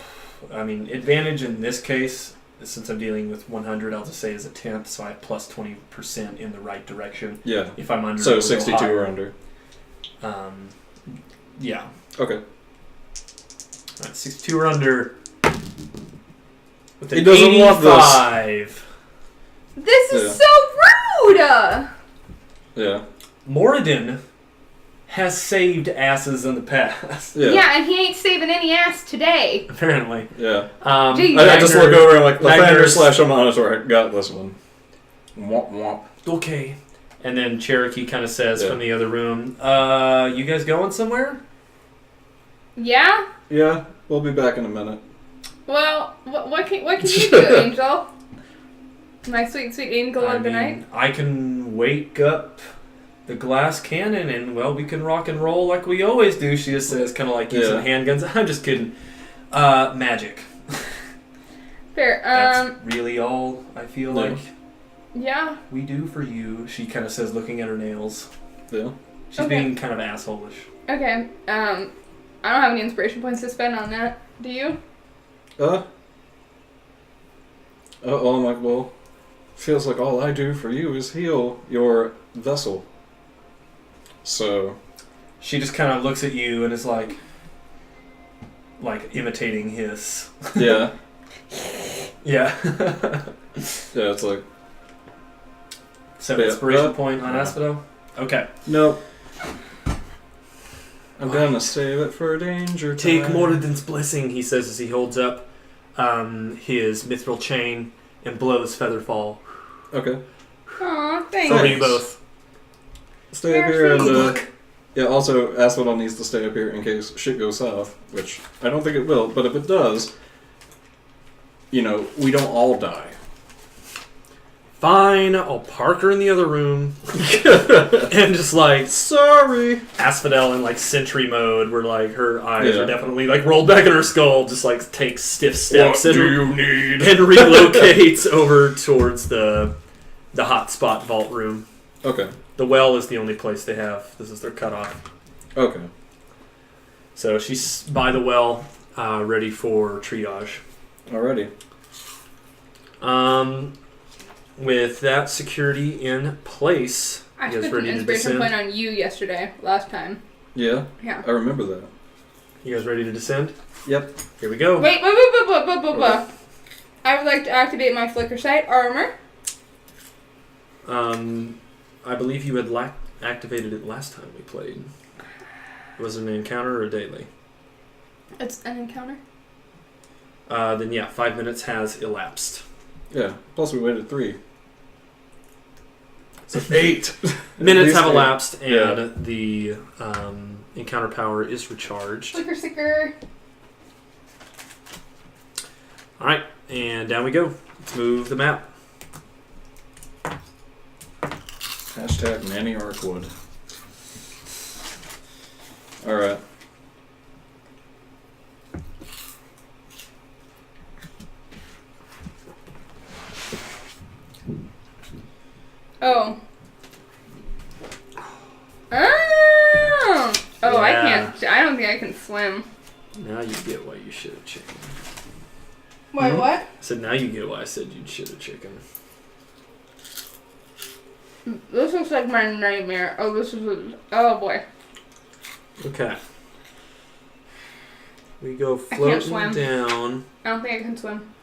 A: of... advantage in this case, since I'm dealing with 100, I'll just say is a 10th, so I have plus 20% in the right direction.
C: Yeah.
A: If I'm under...
C: So
A: it'll go
C: 62
A: higher.
C: or under.
A: Yeah.
C: Okay.
A: Alright, 62 or under. With an
C: He doesn't want this.
A: 85.
B: This is
C: Yeah.
B: so rude!
C: Yeah.
A: Moradin has saved asses in the past.
B: Yeah, and he ain't saving any ass today.
A: Apparently.
C: Yeah.
B: Jeez.
C: I just look over and I'm like,
A: Wagner's-
C: Lathander / a monitor. I got this one. Womp womp.
A: Okay. And then Cherokee kind of says
C: Yeah.
A: from the other room, you guys going somewhere?
B: Yeah?
C: Yeah, we'll be back in a minute.
B: Well, what can you do, Angel? My sweet, sweet angel of the night?
A: I can wake up the glass cannon and, well, we can rock and roll like we always do, she just says, kind of like using handguns. I'm just kidding. Magic.
B: Fair.
A: That's really all I feel like
B: Yeah.
A: we do for you, she kind of says, looking at her nails.
C: Yeah.
A: She's
B: Okay.
A: being kind of asshole-ish.
B: Okay. I don't have any inspiration points to spend on that. Do you?
C: I'm like, well, feels like all I do for you is heal your vessel. So.
A: She just kind of looks at you and is like imitating his.
C: Yeah.
A: Yeah.
C: Yeah, it's like.
A: So
C: Yeah.
A: inspiration point on Asphodel? Okay.
C: Nope. I'm gonna save it for danger time.
A: Take Moradin's blessing, he says as he holds up his mithril chain and blows Featherfall.
C: Okay.
B: Aw, thanks.
A: For you both.
C: Stay up here and,
A: Good luck.
C: yeah, also, Asphodel needs to stay up here in case shit goes south, which I don't think it will, but if it does, we don't all die.
A: Fine, I'll park her in the other room. And just
C: Sorry!
A: Asphodel in sentry mode where her eyes
C: Yeah.
A: are definitely rolled back in her skull, just takes stiff steps
C: What do you need?
A: and relocates over towards the hot spot vault room.
C: Okay.
A: The well is the only place they have. This is their cutoff.
C: Okay.
A: So she's by the well, ready for triage.
C: Alrighty.
A: With that security in place,
B: I
A: you guys
B: spent an
A: ready to
B: inspiration
A: descend?
B: point on you yesterday, last time.
C: Yeah?
B: Yeah.
C: I remember that.
A: You guys ready to descend?
C: Yep.
A: Here we go.
B: Wait, I would like to activate my flicker sight armor.
A: I believe you had activated it last time we played. Was it an encounter or a daily?
B: It's an encounter.
A: Then yeah, 5 minutes has elapsed.
C: Yeah. Plus we waited 3.
A: So
C: 8.
A: minutes
C: least
A: have
C: 8.
A: elapsed, and
C: Yeah.
A: the encounter power is recharged.
B: Flicker sticker.
A: All right, and down we go. Let's move the map.
C: Hashtag Nanny Arkwood. Alright.
B: Oh. Oh. Oh, I
A: Yeah.
B: can't. I don't think I can swim.
A: Now you get why you shit a chicken.
B: Wait,
C: Hmm?
B: what?
A: I said now you get why I said you'd shit a chicken.
B: This looks like my nightmare. Oh, this is. Oh boy.
A: Okay. We go
B: I can't
A: floating
B: swim.
A: down.
B: I don't think I can swim.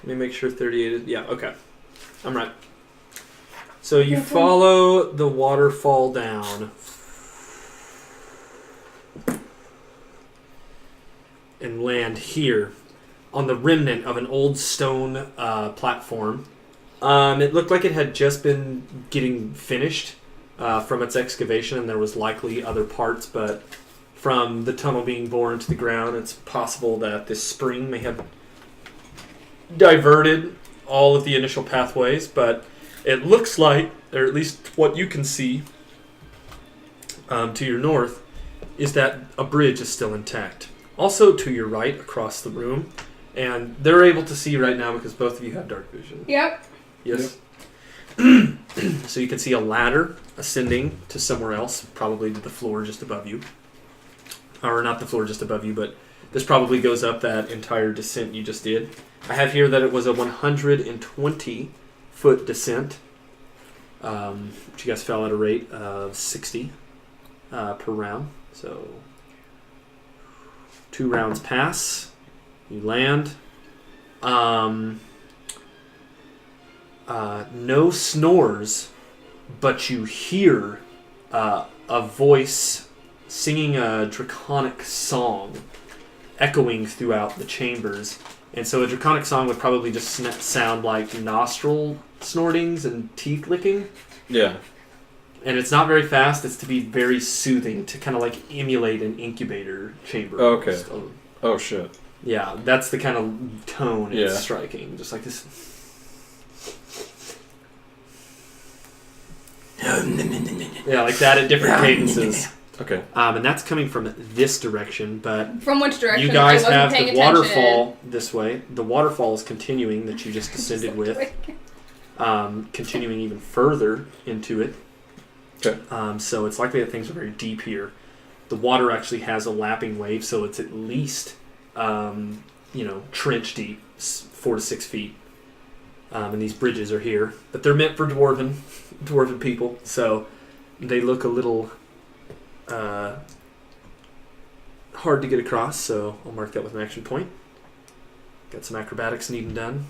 A: Let me make sure 38 is... Yeah, okay. I'm right. So you follow the waterfall down. And land here on the remnant of an old stone platform. It looked like it had just been getting finished from its excavation, and there was likely other parts, but from the tunnel being bored into the ground, it's possible that this spring may have diverted all of the initial pathways, but it looks like, or at least what you can see to your north, is that a bridge is still intact. Also to your right, across the room, and they're able to see right now because both of you have dark vision.
B: Yep.
A: Yes. So you can see a ladder ascending to somewhere else, probably to the floor just above you. Or not the floor just above you, but this probably goes up that entire descent you just did. I have here that it was a 120-foot descent. Which you guys fell at a rate of 60 per round. So 2 rounds pass. You land. No snores, but you hear a voice singing a draconic song echoing throughout the chambers. And so a draconic song would probably just sound like nostril snortings and teeth licking.
C: Yeah.
A: And it's not very fast. It's to be very soothing, to kind of like emulate an incubator chamber.
C: Okay.
A: So,
C: Oh, shit.
A: yeah, that's the kind of tone it's
C: Yeah.
A: striking. Just like this. Yeah, like that at different cadences.
C: Okay.
A: And that's coming from this direction, but
B: From which direction?
A: you guys
B: I wasn't
A: have
B: paying
A: the
B: attention.
A: waterfall this way. The waterfall is continuing that you just descended with, continuing even further into it.
C: Okay.
A: So it's likely that things are very deep here. The water actually has a lapping wave, so it's at least, trench deep, 4 to 6 feet. And these bridges are here, but they're meant for dwarven people, so they look a little hard to get across. So I'll mark that with an action point. Got some acrobatics needing done.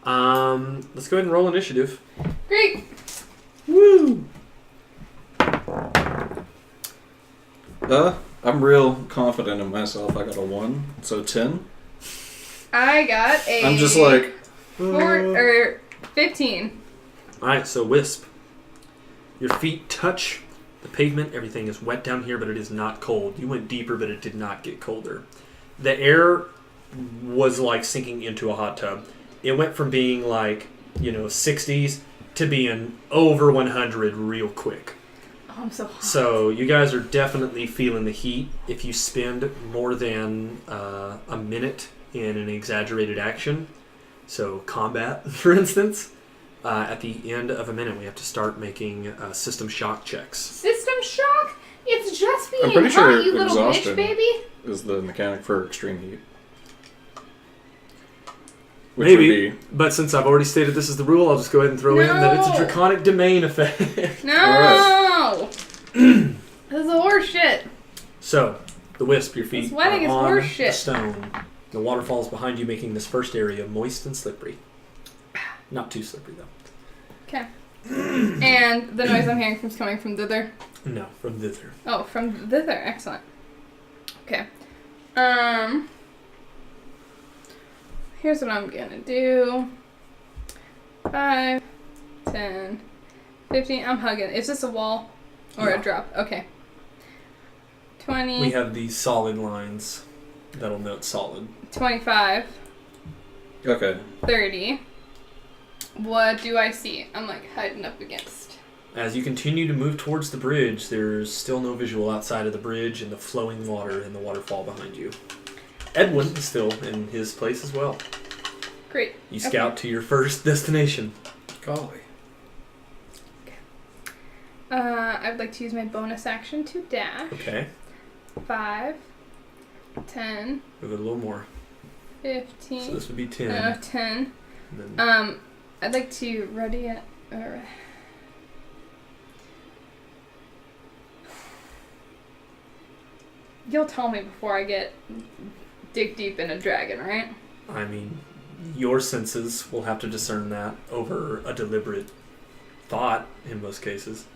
A: Let's go ahead and roll initiative.
B: Great.
A: Woo!
C: I'm real confident in myself. I got a 1, so 10.
B: I got a.
C: I'm just like
B: 15.
A: Alright, so Wisp. Your feet touch the pavement. Everything is wet down here, but it is not cold. You went deeper, but it did not get colder. The air was like sinking into a hot tub. It went from being like, 60s to being over 100 real quick.
B: Oh, I'm so hot.
A: So you guys are definitely feeling the heat. If you spend more than a minute in an exaggerated action, so combat, for instance, at the end of a minute, we have to start making system shock checks.
B: System shock? It's just being
C: I'm pretty
B: hot,
C: sure
B: you little bitch,
C: exhaustion
B: baby.
C: is the mechanic for extreme heat. Which
A: Maybe,
C: would
A: but since I've already stated this is the rule, I'll just go ahead and throw in that it's a
B: No.
A: draconic domain effect.
B: No! This is horse shit.
A: So, the Wisp, your feet
B: This wedding
A: are
B: is
A: on
B: horse
A: the
B: shit.
A: stone. The waterfall is behind you, making this first area moist and slippery. Not too slippery, though.
B: Okay. And the noise I'm hearing is coming from thither.
A: No, from thither.
B: Oh, from thither. Excellent. Okay. Here's what I'm gonna do. 5, 10, 15. I'm hugging. Is this a wall or
A: Yeah.
B: a drop? Okay. 20.
A: We have these solid lines that'll note solid.
B: 25.
C: be. Okay.
B: 30. What do I see? I'm like hiding up against.
A: As you continue to move towards the bridge, there's still no visual outside of the bridge and the flowing water and the waterfall behind you. Edwin is still in his place as well.
B: Great.
A: You scout to your first destination.
C: Golly.
B: I'd like to use my bonus action to dash.
A: Okay,
B: 5, 10,
A: move it a little more.
B: 15.
A: So this would be 10.
B: 10.
A: And then
B: I'd like to ready it. You'll tell me before I dig deep in a dragon, right?
A: I mean, your senses will have to discern that over a deliberate thought in most cases.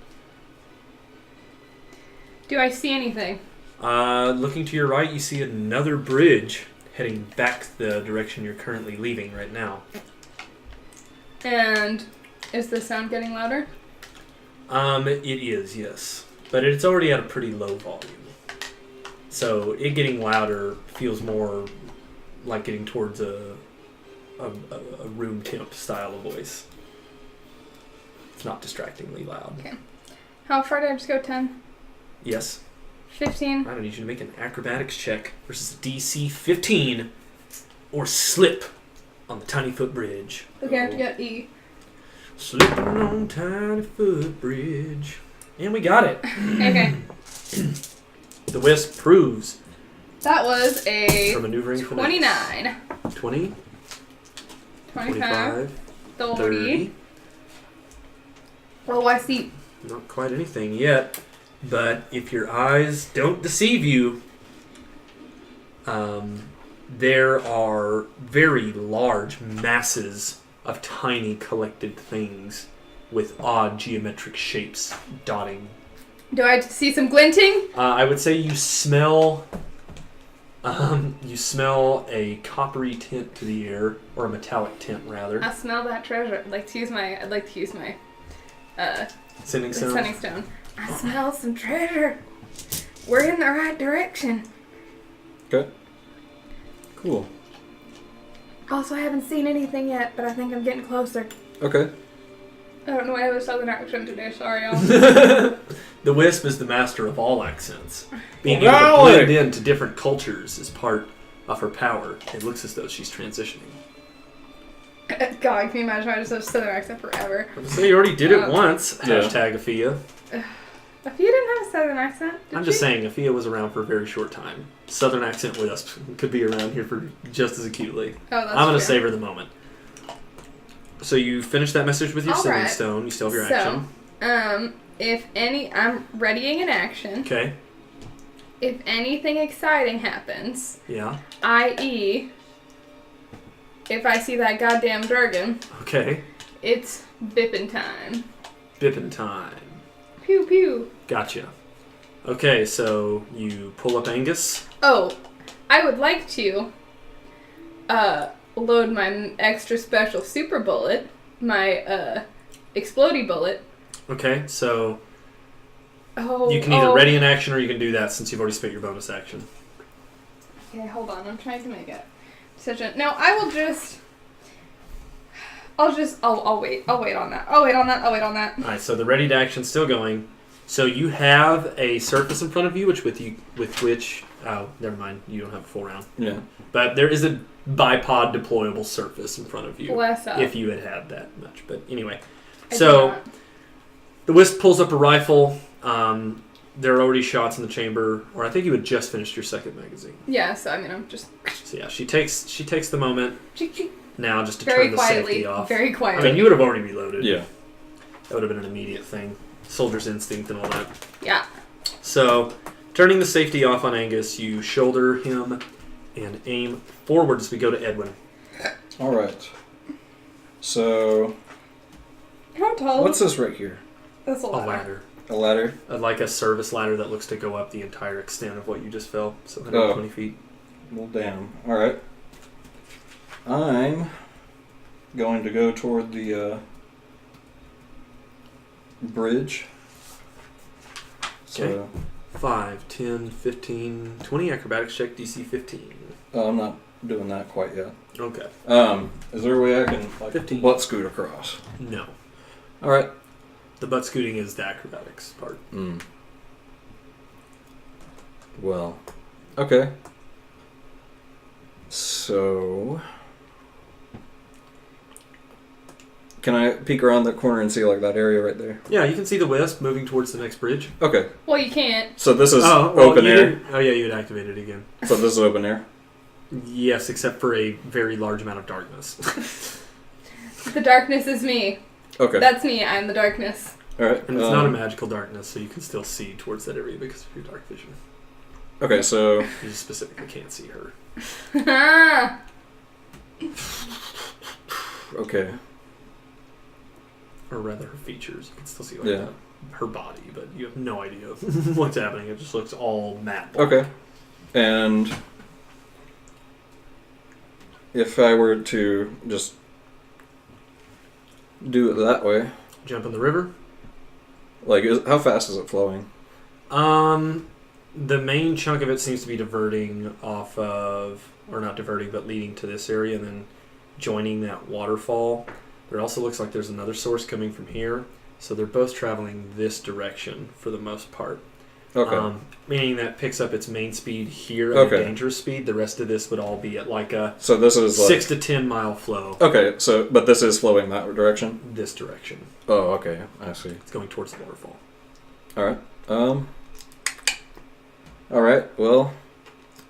B: Do I see anything?
A: Looking to your right, you see another bridge heading back the direction you're currently leaving right now.
B: And is the sound getting louder?
A: It is, yes. But it's already at a pretty low volume. So it getting louder feels more like getting towards a room temp style of voice. It's not distractingly loud.
B: Okay. How far did I just go? 10?
A: Yes.
B: 15?
A: I need you to make an acrobatics check versus DC 15 or slip on the tiny foot bridge.
B: Okay, I have to get E.
A: Slipping on tiny foot bridge. And we got it.
B: Okay.
A: The Wisp proves
B: That was a
A: for maneuvering for
B: 29.
A: 20,
B: 25.
A: 25, 30,
B: Well, why see?
A: Not quite anything yet, but if your eyes don't deceive you, there are very large masses of tiny collected things with odd geometric shapes dotting.
B: Do I see some glinting?
A: I would say you smell a coppery tint to the air, or a metallic tint rather.
B: I smell that treasure. I'd like to use my
A: Sending stone.
B: sending stone. I smell some treasure. We're in the right direction.
C: Okay. Cool.
B: Also, I haven't seen anything yet, but I think I'm getting closer.
C: Okay.
B: I don't know why I have a southern accent today. Sorry, y'all.
A: The Wisp is the master of all accents. Being
C: Well,
A: able to blend
C: golly.
A: into different cultures is part of her power. It looks as though she's transitioning.
B: God, can you imagine if I just have a southern accent forever?
A: So you already did it once.
C: Yeah.
A: Hashtag Afia.
B: If you didn't have a southern accent, did
A: I'm
B: you?
A: just saying, Afia was around for a very short time. Southern accent Wisp could be around here for just as acutely.
B: Oh, that's
A: I'm going to
B: true.
A: savor the moment. So you finish that message with your
B: All
A: sending
B: right.
A: stone. You still have your
B: So,
A: action.
B: I'm readying an action.
A: Okay.
B: If anything exciting happens,
A: Yeah.
B: i.e., if I see that goddamn dragon,
A: Okay.
B: it's bippin' time.
A: Bippin' time.
B: Pew pew.
A: Gotcha. Okay, so you pull up Angus.
B: Oh, I would like to load my extra special super bullet, my explodey bullet.
A: Okay, so
B: Oh,
A: you can either ready an action or you can do that since you've already spent your bonus action.
B: Okay, hold on. I'm trying to make a decision. No, I will just. I'll wait. I'll wait on that. I'll wait on that.
A: Alright, so the ready to action's still going. So you have a surface in front of you, with which oh, never mind, you don't have a full round.
C: Yeah.
A: But there is a bipod deployable surface in front of you.
B: Bless up.
A: If you had that much. But anyway.
B: I do
A: So
B: not.
A: the Wisp pulls up a rifle. There are already shots in the chamber, or I think you had just finished your second magazine.
B: Yeah, so I mean, I'm just
A: So yeah, she takes the moment
B: cheek, cheek,
A: now just to
B: very
A: turn the
B: quietly,
A: safety off.
B: very
A: I
B: quietly.
A: mean, you would have already reloaded.
C: Yeah.
A: That would have been an immediate thing. Soldier's instinct and all that.
B: Yeah.
A: So, turning the safety off on Angus, you shoulder him and aim forward as we go to Edwin.
C: All right. So,
B: How tall?
C: what's this right here?
B: That's a
A: A
B: lot.
A: ladder.
C: A ladder?
A: Like a service ladder that looks to go up the entire extent of what you just fell. So 120 feet.
C: Well, damn. All right. I'm going to go toward the bridge. So,
A: Okay. 5, 10, 15, 20 acrobatics check, DC 15.
C: I'm not doing that quite yet.
A: Okay.
C: Is there a way I can
A: 15.
C: butt scoot across?
A: No.
C: All right.
A: The butt scooting is the acrobatics part.
C: Well, okay. So, can I peek around the corner and see like that area right there?
A: Yeah, you can see the Wisp moving towards the next bridge.
C: Okay.
B: Well, you can't.
C: So this is open
A: you
C: air.
A: did- Oh yeah, you had activated it again.
C: So this is open air.
A: Yes, except for a very large amount of darkness.
B: The darkness is me.
C: Okay.
B: That's me. I'm the darkness.
C: All right.
A: And it's not a magical darkness, so you can still see towards that area because of your dark vision.
C: Okay, so
A: You just specifically can't see her.
C: okay.
A: Or rather, her features. You can still see
C: Yeah.
A: her body, but you have no idea what's happening. It just looks all matte black.
C: Okay. And if I were to just do it that way,
A: Jump in the river.
C: like, how fast is it flowing?
A: The main chunk of it seems to be diverting off of, or not diverting, but leading to this area and then joining that waterfall. There also looks like there's another source coming from here. So they're both traveling this direction for the most part.
C: Okay.
A: Meaning that picks up its main speed here at
C: Okay.
A: a dangerous speed. The rest of this would all be at like a
C: So this is like
A: 6 to 10 mile flow
C: okay. So but this is flowing that direction.
A: this direction.
C: Oh, okay. I see.
A: It's going towards the waterfall.
C: All right. All right. Well,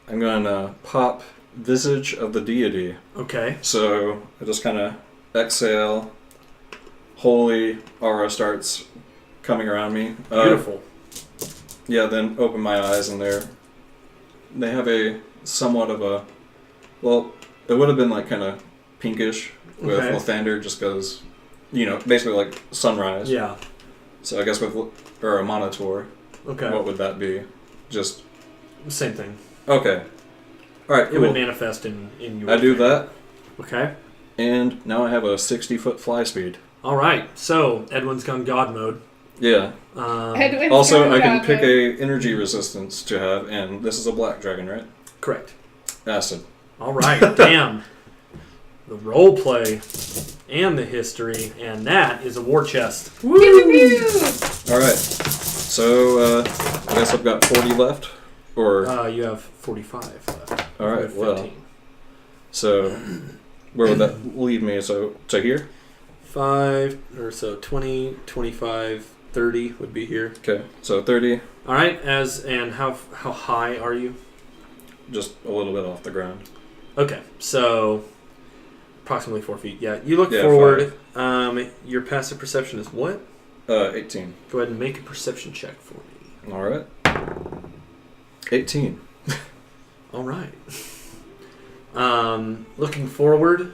C: I'm gonna pop Visage of the Deity.
A: Okay.
C: So I just kind of exhale holy aura starts coming around me.
A: Beautiful.
C: Yeah, then open my eyes and they have a somewhat of a, well, it would have been like kind of pinkish with
A: Okay.
C: Lathander just because, basically like sunrise.
A: Yeah.
C: So I guess or a Monitor,
A: Okay.
C: what would that be? Just,
A: Same thing.
C: okay. Alright,
A: It
C: cool.
A: would manifest in your.
C: I do that,
A: Okay.
C: and now I have a 60-foot fly speed.
A: All right. So Edwin's gone God mode.
C: Yeah.
B: Edwin's
C: Also,
B: gone
C: I can
B: God
C: pick
B: mode.
C: a energy resistance to have, and this is a black dragon, right?
A: Correct.
C: Acid.
A: All right. Damn. The role play and the history, and that is a war chest.
B: Pew, pew, pew.
C: Alright. So, I guess I've got 40 left? Or...
A: You have 45 left.
C: Alright,
A: You have
C: well...
A: 15.
C: So, where would that leave me? So, to here?
A: 5 or so, 20, 25, 30 would be here.
C: Okay, so 30,
A: All right. And how high are you?
C: just a little bit off the ground.
A: Okay, so approximately 4 feet. Yeah, you look
C: Yeah,
A: forward. Your passive perception is what?
C: 18.
A: Go ahead and make a perception check for me.
C: Alright. 18.
A: All right. Looking forward,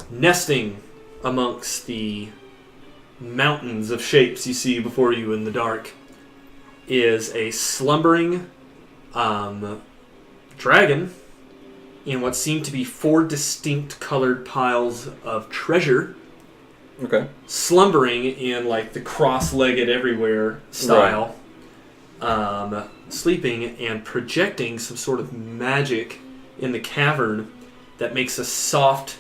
A: nesting amongst the mountains of shapes you see before you in the dark is a slumbering dragon in what seem to be 4 distinct colored piles of treasure,
C: Okay.
A: slumbering in like the cross-legged everywhere style, sleeping and projecting some sort of magic in the cavern that makes a soft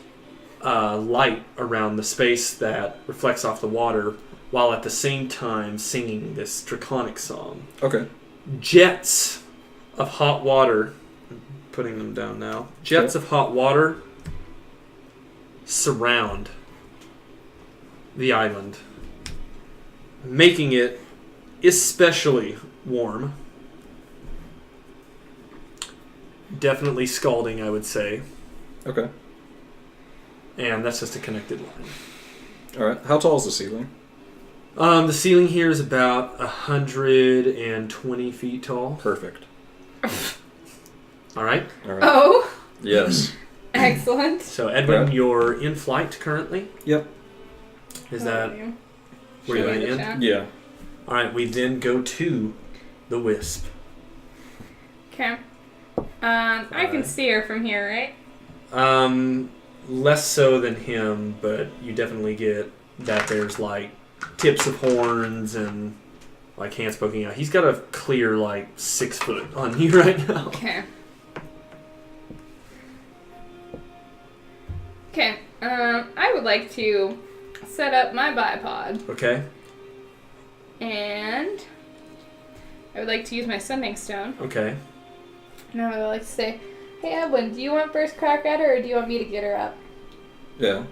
A: light around the space that reflects off the water, while at the same time singing this draconic song.
C: Okay.
A: Jets of hot water, I'm putting them down now, jets of hot water surround the island, making it especially warm. Definitely scalding, I would say.
C: Okay.
A: And that's just a connected line.
C: Alright. How tall is the ceiling?
A: The ceiling here is about 120 feet tall.
C: Perfect.
A: All right.
C: Alright.
B: Oh,
C: Yes.
B: excellent.
A: So, Edwin,
C: Alright.
A: you're in flight currently.
C: Yep.
A: Is that
B: you?
A: where you're
B: Show me the
A: in?
B: chat.
C: Yeah.
A: All right. We then go to the Wisp.
B: Okay. I can see her from here, right?
A: Less so than him, but you definitely get that there's like tips of horns and like hands poking out. He's got a clear like 6 foot on you right now.
B: Okay. Okay. I would like to set up my bipod,
A: Okay.
B: and I would like to use my sending stone.
A: Okay.
B: And I would like to say, "Hey Edwin, do you want first crack at her, or do you want me to get her up?"
C: Yeah.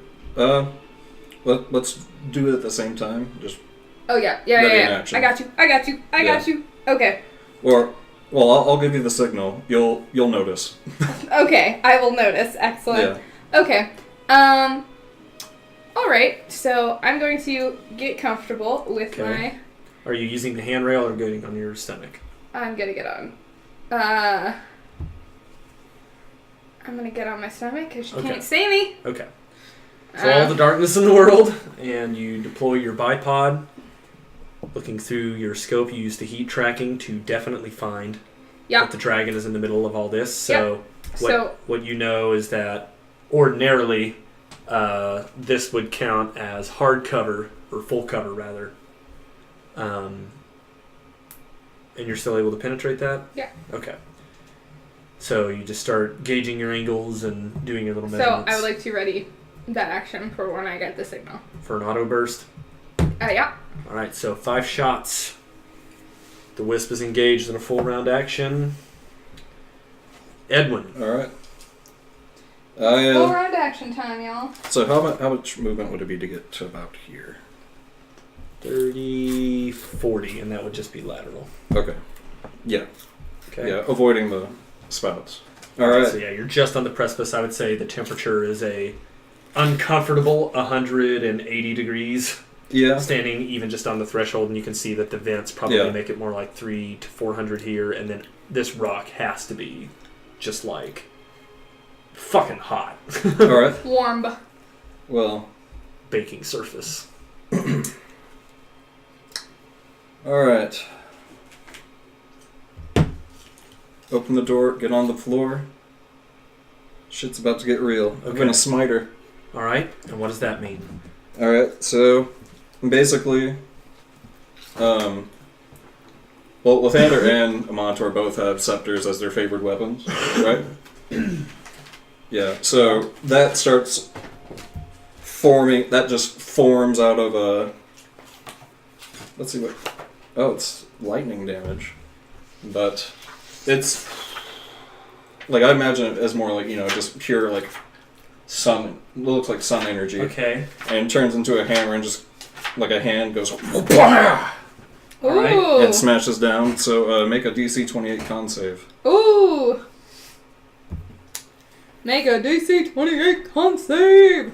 C: Let's do it at the same time. Just
B: Oh yeah.
C: Ready in action.
B: I got you. Okay.
C: Well, I'll give you the signal. You'll notice.
B: Okay, I will notice. Excellent.
C: Yeah.
B: Okay. All right. So I'm going to get comfortable with
A: Okay. Are you using the handrail or getting on your stomach?
B: I'm gonna get on. I'm gonna get on my stomach because she
A: Okay.
B: can't see me.
A: Okay. So all the darkness in the world, and you deploy your bipod. Looking through your scope, you use the heat tracking to definitely find that the dragon is in the middle of all this. So, what you know is that ordinarily this would count as hard cover, or full cover rather. And you're still able to penetrate that?
B: Yeah.
A: Okay. So you just start gauging your angles and doing your little
B: So
A: measurements.
B: I would like to ready that action for when I get the signal.
A: For an auto burst.
B: Yeah.
A: Alright, so 5 shots. The Wisp is engaged in a full round action. Edwin.
C: All right.
B: Full round action time, y'all.
C: So how much movement would it be to get to about here?
A: 30, 40, and that would just be lateral.
C: Okay. Yeah.
A: Okay.
C: Yeah. Avoiding the spouts. All right.
A: So yeah, you're just on the precipice. I would say the temperature is a uncomfortable 180 degrees.
C: Yeah.
A: Standing even just on the threshold, and you can see that the vents probably
C: Yeah.
A: make it more like 300 to 400 here, and then this rock has to be just like fucking hot.
C: All right.
B: Warm.
C: Well.
A: Baking surface.
C: All right. Open the door. Get on the floor. Shit's about to get real. I'm gonna smite her.
A: All right, and what does that mean?
C: All right. So, basically, well, Lathander and Amontor both have scepters as their favored weapons, right? Yeah. So that starts forming. That just forms out of a. Let's see what. Oh, it's lightning damage, but it's like I imagine it as more like just pure like sun. It looks like sun energy.
A: Okay.
C: And it turns into a hammer and just like a hand goes.
B: Ooh.
A: Alright.
C: And smashes down. So make a DC 28 con save.
B: Ooh. Make a DC 28 con save.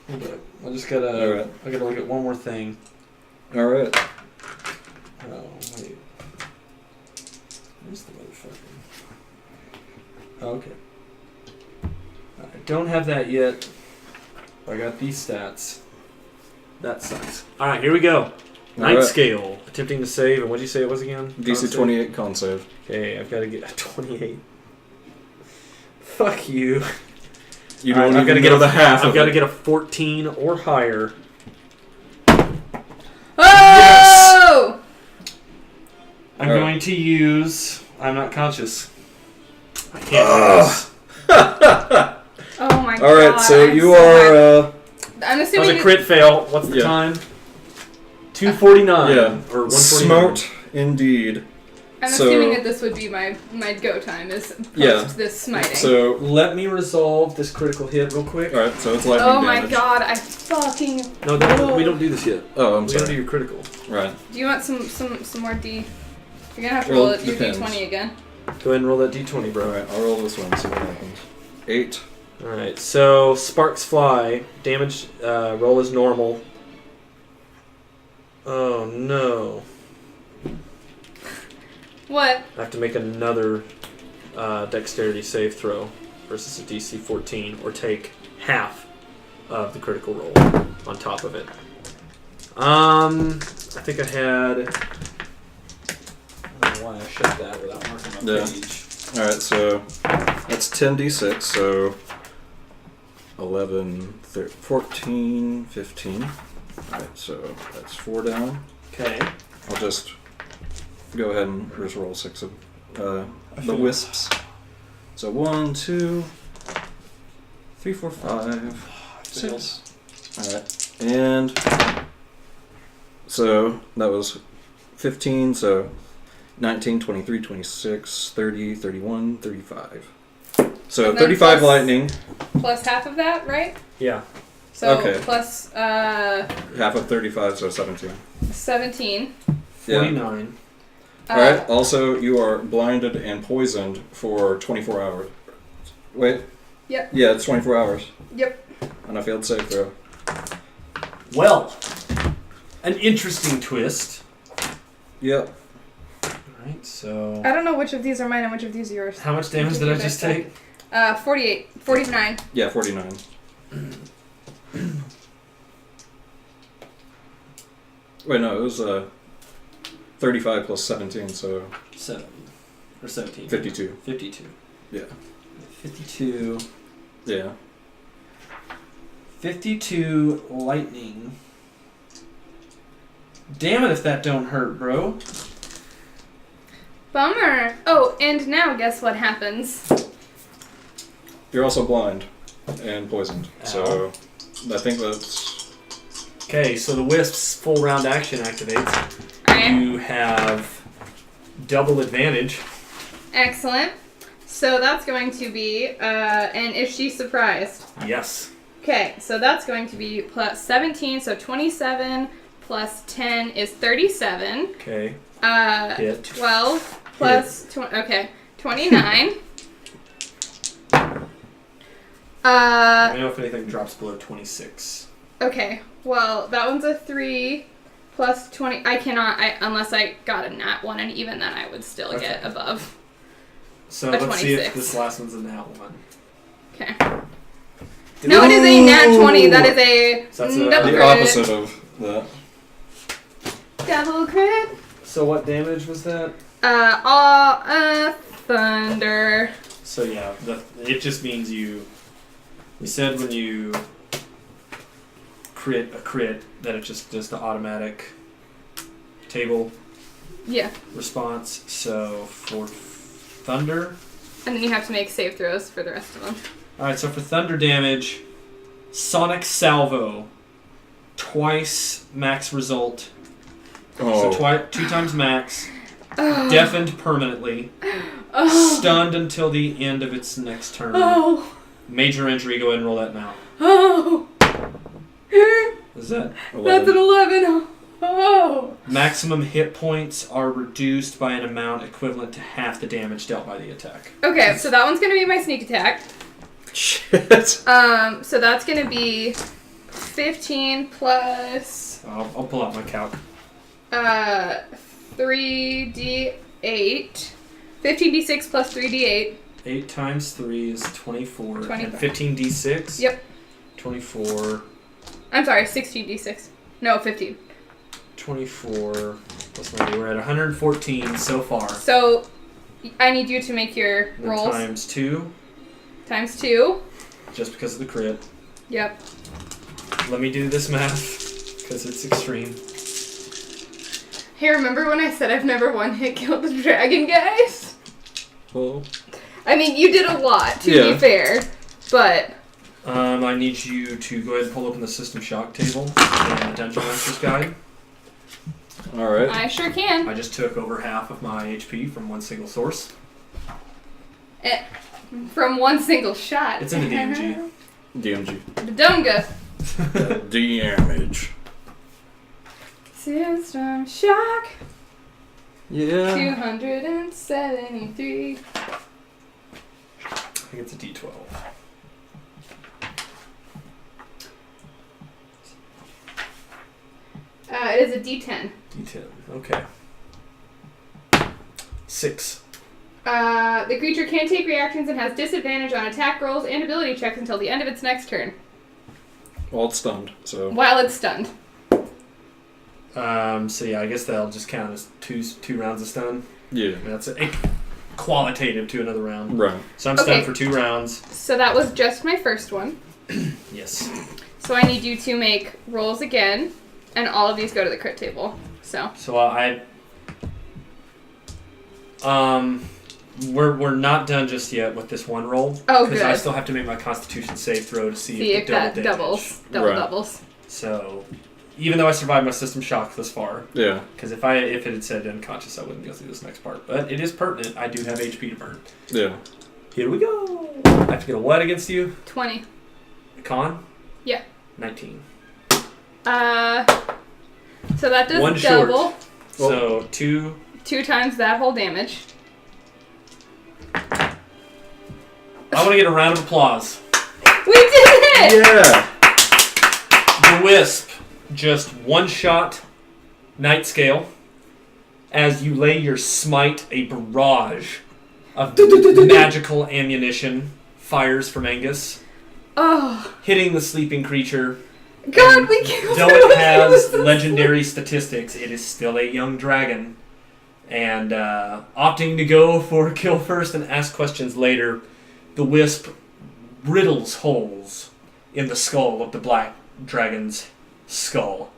A: Hold up. I just gotta.
C: Alright.
A: I gotta look at one more thing.
C: All right.
A: Oh wait. Where's the motherfucker? Oh, okay. I don't have that yet. I got these stats. That sucks. All right, here we go. Night
C: Alright.
A: scale. Attempting to save, and what did you say it was again?
C: DC 28 con save.
A: Okay, I've got to get a 28. Fuck you.
C: You
A: All right,
C: don't
A: I've gotta
C: even
A: get
C: know
A: a-
C: the half
A: I've
C: of
A: got to
C: it.
A: get a 14 or higher.
B: Oh!
A: I'm
C: Alright.
A: going to use. I'm not conscious. I can't use.
B: Oh my god.
C: All right, so
B: I'm
C: you
B: so
C: are.
B: I'm
A: That was
B: assuming
A: a crit fail. What's the
C: Yeah.
A: time? 249.
C: Yeah.
A: Or 149.
C: Smote indeed.
B: I'm
C: so-
B: assuming that this would be my go time is post
C: Yeah.
B: this smiting.
C: So
A: Let me resolve this critical hit real quick.
C: all right, so it's lightning
B: oh my
C: damage.
B: god, I fucking.
A: No, we don't do this yet.
C: Oh, I'm
A: We gotta do
C: sorry.
A: your critical.
C: Right.
B: Do you want some more D? You're gonna have to
C: Well,
B: roll it, your
C: depends.
B: D20 again.
A: Go ahead and roll that d20,
C: All
A: bro.
C: right, I'll roll this one. See what happens. 8.
A: Alright, so sparks fly. Damage roll is normal. Oh no.
B: What?
A: I have to make another dexterity save throw versus a DC 14, or take half of the critical roll on top of it. I think I had. I don't know why I shut that without marking my
C: Yeah.
A: page.
C: All right, so that's 10d6. So 11, 13, 14, 15. All right, so that's 4 down.
A: Okay.
C: I'll just go ahead and just roll 6 of the
A: feel-
C: wisps. So 1, 2, 3, 4, 5, 6. Alright. And so that was 15, so 19, 23, 26, 30, 31, 35. So
B: And then
C: 35
B: plus-
C: lightning,
B: Plus half of that, right?
A: Yeah.
B: So
C: Okay.
B: plus
C: half of 35, so 17.
B: 17.
A: 49.
C: Alright, also you are blinded and poisoned for 24 hours. Wait.
B: Yep.
C: Yeah, it's 24 hours.
B: Yep.
C: And I failed save throw.
A: Well, an interesting twist.
C: Yep.
A: Alright, so.
B: I don't know which of these are mine and which of these are yours.
A: How much damage did I just take?
B: 48. 49.
C: Yeah, 49. Wait, no, it was 35 plus 17, so
A: 7. Or 17.
C: 52.
A: 52.
C: Yeah.
A: 52.
C: Yeah.
A: 52 lightning. Damn it if that don't hurt, bro.
B: Bummer. Oh, and now guess what happens?
C: You're also blind and poisoned, so I think that's...
A: Okay, so the Wisp's full round action activates.
B: Alright.
A: You have double advantage.
B: Excellent. So that's going to be, and is she surprised?
A: Yes.
B: Okay, so that's going to be plus 17, so 27 plus 10 is 37.
A: Okay.
B: Uh,
A: Hit.
B: 12 plus 20, okay. 29.
A: Let me know if anything drops below 26.
B: Okay. Well, that one's a 3 plus 20. I cannot, unless I got a nat 1, and even then I would still get above.
A: So
B: A
A: let's see if
B: 26.
A: this last one's a nat 1.
B: Okay. No, it is a nat 20. That is a
A: So that's
B: double
C: The
B: crit.
C: opposite of that.
B: Double crit.
A: So what damage was that?
B: Thunder.
A: So yeah, it just means we said when you crit a crit that it just does the automatic table
B: Yeah.
A: response. So for thunder,
B: And then you have to make save throws for the rest of them.
A: alright, so for thunder damage, sonic salvo, twice max result.
C: Oh.
A: So 2 times max,
B: Oh.
A: deafened permanently,
B: Oh.
A: stunned until the end of its next turn.
B: Oh.
A: Major injury, go ahead and roll that now.
B: Oh.
A: Is that?
B: That's an 11. Oh.
A: Maximum hit points are reduced by an amount equivalent to half the damage dealt by the attack.
B: Okay, so that one's gonna be my sneak attack.
C: Shit.
B: So that's gonna be 15 plus
A: I'll pull out my calc.
B: 3d8. 15d6 plus 3d8.
A: 8 times 3 is 24.
B: 25.
A: And 15d6?
B: Yep.
A: 24.
B: I'm sorry, 16d6. No, 15.
A: 24. Plus 90. We're at 114 so far.
B: So I need you to make your
A: Then
B: rolls.
A: times 2,
B: Times 2.
A: just because of the crit.
B: Yep.
A: Let me do this math, because it's extreme.
B: Hey, remember when I said I've never one-hit killed the dragon, guys?
C: Well,
B: I mean, you did a lot, to
C: Yeah.
B: be fair. But,
A: I need you to go ahead and pull open the System Shock table and the Dungeon Master's Guide.
C: alright.
B: I sure can.
A: I just took over half of my HP from one single source.
B: From one single shot.
A: It's in the DMG.
C: DMG.
B: Badunga.
C: Damage.
B: System shock.
C: Yeah.
B: 273.
A: I think it's a D12.
B: It is a D10.
A: D10. Okay. 6.
B: The creature can take reactions and has disadvantage on attack rolls and ability checks until the end of its next turn,
C: Well, it's stunned, so.
B: while it's stunned.
A: So yeah, I guess that'll just count as two rounds of stun.
C: Yeah.
A: I mean, that's a qualitative to another round.
C: Right.
A: So I'm stunned
B: Okay.
A: for 2 rounds.
B: So that was just my first one.
A: Yes.
B: So I need you to make rolls again, and all of these go to the crit table. So
A: we're not done just yet with this one roll.
B: Oh,
A: Because I
B: good.
A: still have to make my Constitution save throw to see
B: see
A: if
B: if
A: the double
B: that
A: damage.
B: doubles.
A: So, even though I survived my System Shock this far,
C: Yeah.
A: because if it had said unconscious, I wouldn't go through this next part. But it is pertinent. I do have HP to burn.
C: Yeah.
A: Here we go. I have to get a what against you?
B: 20.
A: Con?
B: Yeah.
A: 19.
B: So that does
A: One short.
B: double.
A: So 2.
B: 2 times that whole damage.
A: I want to get a round of applause.
B: We did it!
C: Yeah.
A: The Wisp just one shot Night Scale as you lay your smite, a barrage of magical ammunition fires from Angus,
B: Oh,
A: hitting the sleeping creature.
B: God, we killed
A: Though it has legendary statistics, it is still a young dragon. And opting to go for kill first and ask questions later, the Wisp riddles holes in the skull of the black dragon's skull.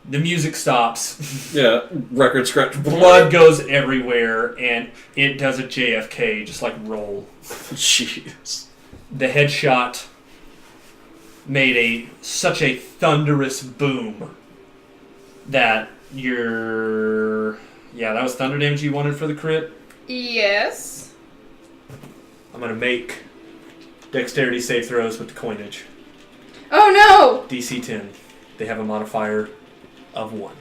A: The music stops.
C: Yeah. Record scratch.
A: Blood goes everywhere, and it does a JFK, just like roll.
C: Jeez.
A: The headshot made such a thunderous boom that that was thunder damage you wanted for the crit.
B: Yes.
A: I'm gonna make dexterity save throws with the coinage.
B: Oh
A: DC 10. They have a modifier of 1.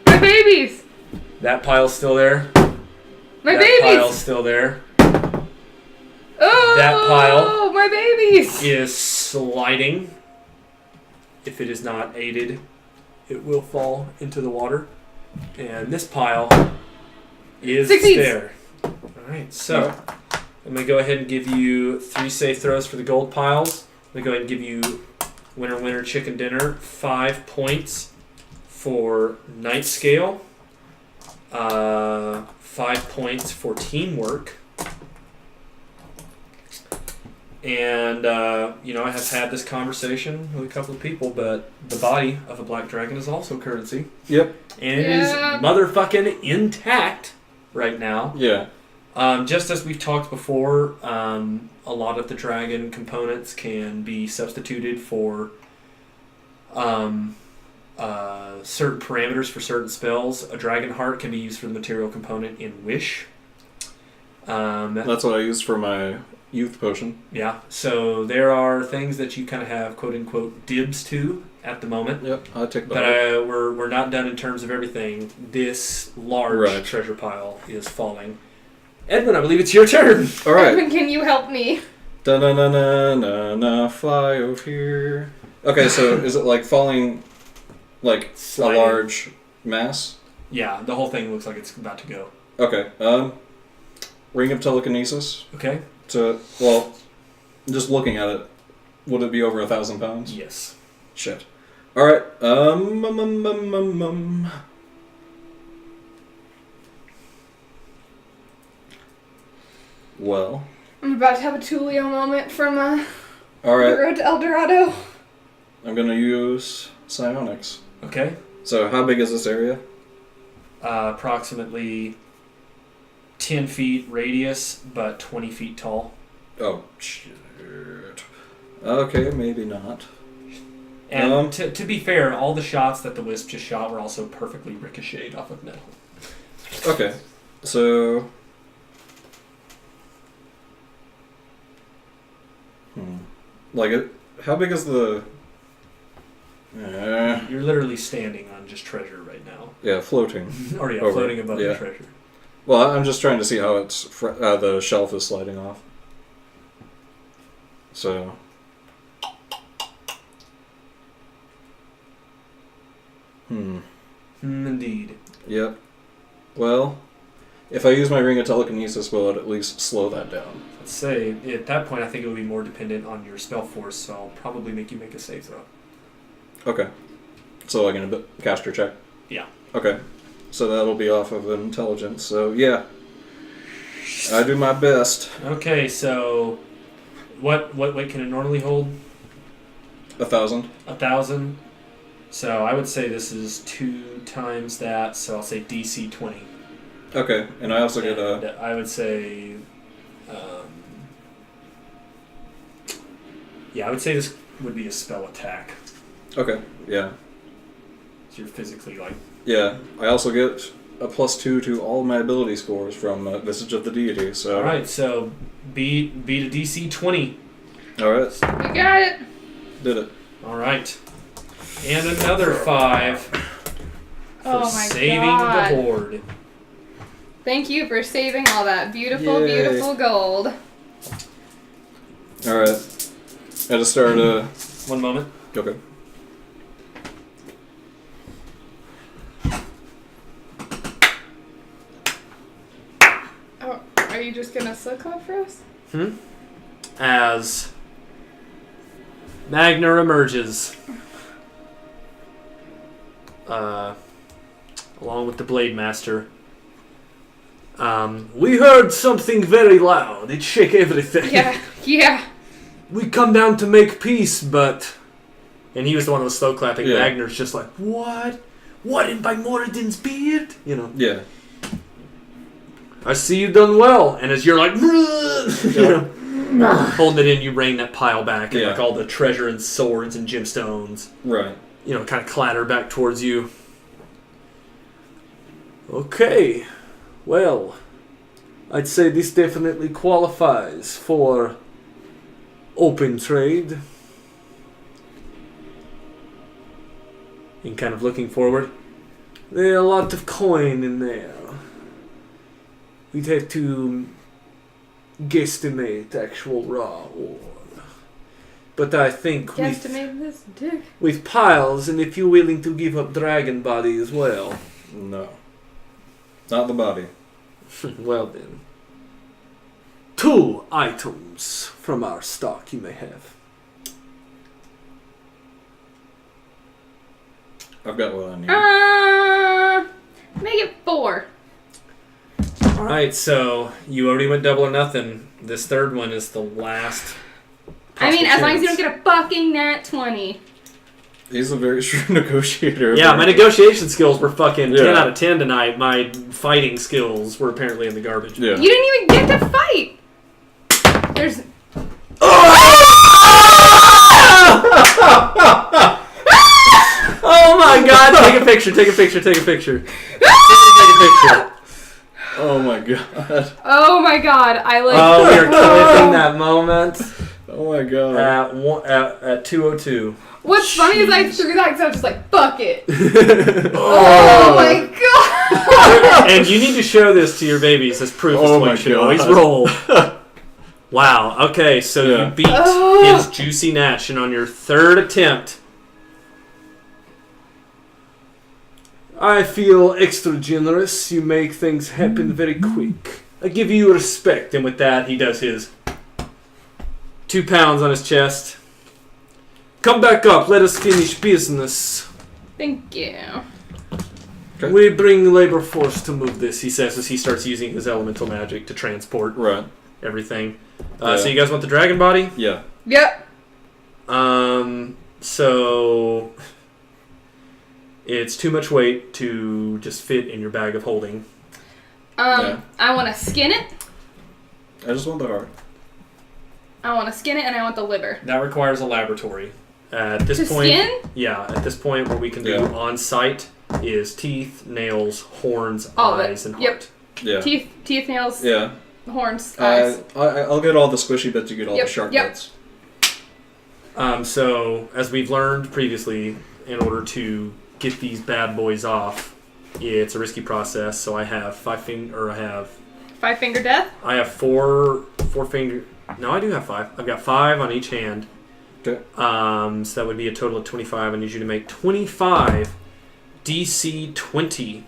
B: no! My babies!
A: That pile's still there.
B: My
A: that
B: babies!
A: pile's still there.
B: Oh,
A: That pile
B: my babies!
A: is sliding. If it is not aided, it will fall into the water. And this pile is
B: Succeeds.
A: there. Alright, so I'm going to go ahead and give you 3 safe throws for the gold piles. I'm going to go ahead and give you winner, chicken dinner, 5 points for night scale, 5 points for teamwork. And, I have had this conversation with a couple of people, but the body of a black dragon is also currency.
C: Yep.
A: And it is motherfucking intact right now.
C: Yeah.
A: Just as we've talked before, a lot of the dragon components can be substituted for certain parameters for certain spells. A dragon heart can be used for the material component in Wish.
C: That's what I used for my youth potion.
A: Yeah, so there are things that you kind of have quote-unquote dibs to at the moment.
C: Yep, I'll take that.
A: But we're not done in terms of everything. This large treasure pile is falling. Edwin, I believe it's your turn.
C: All right.
B: Edwin, can you help me?
C: Da-na-na-na-na-na, fly over here. Okay, so is it like falling like
A: Sliding.
C: a large mass?
A: Yeah, the whole thing looks like it's about to go.
C: Okay. Ring of telekinesis.
A: Okay.
C: Just looking at it, would it be over 1,000 pounds?
A: Yes.
C: Shit. All right. Well.
B: I'm about to have a Tulio moment from
C: All
B: the
C: right.
B: road to El Dorado.
C: I'm gonna use psionics.
A: Okay.
C: So how big is this area?
A: Approximately 10 feet radius, but 20 feet tall.
C: Oh shit. Okay, maybe not.
A: And to be fair, all the shots that the Wisp just shot were also perfectly ricocheted off of metal.
C: Okay, so. How big is the?
A: You're literally standing on just treasure right now.
C: Yeah, floating.
A: Or yeah,
C: Over.
A: floating above
C: Yeah.
A: the treasure.
C: Well, I'm just trying to see how it's the shelf is sliding off. So.
A: Indeed.
C: Yep. Well, if I use my ring of telekinesis, will it at least slow that down?
A: Let's say, at that point, I think it would be more dependent on your spell force, so I'll probably make you make a save throw.
C: Okay. So like a caster check?
A: Yeah.
C: Okay. So that'll be off of intelligence. So yeah. I do my best.
A: Okay, so what weight can it normally hold?
C: 1,000.
A: 1,000. So I would say this is 2 times that, so I'll say DC 20.
C: Okay, and I also get a...
A: I would say... I would say this would be a spell attack.
C: Okay, yeah.
A: So you're physically like...
C: Yeah, I also get a +2 to all my ability scores from Visage of the Deity, so...
A: Alright, so beat a DC 20.
C: Alright.
B: We got it.
C: Did it.
A: Alright. And another 5 for
B: Oh my
A: saving
B: God.
A: the horde.
B: Thank you for saving all that beautiful,
C: Yay.
B: beautiful gold.
C: Alright. I just started...
A: One moment.
C: Okay.
B: Oh, are you just gonna suck up for us?
A: As Magna emerges, along with the Blade Master. We heard something very loud. It shook everything.
B: Yeah.
A: We come down to make peace, but... And he was the one that was slow clapping.
C: Yeah.
A: Magner's just like, what? What in by Moradin's beard? You know.
C: Yeah.
A: I see you done well. And as you're like, you know, holding it in, you rain that pile back, and
C: Yeah.
A: like all the treasure and swords and gemstones,
C: Right.
A: you know, kind of clatter back towards you. Okay. Well, I'd say this definitely qualifies for open trade. And kind of looking forward. There's a lot of coin in there. we'd have to guesstimate actual raw ore. But I think
B: Guesstimate this dick.
A: with piles, and if you're willing to give up dragon body as well.
C: No. Not the body.
A: Well then. 2 items from our stock you may have.
C: I've got what I need.
B: Make it 4.
A: Alright, so you already went double or nothing. This third one is the last.
B: I mean, as long as you
A: chance.
B: don't get a fucking nat 20.
C: He's a very shrewd negotiator.
A: Yeah, my negotiation skills were fucking 10
C: Yeah.
A: out of 10 tonight. My fighting skills were apparently in the garbage.
C: Yeah.
B: You didn't even get to fight. There's.
A: Oh my god, take a picture, take a picture, take a picture. Take a picture.
C: Oh my god.
B: Oh my god, I like.
A: Oh, we are clipping that moment
C: Oh my god.
A: at 2:02.
B: What's funny is I threw that because I was just like, fuck it.
C: Oh.
B: Oh my god.
A: And you need to show this to your babies as proof as
C: Oh
A: to what
C: my
A: you should
C: God.
A: always roll. Wow, okay, so
C: Yeah.
A: you beat
B: Oh.
A: his juicy natch, and on your third attempt, I feel extra generous. You make things happen very quick. I give you respect. And with that, he does his 2 pounds on his chest. Come back up. Let us finish business.
B: Thank you.
C: Okay.
A: We bring labor force to move this, he says as he starts using his elemental magic to transport
C: Right.
A: everything.
C: Yeah.
A: So you guys want the dragon body?
C: Yeah.
B: Yep.
A: So it's too much weight to just fit in your bag of holding.
C: Yeah.
B: I want to skin it.
C: I just want the heart.
B: I want to skin it, and I want the liver.
A: That requires a laboratory. At this
B: To
A: point,
B: skin?
A: yeah. At this point, what we can do
C: Yeah.
A: on site is teeth, nails, horns,
B: All of it.
A: eyes, and
B: Yep.
A: heart.
C: Yeah.
B: Teeth, nails,
C: Yeah.
B: horns, eyes.
C: I'll get all the squishy bits. You get all
B: Yep,
C: the sharp
B: yep.
C: bits.
A: So as we've learned previously, in order to get these bad boys off, it's a risky process. So I have 5
B: 5-finger death.
A: I have four finger. No, I do have 5. I've got 5 on each hand.
C: Okay.
A: So that would be a total of 25. I need you to make 25 DC 20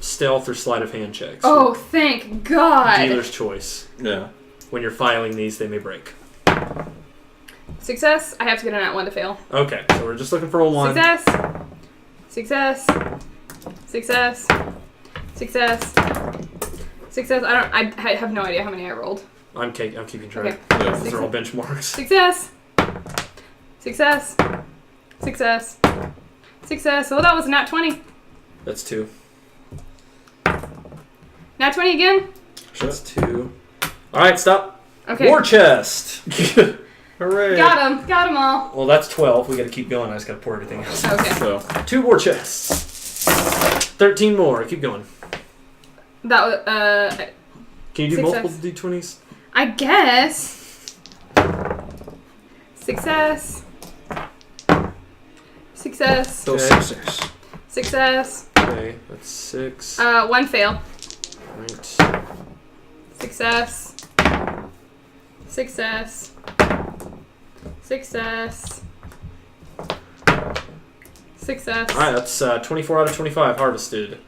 A: stealth or sleight of hand checks.
B: Oh, thank God.
A: Dealer's choice.
C: Yeah.
A: When you're filing these, they may break.
B: Success. I have to get a nat 1 to fail.
A: Okay, so we're just looking for a 1.
B: Success. Success. Success. Success. Success. I have no idea how many I rolled.
A: I'm keeping track.
B: Okay.
C: Yeah.
A: These are all benchmarks.
B: Success. Success. Success. Success. Oh, that was a nat 20.
A: That's 2.
B: Nat 20 again?
A: That's 2. All right, stop.
B: Okay.
A: War chest. Hooray.
B: Got them all.
A: Well, that's 12. We got to keep going. I just got to pour everything else.
B: Okay.
C: So
A: 2 war chests. 13 more. Keep going.
B: That was,
A: Can you do
B: Success.
A: multiple d20s?
B: I guess. Success. Success.
C: those
A: Okay.
C: 6.
B: Success.
A: Okay, that's 6.
B: 1 fail.
A: Right.
B: Success. Success. Success. Success.
A: All right, that's 24 out of 25 harvested.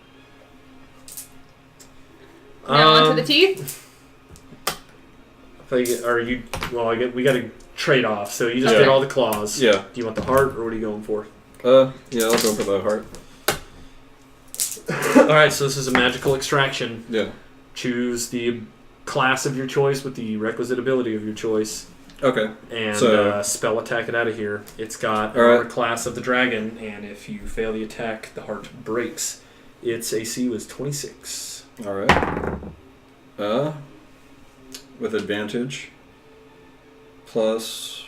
B: Now onto the teeth.
A: We got to trade off. So you just
C: Yeah.
A: did all the claws.
C: Yeah.
A: Do you want the heart, or what are you going for?
C: Yeah, I'll go for the heart.
A: All right, so this is a magical extraction.
C: Yeah.
A: Choose the class of your choice with the requisite ability of your choice,
C: Okay.
A: and
C: So-
A: spell attack it out of here. It's got
C: All right.
A: our class of the dragon, and if you fail the attack, the heart breaks. Its AC was 26.
C: All right. With advantage. Plus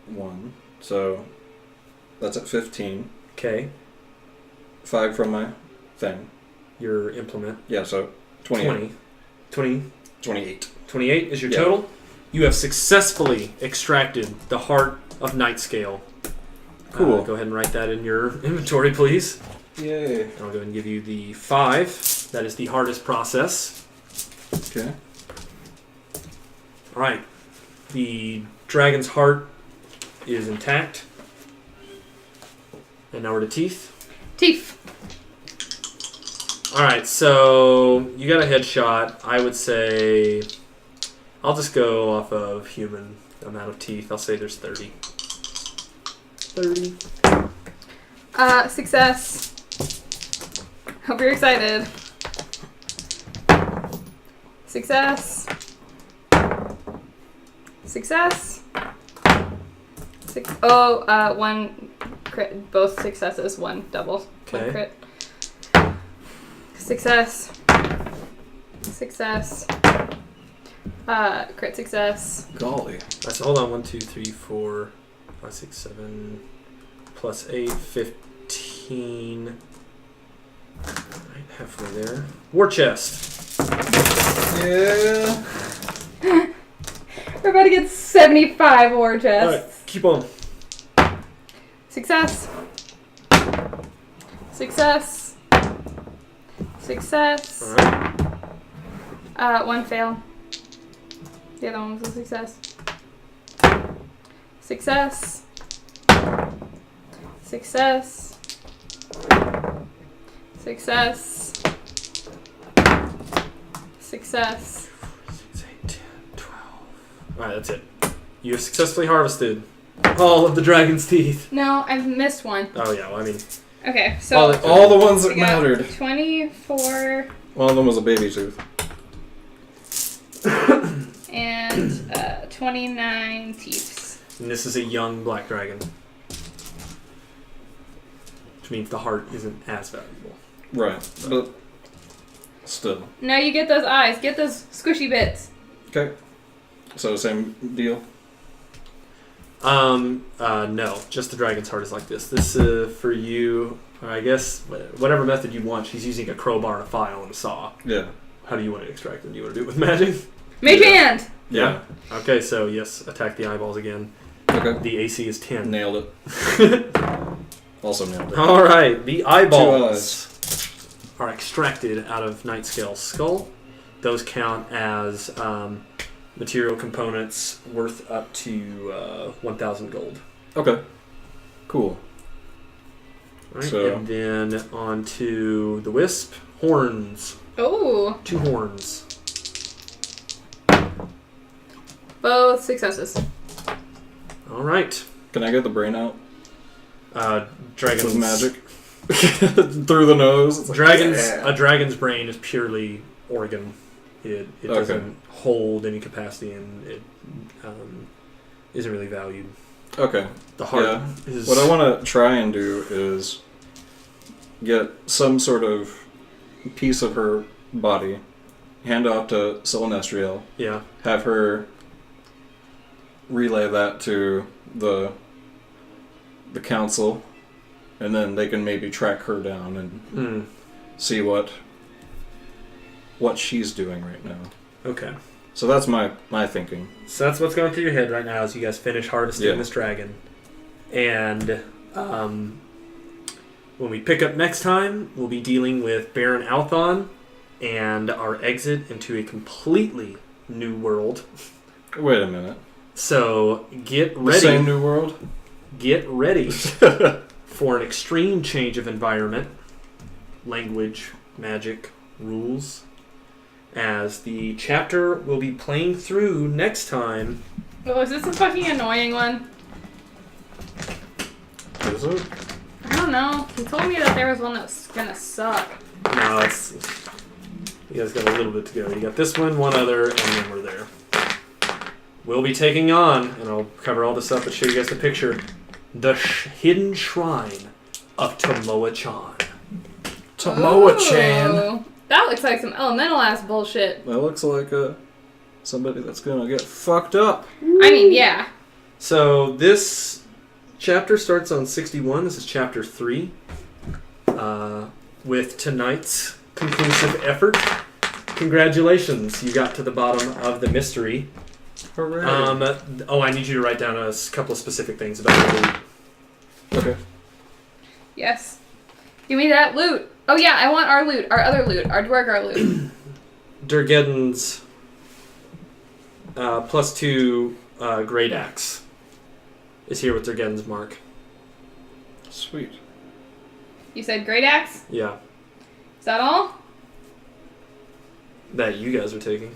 C: 1. So that's at 15.
A: Okay,
C: 5 from my thing.
A: your implement.
C: Yeah, so 28. 28.
A: 28 is your
C: Yeah.
A: total. You have successfully extracted the heart of Nightscale.
C: Cool.
A: Go ahead and write that in your inventory, please.
C: Yay.
A: I'll go ahead and give you the 5. That is the hardest process.
C: Okay.
A: All right. The dragon's heart is intact. And now we're to teeth.
B: Teeth.
A: All right, so you got a headshot. I would say I'll just go off of human amount of teeth. I'll say there's 30. 30.
B: Success. Hope you're excited. Success. Success. One crit. Both successes. One double.
A: Okay.
B: One crit. Success. Success. Crit success.
C: Golly.
A: So hold on. 1, 2, 3, 4, 5, 6, 7, plus 8, 15. Right, halfway there. War chest.
C: Yeah.
B: We're about to get 75 war
A: All
B: chests.
A: right, keep on.
B: Success. Success. Success.
A: All right.
B: One fail. The other one was a success. Success. Success. Success. Success.
A: 6, 8, 10, 12. All right, that's it. You have successfully harvested all of the dragon's teeth.
B: No, I've missed one.
A: Oh yeah, well, I mean,
B: Okay, so
C: All the ones that
B: we got
C: mattered.
B: 24
C: One of them was a baby tooth.
B: and 29 teeth.
A: and this is a young black dragon, which means the heart isn't as valuable.
C: Right. But still.
B: Now you get those eyes. Get those squishy bits.
C: Okay. So same deal.
A: No, just the dragon's heart is like this. This for you, I guess, whatever method you want. She's using a crowbar and a file and a saw.
C: Yeah.
A: How do you want to extract them? Do you want to do it with magic?
B: Mage
C: Yeah.
B: hand!
C: Yeah.
A: Okay, so yes, attack the eyeballs again.
C: Okay.
A: The AC is 10.
C: Nailed it. Also nailed it.
A: All right, the eyeballs
C: 2 eyes.
A: are extracted out of Nightscale's skull. Those count as material components worth up to 1,000 gold.
C: Okay. Cool.
A: Right,
C: So-
A: and then on to the wisp. Horns.
B: Oh,
A: 2 horns.
B: both successes.
A: All right.
C: Can I get the brain out?
A: Dragon's
C: With magic? Through the nose? It's like, yeah.
A: A dragon's brain is purely organ. It
C: Okay.
A: doesn't hold any capacity, and it isn't really valued.
C: Okay.
A: The heart
C: Yeah.
A: is...
C: What I want to try and do is get some sort of piece of her body, hand off to Selenestriel,
A: Yeah.
C: have her relay that to the council, and then they can maybe track her down and see what she's doing right now.
A: Okay.
C: So that's my thinking.
A: So that's what's going through your head right now as you guys finish harvesting
C: Yeah.
A: this dragon. And when we pick up next time, we'll be dealing with Baron Althon and our exit into a completely new world.
C: Wait a minute.
A: So get
C: The
A: ready.
C: same new world?
A: Get ready for an extreme change of environment, language, magic, rules, as the chapter we'll be playing through next time.
B: Oh, is this a fucking annoying one?
C: Is it?
B: I don't know. He told me that there was one that was gonna suck.
A: No, it's... You guys got a little bit to go. You got this one other, and then we're there. We'll be taking on, and I'll cover all this up and show you guys the picture, the hidden shrine of Tomoa-chan.
C: Tomoa-chan.
B: Ooh, that looks like some elemental ass bullshit.
C: That looks like somebody that's gonna get fucked up.
B: I mean, yeah.
A: So this chapter starts on 61. This is chapter 3. With tonight's conclusive effort. Congratulations, you got to the bottom of the mystery.
C: Hooray.
A: I need you to write down a couple of specific things about the loot.
C: Okay.
B: Yes. Give me that loot. Oh yeah, I want our loot, our other loot, our Dwergar loot.
A: Durgeddon's +2 Great Axe is here with Durgeddon's mark.
C: Sweet.
B: You said Great Axe?
A: Yeah.
B: Is that all?
A: That you guys are taking.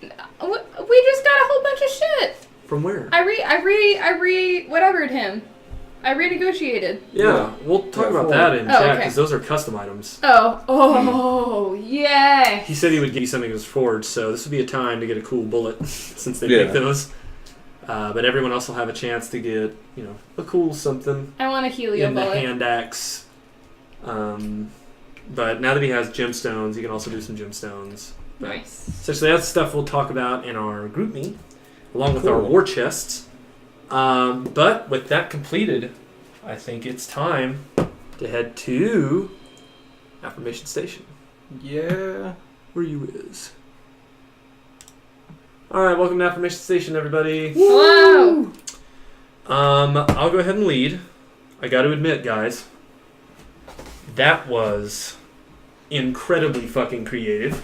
B: We just got a whole bunch of shit.
A: From where?
B: I whatevered him. I renegotiated.
A: Yeah, we'll talk about that in chat because those are custom items.
B: Oh, yeah.
A: He said he would give you something that was forged, so this would be a time to get a cool bullet since they make those. But everyone else will have a chance to get, a cool something.
B: I want a helio bullet.
A: The hand axe. But now that he has gemstones, he can also do some gemstones. But
B: nice.
A: Essentially, that's stuff we'll talk about in our group meet, along with our war chests. But with that completed, I think it's time to head to Affirmation Station.
C: Yeah.
A: Where you is. Alright, welcome to Affirmation Station, everybody.
B: Hello!
A: I'll go ahead and lead. I gotta admit, guys, that was incredibly fucking creative.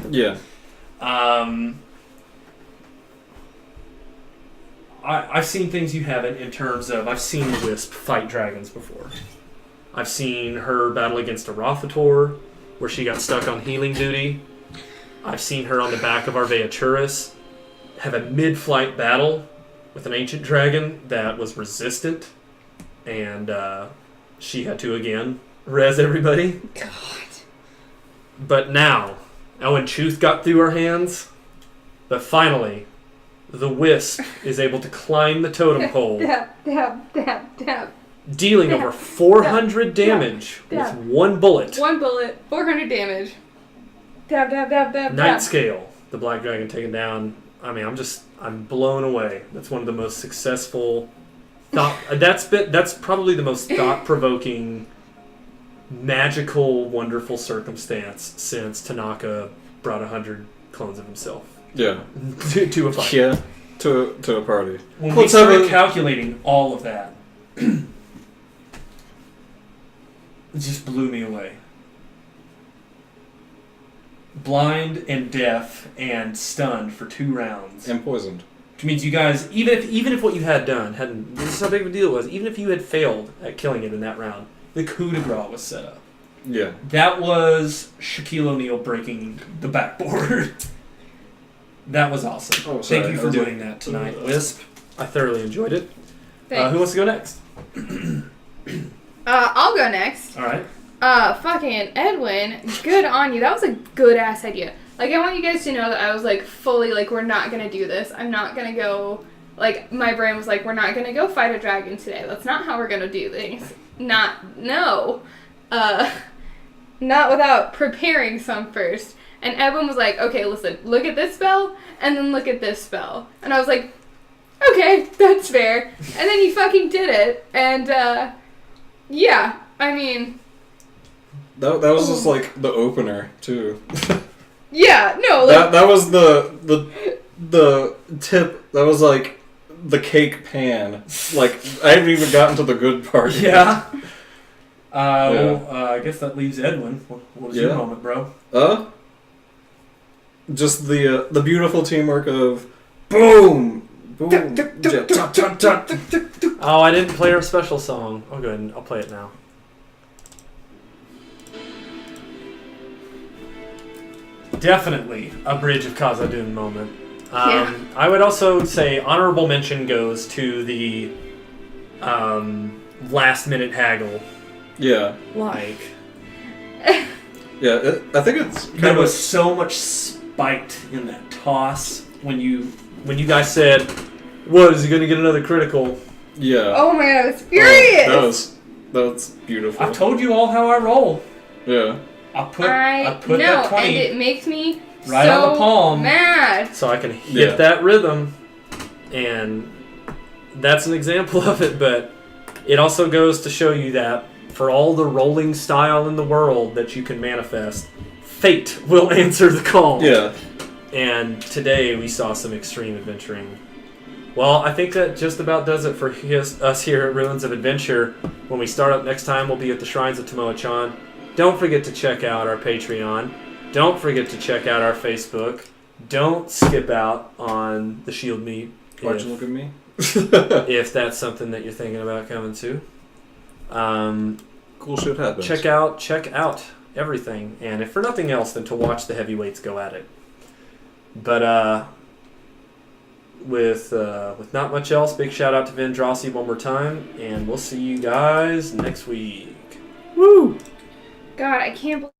C: Yeah.
A: I've seen things you haven't in terms of I've seen the Wisp fight dragons before. I've seen her battle against a Rothator where she got stuck on healing duty. I've seen her on the back of Arveaturis have a mid-flight battle with an ancient dragon that was resistant, and she had to again res everybody.
B: God.
A: But now, when Truth got through our hands, but finally, the Wisp is able to climb the totem pole,
B: Dab.
A: dealing over 400 damage with one bullet.
B: 1 bullet, 400 damage. Dab.
A: Night Scale, the black dragon taken down. I mean, I'm blown away. That's one of the most successful that's probably the most thought-provoking, magical, wonderful circumstance since Tanaka brought 100 clones of himself.
C: Yeah.
A: to a fight.
C: Yeah. To a party.
A: When we started calculating all of that, it just blew me away. Blind and deaf and stunned for 2 rounds.
C: And poisoned.
A: Which means you guys, even if what you had done hadn't, this is how big of a deal it was, even if you had failed at killing it in that round, the coup de grace was set up.
C: Yeah.
A: That was Shaquille O'Neal breaking the backboard. That was awesome.
C: Oh, sorry.
A: Thank you for doing that tonight, Wisp. I thoroughly enjoyed it.
B: Thanks.
A: Who wants to go next?
B: I'll go next.
A: All right.
B: Fucking Edwin, good on you. That was a good ass idea. Like, I want you guys to know that I was like fully like, we're not gonna do this. I'm not gonna go. Like, my brain was like, we're not gonna go fight a dragon today. That's not how we're gonna do things. Not without preparing some first. And Edwin was like, okay, listen, look at this spell, and then look at this spell. And I was like, okay, that's fair. And then he fucking did it, and, yeah, I mean...
C: That was just, like, the opener, too.
B: Yeah, no, like...
C: That was the tip, that was, like, the cake pan. Like, I haven't even gotten to the good part yet.
A: Yeah. Well, I guess that leaves Edwin. What was your moment, bro?
C: Just the beautiful teamwork of boom, boom, chop, chop, chop.
A: Oh, I didn't play our special song. Oh, good. I'll play it now. Definitely a Bridge of Khazad-dûm moment. I would also say honorable mention goes to the last minute haggle.
C: Yeah.
A: Like.
C: Yeah, I think it's kind
A: there
C: of
A: was so much spite in that toss when you guys said, "What is he going to get another critical?"
C: Yeah.
B: Oh my god, I was furious.
C: That was beautiful.
A: I've told you all how I roll.
C: Yeah.
A: I put that 20
B: and it makes me
A: right
B: so
A: on the palm,
B: mad.
A: so I can hit that rhythm, and that's an example of it. But it also goes to show you that for all the rolling style in the world that you can manifest, fate will answer the call.
C: Yeah.
A: And today we saw some extreme adventuring Well, I think that just about does it for us here at Ruins of Adventure. When we start up next time, we'll be at the Shrines of Tomoe-chan. Don't forget to check out our Patreon. Don't forget to check out our Facebook. Don't skip out on the Shield meet.
C: Why'd you look at me?
A: If that's something that you're thinking about coming to.
C: Cool shit happens.
A: Check out everything. And if for nothing else, then to watch the heavyweights go at it. But, with not much else, big shout out to Vendrasi one more time, and we'll see you guys next week. Woo!
B: God, I can't believe